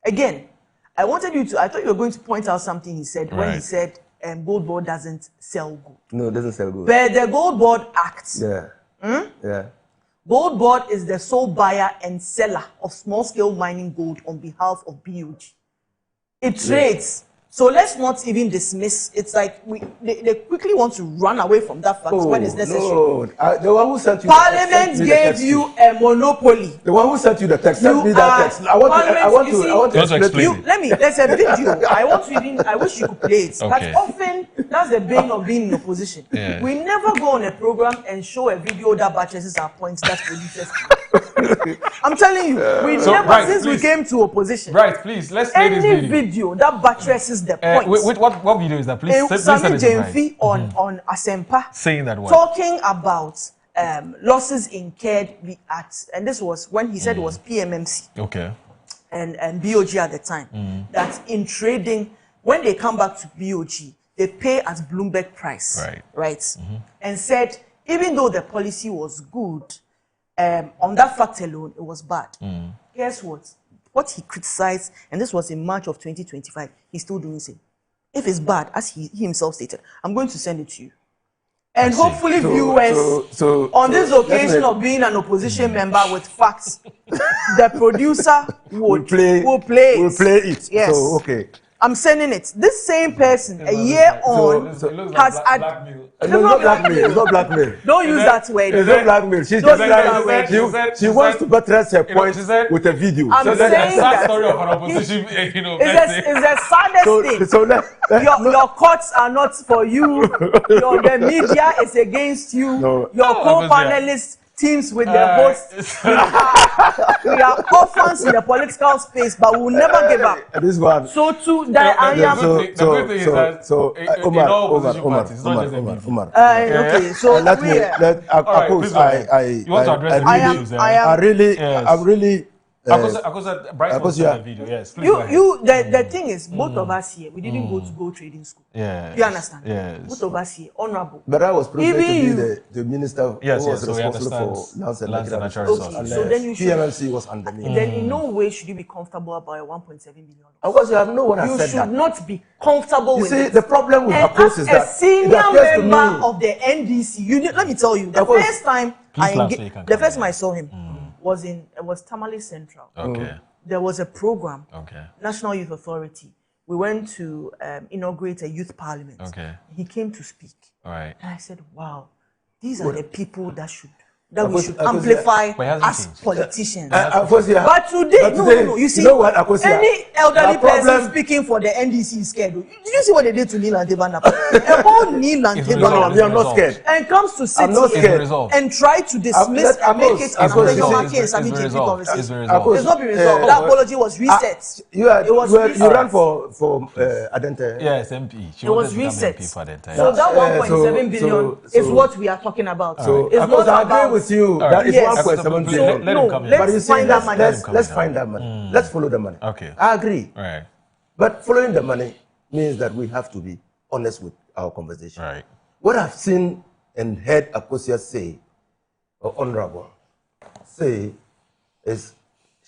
Again, I thought you were going to point out something he said when he said Gold Board doesn't sell gold. No, it doesn't sell gold. But the Gold Board Act. Yeah. Gold Board is the sole buyer and seller of small-scale mining gold on behalf of BOG. It trades. So let's not even dismiss. It's like they quickly want to run away from that fact when it's necessary. No. The one who sent you Parliament gave you a monopoly. The one who sent you the text, send me that text. I want to explain. There's a video. I wish you could play it. Okay. But often, that's the bane of being in opposition. Yeah. We never go on a program and show a video that buttresses our points that produces. I'm telling you, since we came to opposition. Right, please, let's play this video that buttresses the point. What video is that? Please, Sami Jemfi on Asempa saying that one. Talking about losses incurred and this was when he said it was PMMC. Okay. And BOG at the time. That in trading, when they come back to BOG, they pay at Bloomberg price. Right. And said, even though the policy was good, on that fact alone, it was bad. Guess what? What he criticized, and this was in March of 2025, he's still doing the same. If it's bad, as he himself stated, I'm going to send it to you. And hopefully viewers, on this occasion of being an opposition member with facts, the producer will play it. Yes. So, okay. I'm sending it. This same person, a year on, has blackmail. No, not blackmail. It's not blackmail. Don't use that word. It's not blackmail. She's just trying. She wants to buttress her point with a video. I'm saying that story of an opposition, it's the saddest thing. Your courts are not for you. The media is against you. Your co-panelists teams with their hosts. We are orphans in the political space, but we will never give up. This one. So too that I am. Omar. Okay, so let me. I'm really. Akosia, video, yes. The thing is, both of us here, we didn't go to gold trading school. Yeah. You understand? Yes. Both of us here, honorable. But I was privileged to be the minister who was responsible for lands and natural resources. So then you should. PMLC was under me. Then in no way should you be comfortable about your 1.7 billion. Of course, you have no one has said that. You should not be comfortable with it. You see, the problem with Akos is that a senior member of the NDC, let me tell you, the first time I saw him was Tamale Central. Okay. There was a program, okay, National Youth Authority. We went to inaugurate a youth parliament. Okay. He came to speak. All right. And I said, wow, these are the people that we should amplify as politicians. But today, no. You see, any elderly person speaking for the NDC is scared. Did you see what they did to Neil and Devana? A whole Neil and Devana. We are not scared. And comes to sit here and try to dismiss and make it an Maki and Sami JP conversation. It's not been resolved. That apology was reset. You ran for Adente. Yes, MP. It was reset. So that 1.7 billion is what we are talking about. It's not about you that is 1.7 billion. Let's find that money. Let's find that money. Let's follow the money. Okay. I agree. Right. But following the money means that we have to be honest with our conversation. Right. What I've seen and heard Akosia say, or Honorable say, is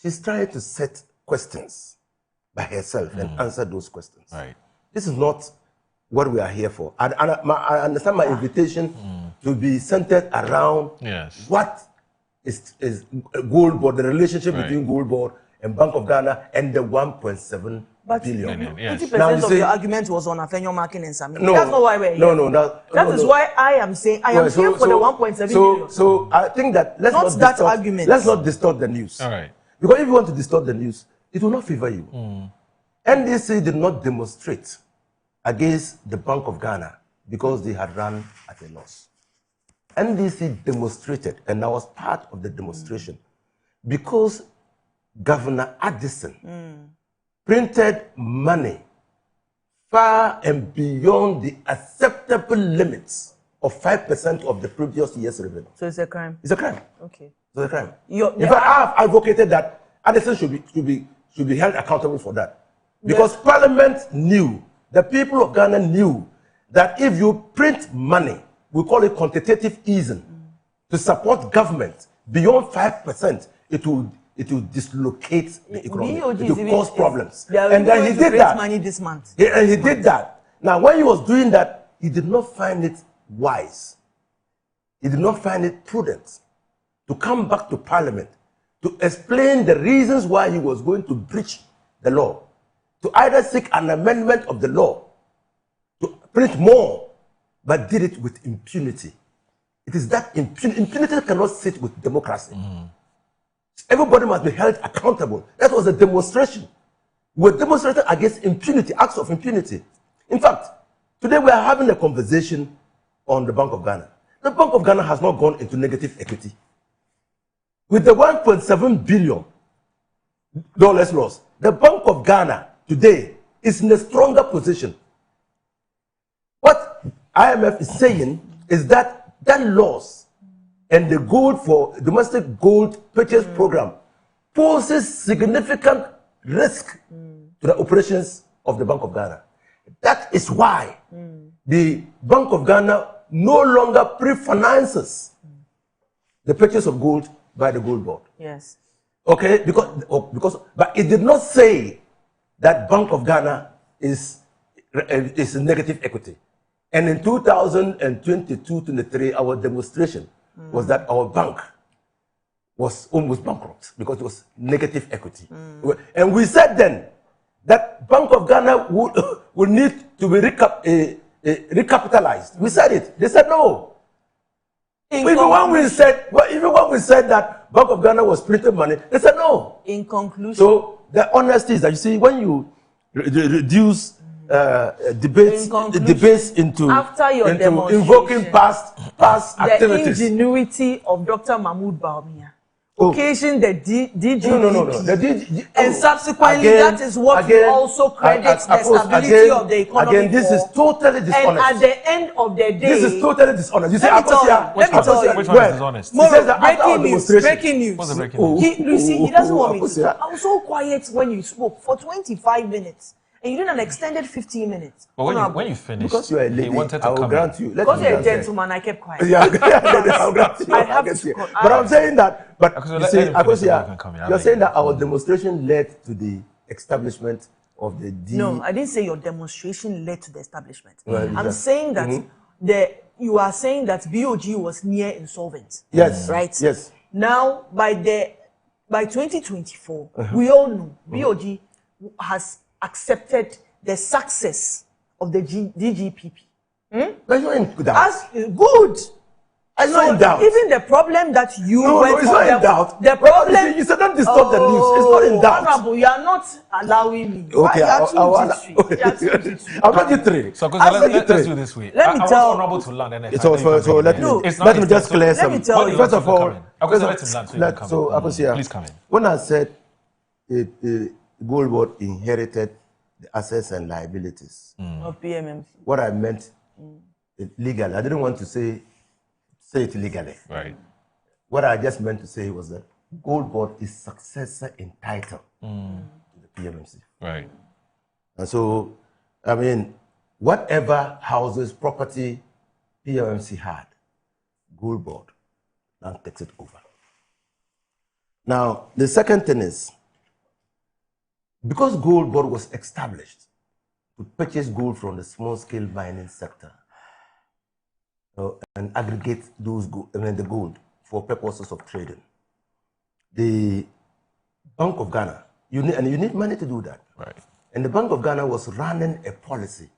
she's trying to set questions by herself and answer those questions. Right. This is not what we are here for. I understand my invitation to be centered around what is Gold Board, the relationship between Gold Board and Bank of Ghana and the 1.7 billion. 50% of your argument was on Afenyo Marking and Sami. That's not why we're here. That is why I am saying I am here for the 1.7 billion. So I think that let's not distort the news. All right. Because if you want to distort the news, it will not favor you. NDC did not demonstrate against the Bank of Ghana because they had run at a loss. NDC demonstrated, and I was part of the demonstration, because Governor Addison printed money far and beyond the acceptable limits of 5% of the previous year's revenue. So it's a crime? It's a crime. Okay. It's a crime. In fact, I have advocated that Addison should be held accountable for that. Because Parliament knew, the people of Ghana knew, that if you print money, we call it quantitative easing, to support government beyond 5%, it will dislocate the economy. It will cause problems. And then he did that. Money this month. And he did that. Now, when he was doing that, he did not find it wise. He did not find it prudent to come back to Parliament to explain the reasons why he was going to breach the law, to either seek an amendment of the law, to print more, but did it with impunity. It is that impunity cannot sit with democracy. Everybody must be held accountable. That was a demonstration. We were demonstrating against impunity, acts of impunity. In fact, today we are having a conversation on the Bank of Ghana. The Bank of Ghana has not gone into negative equity. With the $1.7 billion loss, the Bank of Ghana today is in a stronger position. What IMF is saying is that loss and the gold for domestic gold purchase program poses significant risk to the operations of the Bank of Ghana. That is why the Bank of Ghana no longer pre-finances the purchase of gold by the Gold Board. Yes. Okay, but it did not say that Bank of Ghana is negative equity. And in 2022-23, our demonstration was that our bank was almost bankrupt because it was negative equity. And we said then that Bank of Ghana will need to be recapitalized. We said it. They said no. Even when we said that Bank of Ghana was printing money, they said no. In conclusion. So the honesty is that you see when you reduce debates into invoking past activities. The ingenuity of Dr. Mahmoud Bawumia occasioned the DGP. No. The DG, and subsequently, that is what we also credit the stability of the economy. Again, this is totally dishonest. And at the end of the day, this is totally dishonest. You say, let me tell you. Which one is dishonest? Breaking news. What's the breaking news? He doesn't want me to talk. I was so quiet when you spoke for 25 minutes. And you did an extended 15 minutes. But when you finished, because you are a lady, I will grant you. Because you're a gentleman, I kept quiet. Yeah, I'll grant you. I have to. But I'm saying that. But you see, you're saying that our demonstration led to the establishment of the D. No, I didn't say your demonstration led to the establishment. I'm saying that you are saying that BOG was near insolvent. Yes. Right. Yes. Now, by 2024, we all know BOG has accepted the success of the DGPP. But you're in doubt. Good. I'm not in doubt. Even the problem that you went it's not in doubt. The problem you said don't disturb the news. It's not in doubt. Honorable, you are not allowing me. Okay, I'll give you three. So let's do this way. Let me tell. Honorable to land and so let me just clear some. Let me tell you. First of all, please come in. When I said Gold Board inherited the assets and liabilities of PMMC. What I meant legally, I didn't want to say it legally. Right. What I just meant to say was that Gold Board is successor in title to the PMMC. Right. And so, I mean, whatever houses, property PMMC had, Gold Board now takes it over. Now, the second thing is, because Gold Board was established to purchase gold from the small-scale mining sector and aggregate those the gold for purposes of trading, the Bank of Ghana, you need money to do that. Right. And the Bank of Ghana was running a policy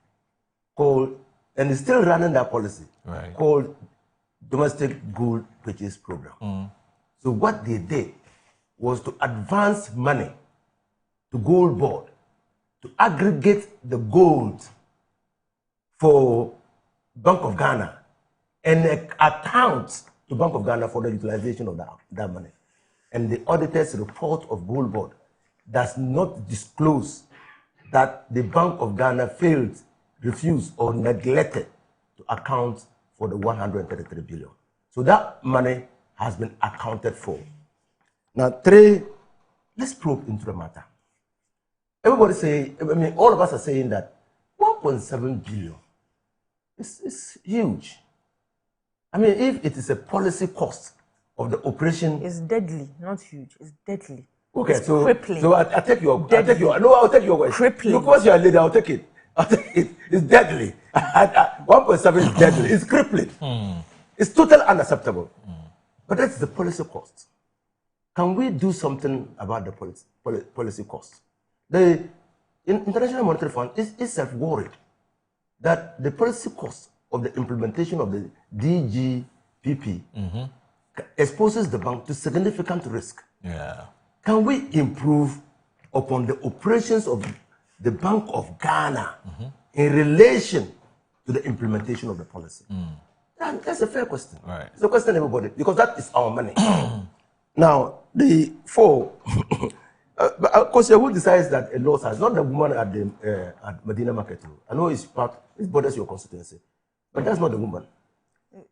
called, and is still running that policy, called Domestic Gold Purchase Program. So what they did was to advance money to Gold Board to aggregate the gold for Bank of Ghana and account to Bank of Ghana for the utilization of that money. And the auditor's report of Gold Board does not disclose that the Bank of Ghana failed, refused, or neglected to account for the 133 billion. So that money has been accounted for. Now, let's probe into the matter. Everybody say, I mean, all of us are saying that 1.7 billion is huge. I mean, if it is a policy cost of the operation, it's deadly, not huge. It's deadly. Okay, it's crippling. So I'll take your word. Crippling. Because you're a leader, I'll take it. It's deadly. 1.7 is deadly. It's crippling. It's totally unacceptable. But that's the policy cost. Can we do something about the policy cost? The International Monetary Fund is self-worried that the policy cost of the implementation of the DGPP exposes the bank to significant risk. Yeah. Can we improve upon the operations of the Bank of Ghana in relation to the implementation of the policy? That's a fair question. Right. It's a question, everybody, because that is our money. Now, the four, of course, who decides that a law size, not the woman at Medina Market. I know it borders your constituency, but that's not the woman.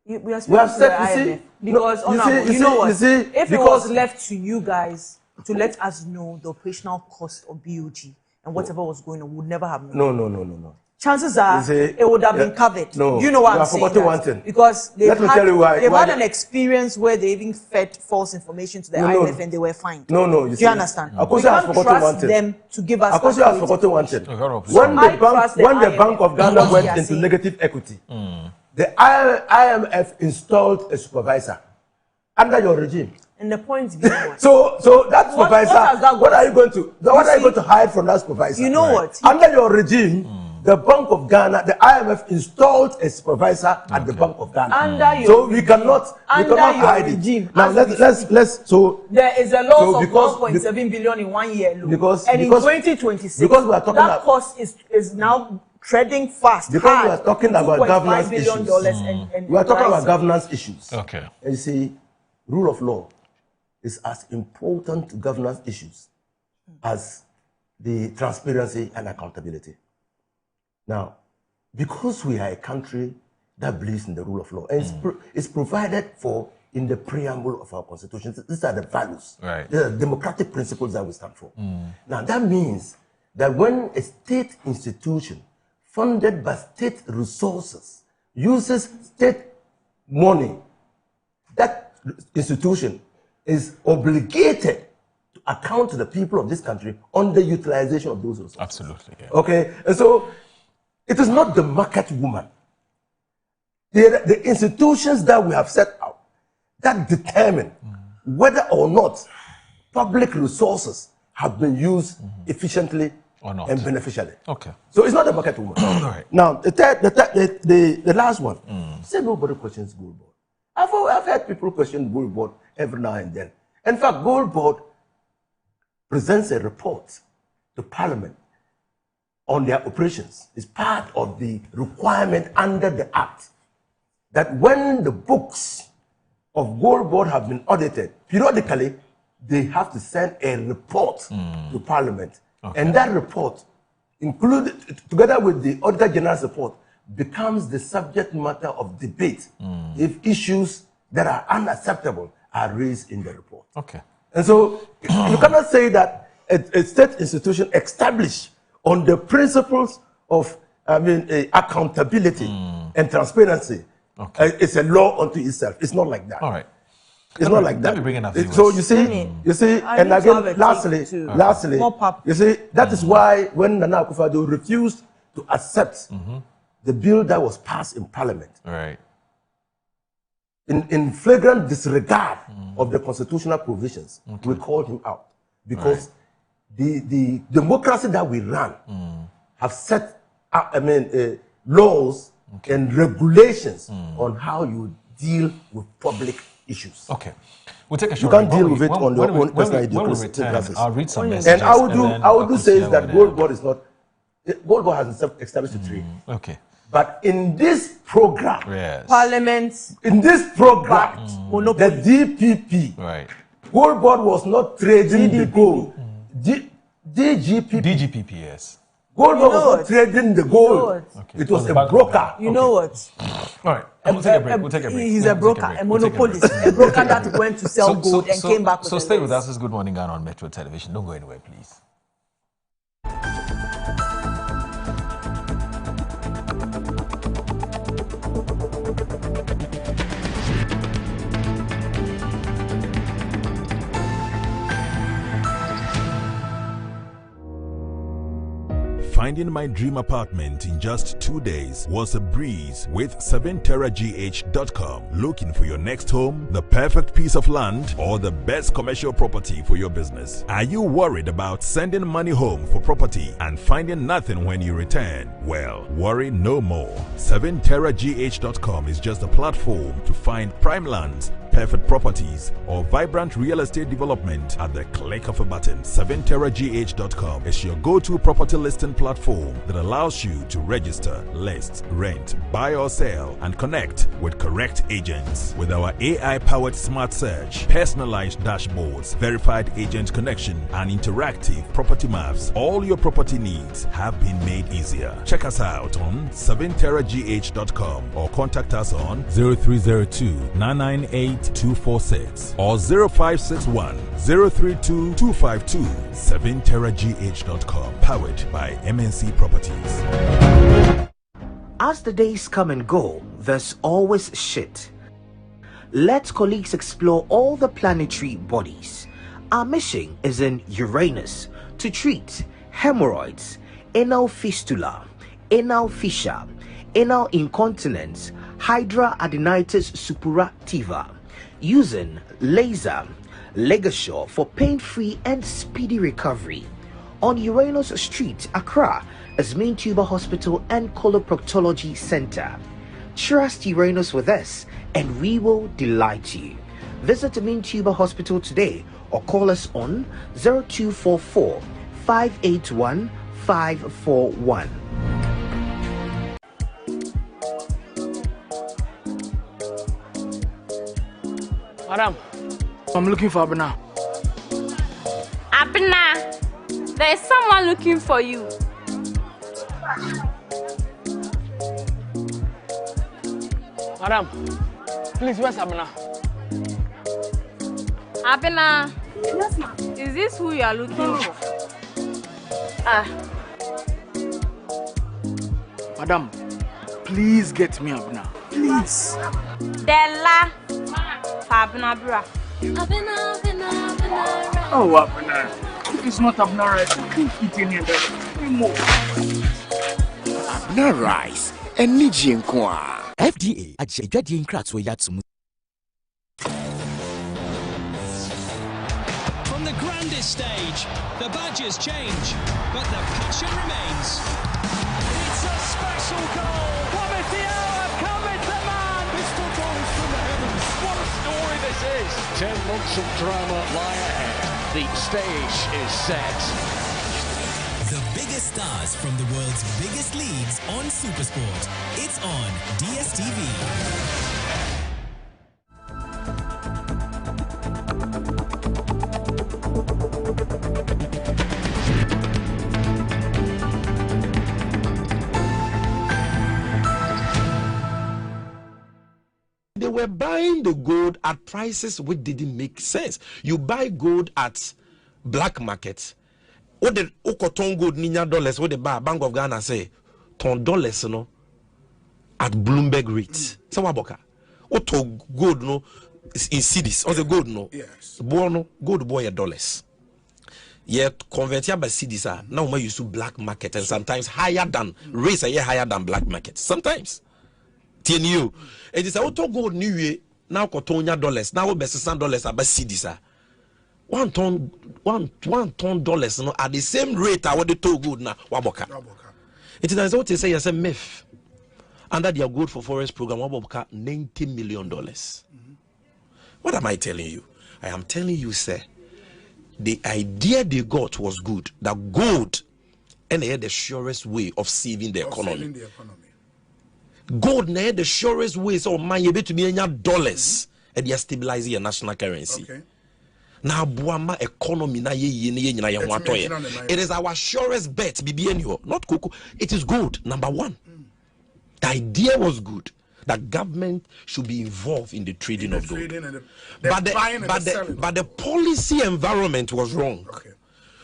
We have said, because you know what? If it was left to you guys to let us know the operational cost of BOG and whatever was going on, we would never have known. No. Chances are it would have been covered. No, you know what I'm saying? One thing. Because they've had an experience where they even fed false information to the IMF and they were fined. No. Do you understand? We can't trust them to give us. Of course, you have forgotten one thing. When the Bank of Ghana went into negative equity, the IMF installed a supervisor under your regime. And the point being so that supervisor, what are you going to hide from that supervisor? You know what? Under your regime, the Bank of Ghana, the IMF installed a supervisor at the Bank of Ghana. So we cannot hide regime, it. Now let's so there is a loss of 1.7 billion in 1 year alone. And in 2026, because we are talking that cost is now treading fast. Because we are talking about governance issues. We are talking about governance issues. Okay. And you see, rule of law is as important to governance issues as the transparency and accountability. Now, because we are a country that believes in the rule of law, and it's provided for in the preamble of our constitution. These are the values, the democratic principles that we stand for. Now, that means that when a state institution funded by state resources uses state money, that institution is obligated to account to the people of this country on the utilization of those resources. Absolutely. Yeah. Okay, and so it is not the market woman. The institutions that we have set out that determine whether or not public resources have been used efficiently or not and beneficially. Okay. So it's not the market woman. All right. Now the last one. Say nobody questions Gold Board. I've heard people question Gold Board every now and then. In fact, Gold Board presents a report to Parliament on their operations. It's part of the requirement under the Act that when the books of Gold Board have been audited, periodically, they have to send a report to Parliament. Okay. And that report, included together with the Auditor General's report, becomes the subject matter of debate if issues that are unacceptable are raised in the report. Okay. And so you cannot say that a state institution established on the principles of accountability and transparency is a law unto itself. It's not like that. All right. It's not like that. Let me bring in a few So you see, and again, lastly, you see, that is why when Nana Akufo-Addo refused to accept the bill that was passed in Parliament, right, in flagrant disregard of the constitutional provisions, we called him out because the democracy that we run have set up, laws and regulations on how you deal with public issues. Okay, we'll take a short. You can't deal with it on your own personal idiosyncrasies. I'll read some messages. And I would do say that Gold Board is not. Gold Board has established a trade. Okay. But in this program, Parliament, in this program, the DPP, Gold Board was not trading the gold. DGPP, yes. Gold Board was not trading the gold. It was a broker. You know what? All right. We'll take a break. We'll take a break. He's a broker, a monopolist, a broker that went to sell gold and came back with So stay with us. It's Good Morning Ghana on Metro Television. Don't go anywhere, please. Finding my dream apartment in just 2 days was a breeze with 7terragh.com. Looking for your next home, the perfect piece of land, or the best commercial property for your business? Are you worried about sending money home for property and finding nothing when you return? Well, worry no more. 7terragh.com is just a platform to find prime lands, perfect properties, or vibrant real estate development at the click of a button. 7terragh.com is your go-to property listing platform that allows you to register, list, rent, buy or sell, and connect with correct agents. With our AI-powered smart search, personalized dashboards, verified agent connection, and interactive property maps, all your property needs have been made easier. Check us out on 7terragh.com or contact us on 0302 998 246 or 0561 032 252. 7terragh.com, powered by MNC Properties. As the days come and go, there's always shit. Let colleagues explore all the planetary bodies. Our mission is in Uranus to treat hemorrhoids, anal fistula, anal fissure, anal incontinence, hydradenitis suppurativa, using laser, Legasure for pain-free and speedy recovery. On Uranus Street, Accra, is Main Tuber Hospital and Coloproctology Center. Trust Uranus with us and we will delight you. Visit Main Tuber Hospital today or call us on 0244 581 541. Madam, I'm looking for Abena. Abena, there is someone looking for you. Madam, please, where's Abena? Abena, yes, ma'am. Is this who you are looking for? Madam, please get me Abena. Please. Della. Abena, bra. Oh, Abena. It's not Abena rice. I can't eat any of that anymore. Abena rice. And Niji Nkwa. FDA. Ajadi Nkratso Yatsumu. From the grandest stage, the badges change, but the passion remains. It's a special goal. Cometh the hour, cometh the man. Pistol goes from the heavens. What a story this is. 10 months of drama lie ahead. The stage is set. The biggest stars from the world's biggest leagues on SuperSport. It's on DSTV. They were buying the gold at prices which didn't make sense. You buy gold at black market. What the Okoton gold ninya dollars, what the Bank of Ghana say, $10 no at Bloomberg rate. Sawaboka. Oto gold no in cedis. Or the gold no. Yes. Bono gold boy $1. Yet converted by cedis now we use to black market and sometimes higher than rates a year higher than black market. Sometimes. TNU. It is auto gold new year now $1 now best $100 about cedis. One ton dollars no at the same rate I want the to gold now waboka. It is what they say as a myth. Under their gold for forest program waboka $90 million. What am I telling you? I am telling you, sir, the idea they got was good. That gold and they had the surest way of saving the economy. Gold na the surest way so man you to be dollars and they are stabilizing your national currency. Okay. Now buama economy na it is our surest bet BBNU, not cocoa. It is gold, number one. The idea was good that government should be involved in the trading of gold. But the policy environment was wrong. Okay.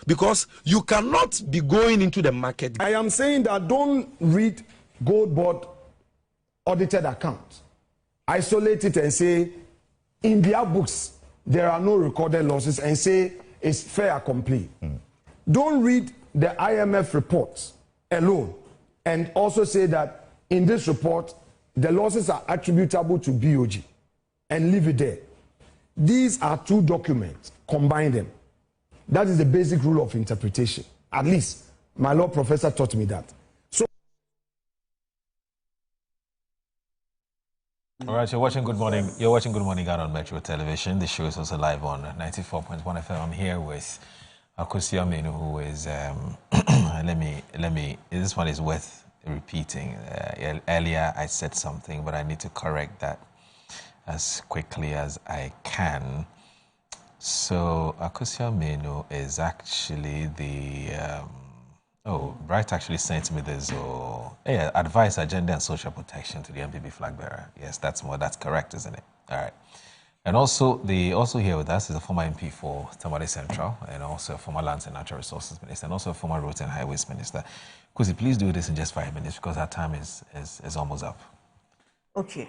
Because you cannot be going into the market. I am saying that don't read Gold Board audited accounts. Isolate it and say, in their books, there are no recorded losses and say it's fair and complete. Don't read the IMF reports alone and also say that in this report, the losses are attributable to BOG and leave it there. These are two documents, combine them. That is the basic rule of interpretation. At least my law professor taught me that. So, all right, you're watching Good Morning. You're watching Good Morning Ghana on Metro Television. The show is also live on 94.1 FM. I'm here with Akosua Menu, who is let me. This one is worth repeating. Earlier I said something, but I need to correct that as quickly as I can. So Akosua Menu is actually the Bright actually sent me this advice, agenda and social protection to the MPP flag bearer. Yes, that's correct, isn't it? All right. And also here with us is a former MP for Tamale Central and also a former Lands and Natural Resources Minister and also a former Roads and Highways Minister. Kusi, please do this in just 5 minutes because our time is almost up. Okay.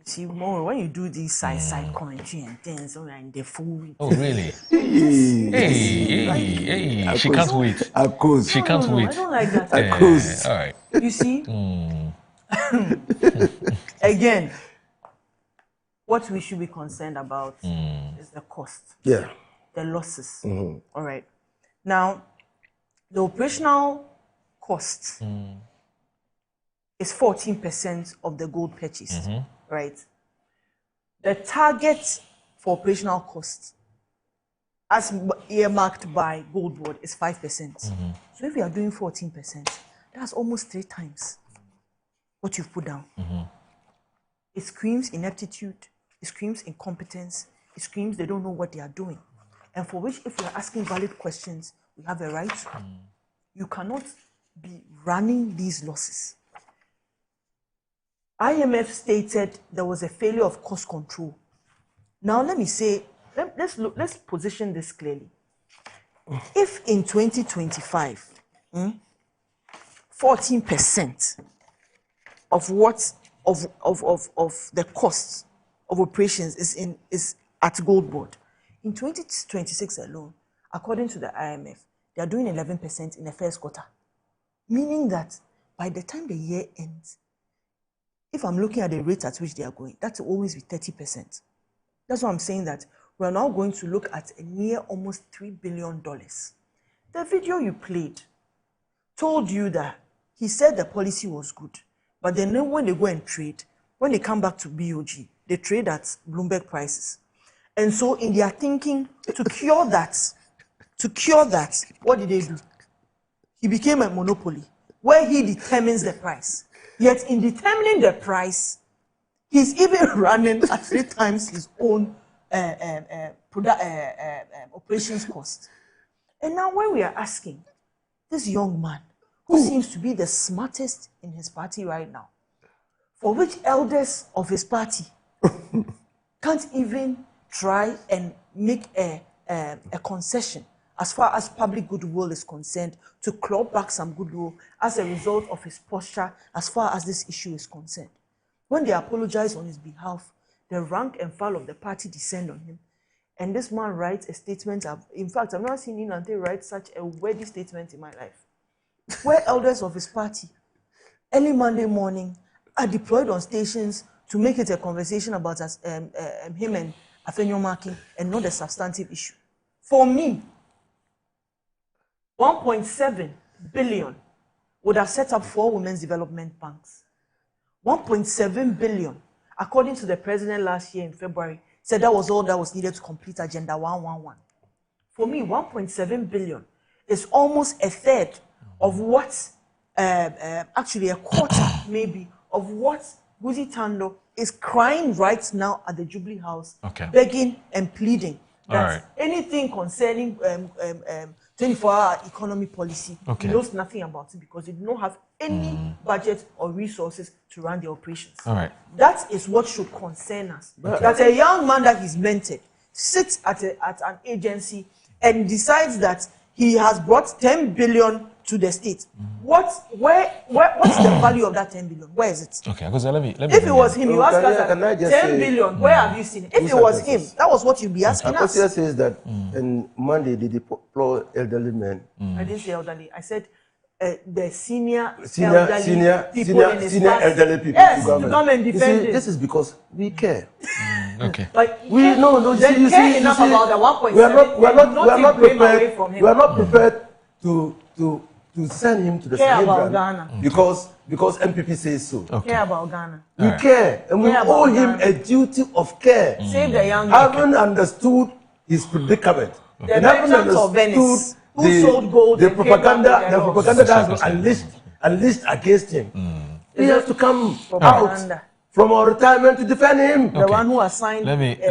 See, more when you do these side commentary and things, so in the full. Oh, really? Hey, she can't wait. Of course. She can't wait. I don't like that. Of course. All right. You see? Again, what we should be concerned about is the cost. Yeah. The losses. Mm-hmm. All right. Now, the operational cost is 14% of the gold purchased, right? The target for operational cost, as earmarked by Gold Board, is 5%. So if you are doing 14%, that's almost 3 times what you've put down. It screams ineptitude, it screams incompetence, it screams they don't know what they are doing. And for which, if we are asking valid questions, we have a right. You cannot be running these losses. IMF stated there was a failure of cost control. Now let me say, let's position this clearly. If in 2025, 14% of the costs of operations is at Gold Board, in 2026 alone, according to the IMF, they are doing 11% in the first quarter. Meaning that by the time the year ends, if I'm looking at the rate at which they are going, that will always be 30%. That's why I'm saying that we're now going to look at a near almost $3 billion. The video you played told you that he said the policy was good, but then when they go and trade, when they come back to BOG, they trade at Bloomberg prices. And so in their thinking, to cure that, what did they do? He became a monopoly where he determines the price. Yet in determining the price, he's even running at 3 times his own operations cost. And now when we are asking this young man, who seems to be the smartest in his party right now, for which elders of his party can't even try and make a concession as far as public goodwill is concerned, to claw back some goodwill as a result of his posture as far as this issue is concerned. When they apologize on his behalf, the rank and file of the party descend on him. And this man writes a statement. In fact, I've not seen Inante write such a wordy statement in my life. Where elders of his party, early Monday morning, are deployed on stations to make it a conversation about him and Afenyo Maki and not a substantive issue. For me, 1.7 billion would have set up 4 women's development banks. 1.7 billion, according to the president last year in February, said that was all that was needed to complete Agenda 111. For me, 1.7 billion is almost a third of what, actually a quarter maybe, of what Guzi Tando is crying right now at the Jubilee House, begging and pleading that anything concerning 24-hour economy policy, he knows nothing about it because they do not have any budget or resources to run the operations. That is what should concern us. That a young man that is mentored sits at an agency and decides that he has brought 10 billion to the state. What's the value of that 10 billion? Where is it? Okay, because let me if it was him, you ask us 10 billion, where have you seen it? If it was him, that was what you'd be asking us. Akosia says that on Monday they deploy elderly men. I didn't say elderly. I said the senior elderly people. Yes, to come and defend it. This is because we care. But we care enough about the 1.7. We are not prepared to send him to the Ghana because MPP says so. Care about Ghana. We care, and we owe him a duty of care. Save the young. Haven't understood his predicament. The merchants of Venice who sold gold. The propaganda that has been unleashed against him. He has to come out from our retirement to defend him. The one who assigned companies to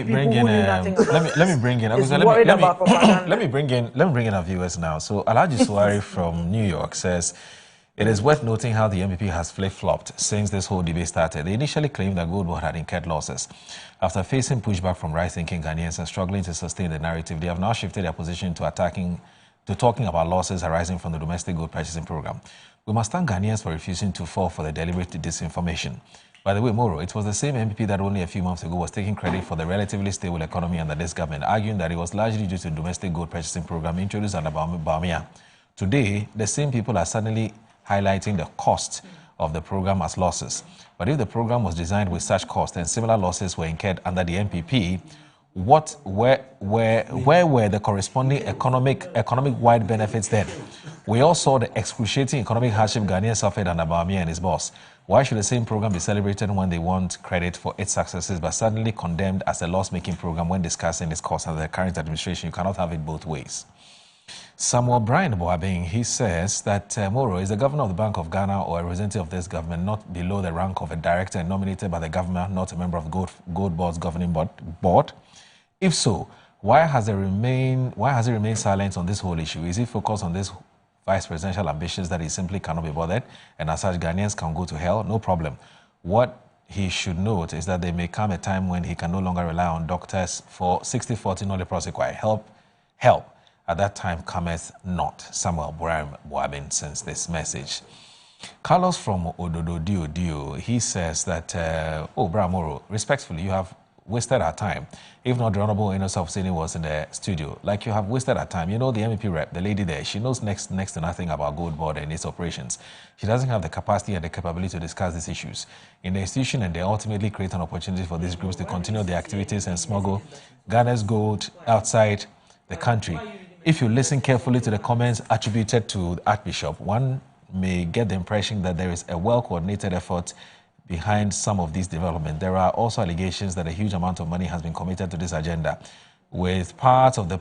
people who knew nothing about. Let me bring in our viewers now. So Alhaji Suwari from New York says, it is worth noting how the MPP has flip-flopped since this whole debate started. They initially claimed that Gold Board had incurred losses. After facing pushback from right-thinking Ghanaians and struggling to sustain the narrative, they have now shifted their position to talking about losses arising from the domestic gold purchasing program. We must thank Ghanaians for refusing to fall for the deliberate disinformation. By the way, Moro, it was the same MPP that only a few months ago was taking credit for the relatively stable economy under this government, arguing that it was largely due to the domestic gold purchasing program introduced under Bawumia. Today, the same people are suddenly highlighting the cost of the program as losses. But if the program was designed with such cost and similar losses were incurred under the MPP, where were the corresponding economic-wide benefits then? We all saw the excruciating economic hardship Ghanaians suffered under Bawumia and his boss. Why should the same program be celebrated when they want credit for its successes, but suddenly condemned as a loss-making program when discussing its costs under the current administration? You cannot have it both ways. Samuel Brian Boabing, he says that Moro is the governor of the Bank of Ghana or a representative of this government, not below the rank of a director and nominated by the government, not a member of Gold Board's governing board. If so, why has he remained silent on this whole issue? Is he focused on this vice presidential ambitions that he simply cannot be bothered, and as such Ghanaians can go to hell? No problem. What he should note is that there may come a time when he can no longer rely on doctors for 60-40 Noli Prosequi. Help. At that time cometh not. Samuel Boabin sends this message. Carlos from Ododo Dio, he says that, Bramoro, respectfully, you have wasted our time. If not, the Honorable Enos Hussaini was in the studio. Like, you have wasted our time. You know, the MEP rep, the lady there, she knows next to nothing about Gold Board and its operations. She doesn't have the capacity and the capability to discuss these issues in the institution, and they ultimately create an opportunity for these groups to continue their activities and smuggle Ghana's gold outside the country. If you listen carefully to the comments attributed to the Archbishop, one may get the impression that there is a well-coordinated effort behind some of these developments. There are also allegations that a huge amount of money has been committed to this agenda, with part of the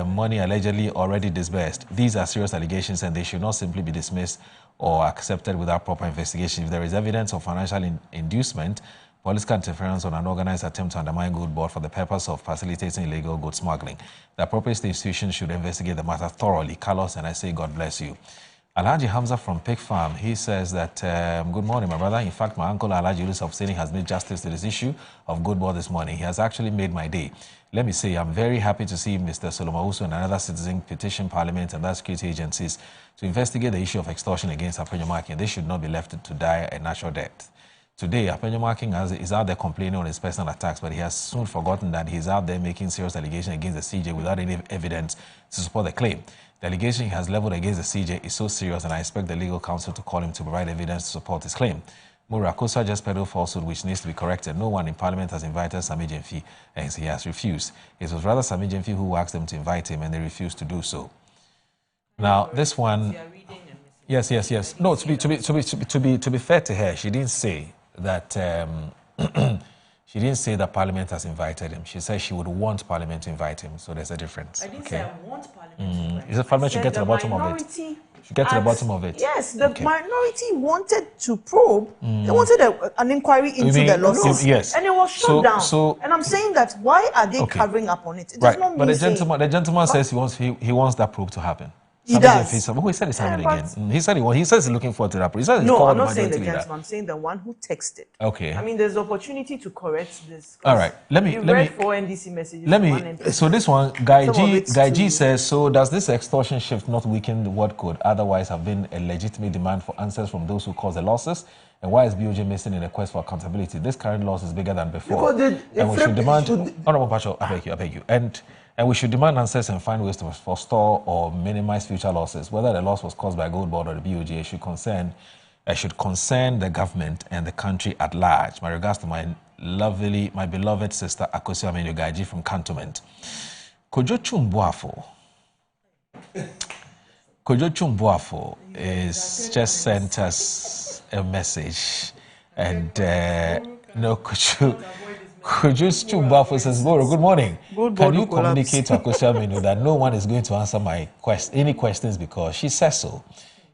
money allegedly already disbursed. These are serious allegations, and they should not simply be dismissed or accepted without proper investigation. If there is evidence of financial inducement, political interference, on an organized attempt to undermine Gold Board for the purpose of facilitating illegal gold smuggling, the appropriate institution should investigate the matter thoroughly. Carlos, and I say God bless you. Alhaji Hamza from Pig Farm, he says that, good morning, my brother. In fact, my uncle Alhaji Yusuf Hussaini has made justice to this issue of Gold Board this morning. He has actually made my day. Let me say, I'm very happy to see Mr. Solomon Usu and another citizen petition Parliament and other security agencies to investigate the issue of extortion against Appenyumakin. They should not be left to die a natural death. Today, Appenyumakin is out there complaining on his personal attacks, but he has soon forgotten that he's out there making serious allegations against the CJ without any evidence to support the claim. The allegation he has leveled against the CJ is so serious, and I expect the legal counsel to call him to provide evidence to support his claim. Murakosa just peddled falsehood which needs to be corrected. No one in Parliament has invited Sami Gyamfi, and he has refused. It was rather Sami Gyamfi who asked them to invite him, and they refused to do so. Now, this one... Yes. No, to be fair to her, she didn't say that she didn't say that Parliament has invited him. She said she would want Parliament to invite him. So there's a difference. I didn't say I want Parliament to invite him. Is the Parliament should get to the bottom of it? Should get to the bottom of it. Yes, the minority wanted to probe. They wanted an inquiry into the losses. Yes. And it was shut down. And I'm saying that why are they covering up on it? It does not mean but the gentleman says he wants that probe to happen. He does. He said it's happening again. He said he's looking forward to that. He said no, I'm not saying the gentleman. I'm saying the one who texted. Okay. I mean, there's opportunity to correct this. All right. Let me. Four NDC messages. So this one, Guy G says. So does this extortion shift not weaken what could otherwise have been a legitimate demand for answers from those who caused the losses? And why is BOJ missing in the quest for accountability? This current loss is bigger than before. And we should demand. Honorable Pacho, I beg you. And we should demand answers and find ways to forestall or minimize future losses. Whether the loss was caused by Gold Board or the BOJ should concern the government and the country at large. My regards to my beloved sister Akosua Amenyo Gaji from Cantonment. Kojo Chumbuafo is just sent us a message, and Kojo Chumbuafo says, Boro, good morning. Can you communicate to Akosua Amenyo that no one is going to answer my any questions because she says so?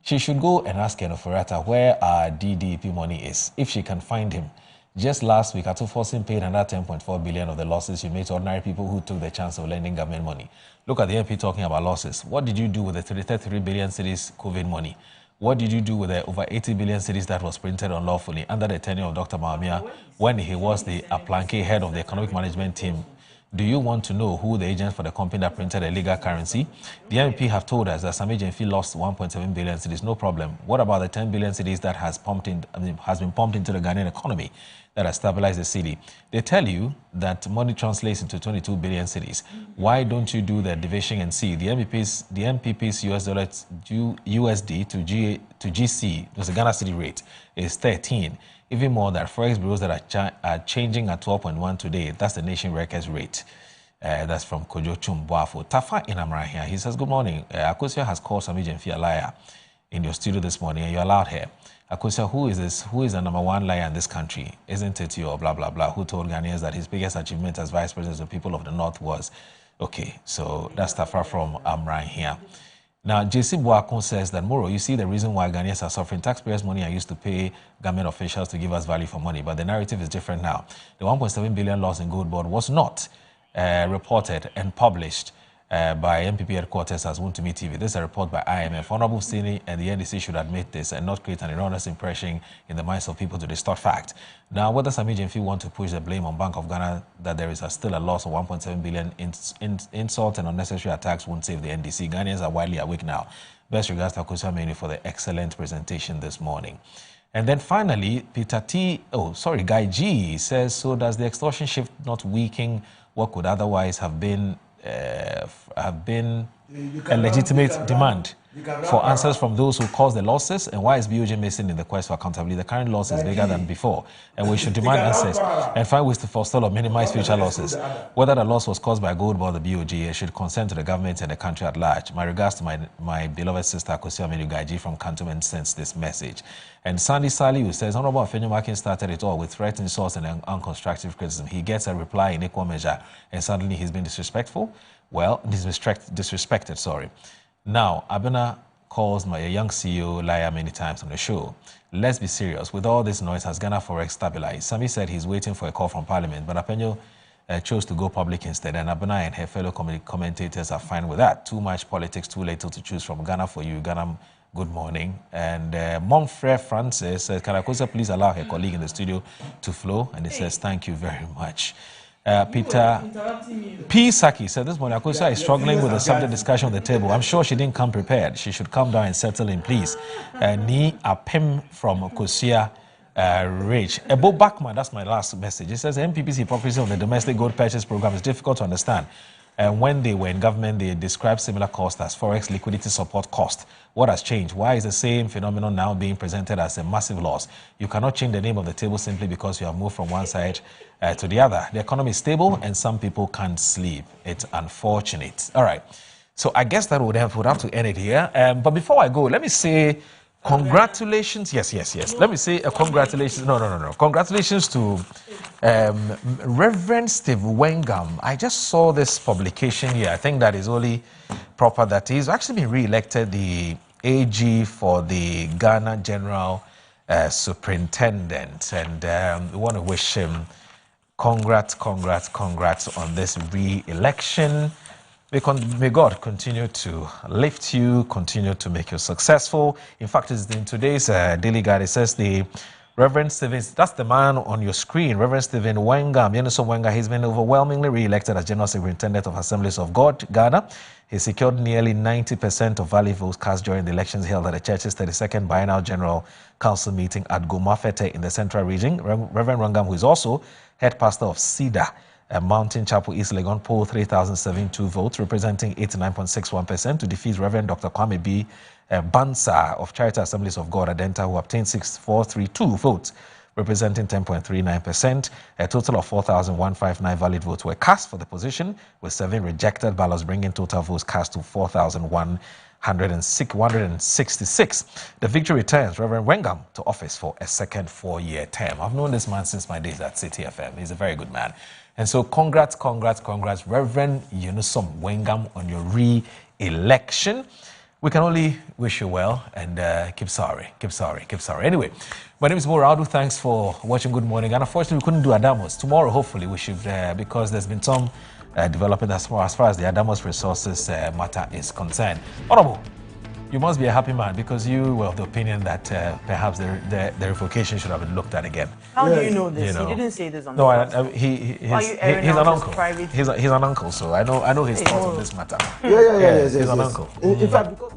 She should go and ask Enoforata where our DDP money is, if she can find him. Just last week, Atufosin paid another 10.4 billion of the losses you made to ordinary people who took the chance of lending government money. Look at the MP talking about losses. What did you do with the 33 billion cedis COVID money? What did you do with the over 80 billion cedis that was printed unlawfully under the tenure of Dr. Bawumia when he was the Aplanke head of the economic management team? Do you want to know who the agent for the company that printed illegal currency? The MP have told us that Sami Gyamfi lost 1.7 billion cedis. No problem. What about the 10 billion cedis that has been pumped into the Ghanaian economy that has stabilized the city? They tell you that money translates into 22 billion cedis. Why don't you do the division and see? The MPP's US dollar USD to GC, the Ghana cedi rate, is 13. Even more that forex bureaus that are changing at 12.1 today. That's the nation records rate. That's from Kojo Chumboafo. Tafa in Amrahia. He says, good morning. Akosua has called Sammy Gyamfi a liar in your studio this morning, and you're allowed here. Akosua, who is this? Who is the number one liar in this country? Isn't it you or blah, blah, blah? Who told Ghanaians that his biggest achievement as vice president of the people of the North was... Okay, so that's Tafa from Amrahia. Now, JC Boakon says that, Moro, you see the reason why Ghanaians are suffering. Taxpayers' money are used to pay government officials to give us value for money, but the narrative is different now. The 1.7 billion loss in gold board was not reported and published by MPP headquarters as Wontumi TV. This is a report by IMF. Honorable Sini and the NDC should admit this and not create an erroneous impression in the minds of people to distort fact. Now, whether Sammy Gyamfi want to push the blame on Bank of Ghana that there is still a loss of 1.7 billion insult and unnecessary attacks won't save the NDC. Ghanaians are widely awake now. Best regards to Akosua Manu for the excellent presentation this morning. And then finally, Guy G says, so does the extortion shift not weaken what could otherwise have been a legitimate demand for answers from those who caused the losses? And why is BOJ missing in the quest for accountability? The current loss is bigger than before, and we should demand answers and find ways to forestall or minimize future losses. Whether the loss was caused by gold or the BOJ, it should concern to the government and the country at large. My regards to my beloved sister Akosua Manu Gaiji from Cantonment sends this message. And Sandy Saliu says, Honorable Afenyo Makin started it all with threat, insults and unconstructive criticism. He gets a reply in equal measure, and suddenly he's been disrespectful. Well, disrespected, sorry. Now, Abena calls my young CEO liar many times on the show. Let's be serious. With all this noise, has Ghana Forex stabilized? Sami said he's waiting for a call from Parliament, but Afenyo chose to go public instead, and Abena and her fellow commentators are fine with that. Too much politics, too little to choose from. Ghana for you, Ghana. Good morning. And Monfrey Francis says, can Akosua please allow her colleague in the studio to flow? And he says, thank you very much. Peter P. Saki said this morning, Akosua is struggling with the subject discussion on the table. I'm sure she didn't come prepared. She should come down and settle in, please. Ni Apem from Akosua Rich. Ebo Bakman, that's my last message. He says, MPP's hypocrisy on the domestic gold purchase program is difficult to understand. And when they were in government, they described similar cost as Forex liquidity support cost. What has changed? Why is the same phenomenon now being presented as a massive loss? You cannot change the name of the table simply because you have moved from one side to the other. The economy is stable and some people can't sleep. It's unfortunate. All right. So I guess that would have to end it here. But before I go, let me say congratulations. Yes. Let me say congratulations. No. Congratulations to Reverend Steve Wengam. I just saw this publication here. I think that is only proper that he's actually been re-elected the AG for the Ghana General Superintendent. And we want to wish him congrats on this re-election. May God continue to lift you, continue to make you successful. In fact, it's in today's Daily Guide, it says the Reverend Stephen, that's the man on your screen, Reverend Stephen Wengam, Yenison Wenga, he's been overwhelmingly re-elected as General Superintendent of Assemblies of God, Ghana. He secured nearly 90% of valid votes cast during the elections held at the church's 32nd Biennial General Council meeting at Gomafete in the Central Region. Reverend Wengam, who is also head pastor of Cedar Mountain Chapel, East Legon, polled 3,072 votes, representing 89.61%, to defeat Reverend Dr. Kwame B. Bansa of Charity Assemblies of God, Adenta, who obtained 6,432 votes, representing 10.39%. A total of 4,159 valid votes were cast for the position, with 7 rejected ballots, bringing total votes cast to 4,166. The victory returns Reverend Wengam to office for a second 4-year term. I've known this man since my days at City FM. He's a very good man. And so congrats, Reverend Yenison Wengam, on your re-election. We can only wish you well and keep sorry. Anyway, my name is Morado. Thanks for watching Good Morning. And unfortunately, we couldn't do Adamos. Tomorrow, hopefully, we should, because there's been some development as far as the Adamos resources matter is concerned. Honorable, you must be a happy man because you were of the opinion that perhaps the revocation should have been looked at again. How do you know this? He didn't say this on the podcast. He's an uncle. He's an uncle, so I know his thoughts on this matter. Yes, he's an uncle. In fact, because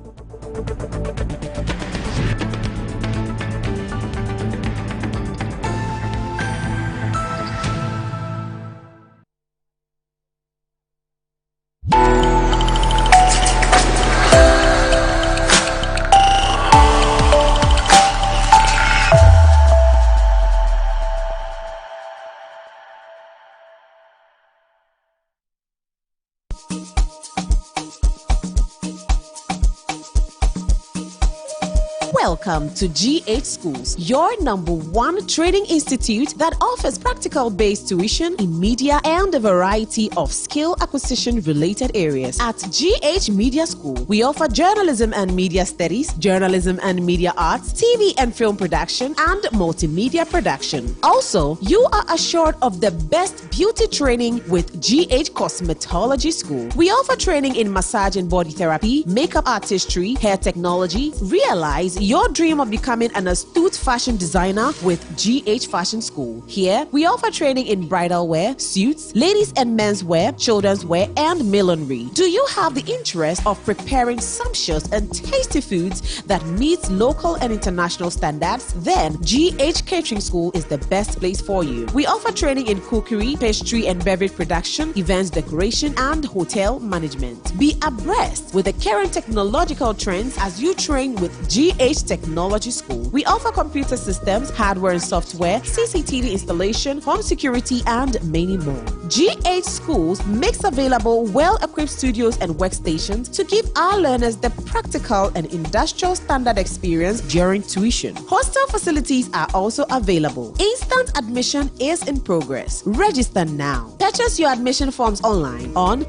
Welcome to GH Schools, your #1 training institute that offers practical-based tuition in media and a variety of skill acquisition-related areas. At GH Media School, we offer journalism and media studies, journalism and media arts, TV and film production, and multimedia production. Also, you are assured of the best beauty training with GH Cosmetology School. We offer training in massage and body therapy, makeup artistry, hair technology. Realize your dream of becoming an astute fashion designer with GH Fashion School. Here, we offer training in bridal wear, suits, ladies and men's wear, children's wear, and millinery. Do you have the interest of preparing sumptuous and tasty foods that meets local and international standards? Then GH Catering School is the best place for you. We offer training in cookery, pastry and beverage production, events decoration, and hotel management. Be abreast with the current technological trends as you train with GH Technology School. We offer computer systems, hardware and software, CCTV installation, home security, and many more. GH Schools makes available well-equipped studios and workstations to give our learners the practical and industrial standard experience during tuition. Hostel facilities are also available. Instant admission is in progress. Register now. Purchase your admission forms online on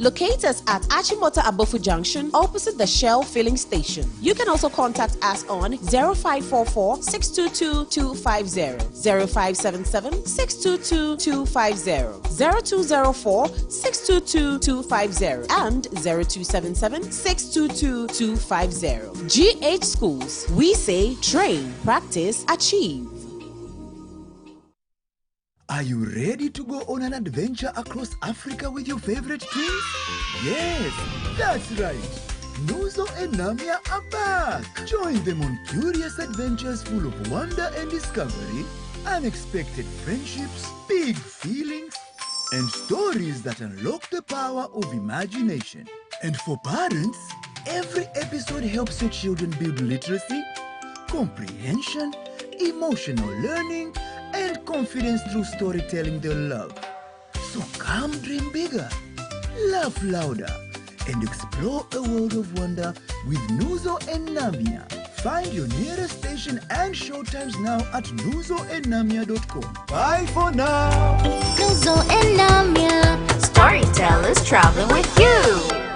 Locate us at Achimota Abofu Junction, opposite the Shell filling station. You can also contact us on 0544 622 250, 0577 622 250, 0204 622 250, and 0277 622 250. GH Schools, we say train, practice, achieve. Are you ready to go on an adventure across Africa with your favorite twins? Yes, that's right. Nuzo and Namia are back. Join them on curious adventures full of wonder and discovery, unexpected friendships, big feelings, and stories that unlock the power of imagination. And for parents, every episode helps your children build literacy, comprehension, emotional learning, and confidence through storytelling they love. So come dream bigger, laugh louder, and explore a world of wonder with Nuzo and Namia. Find your nearest station and showtimes now at nuzoandnamia.com. Bye for now. Nuzo and Namia, storytellers traveling with you.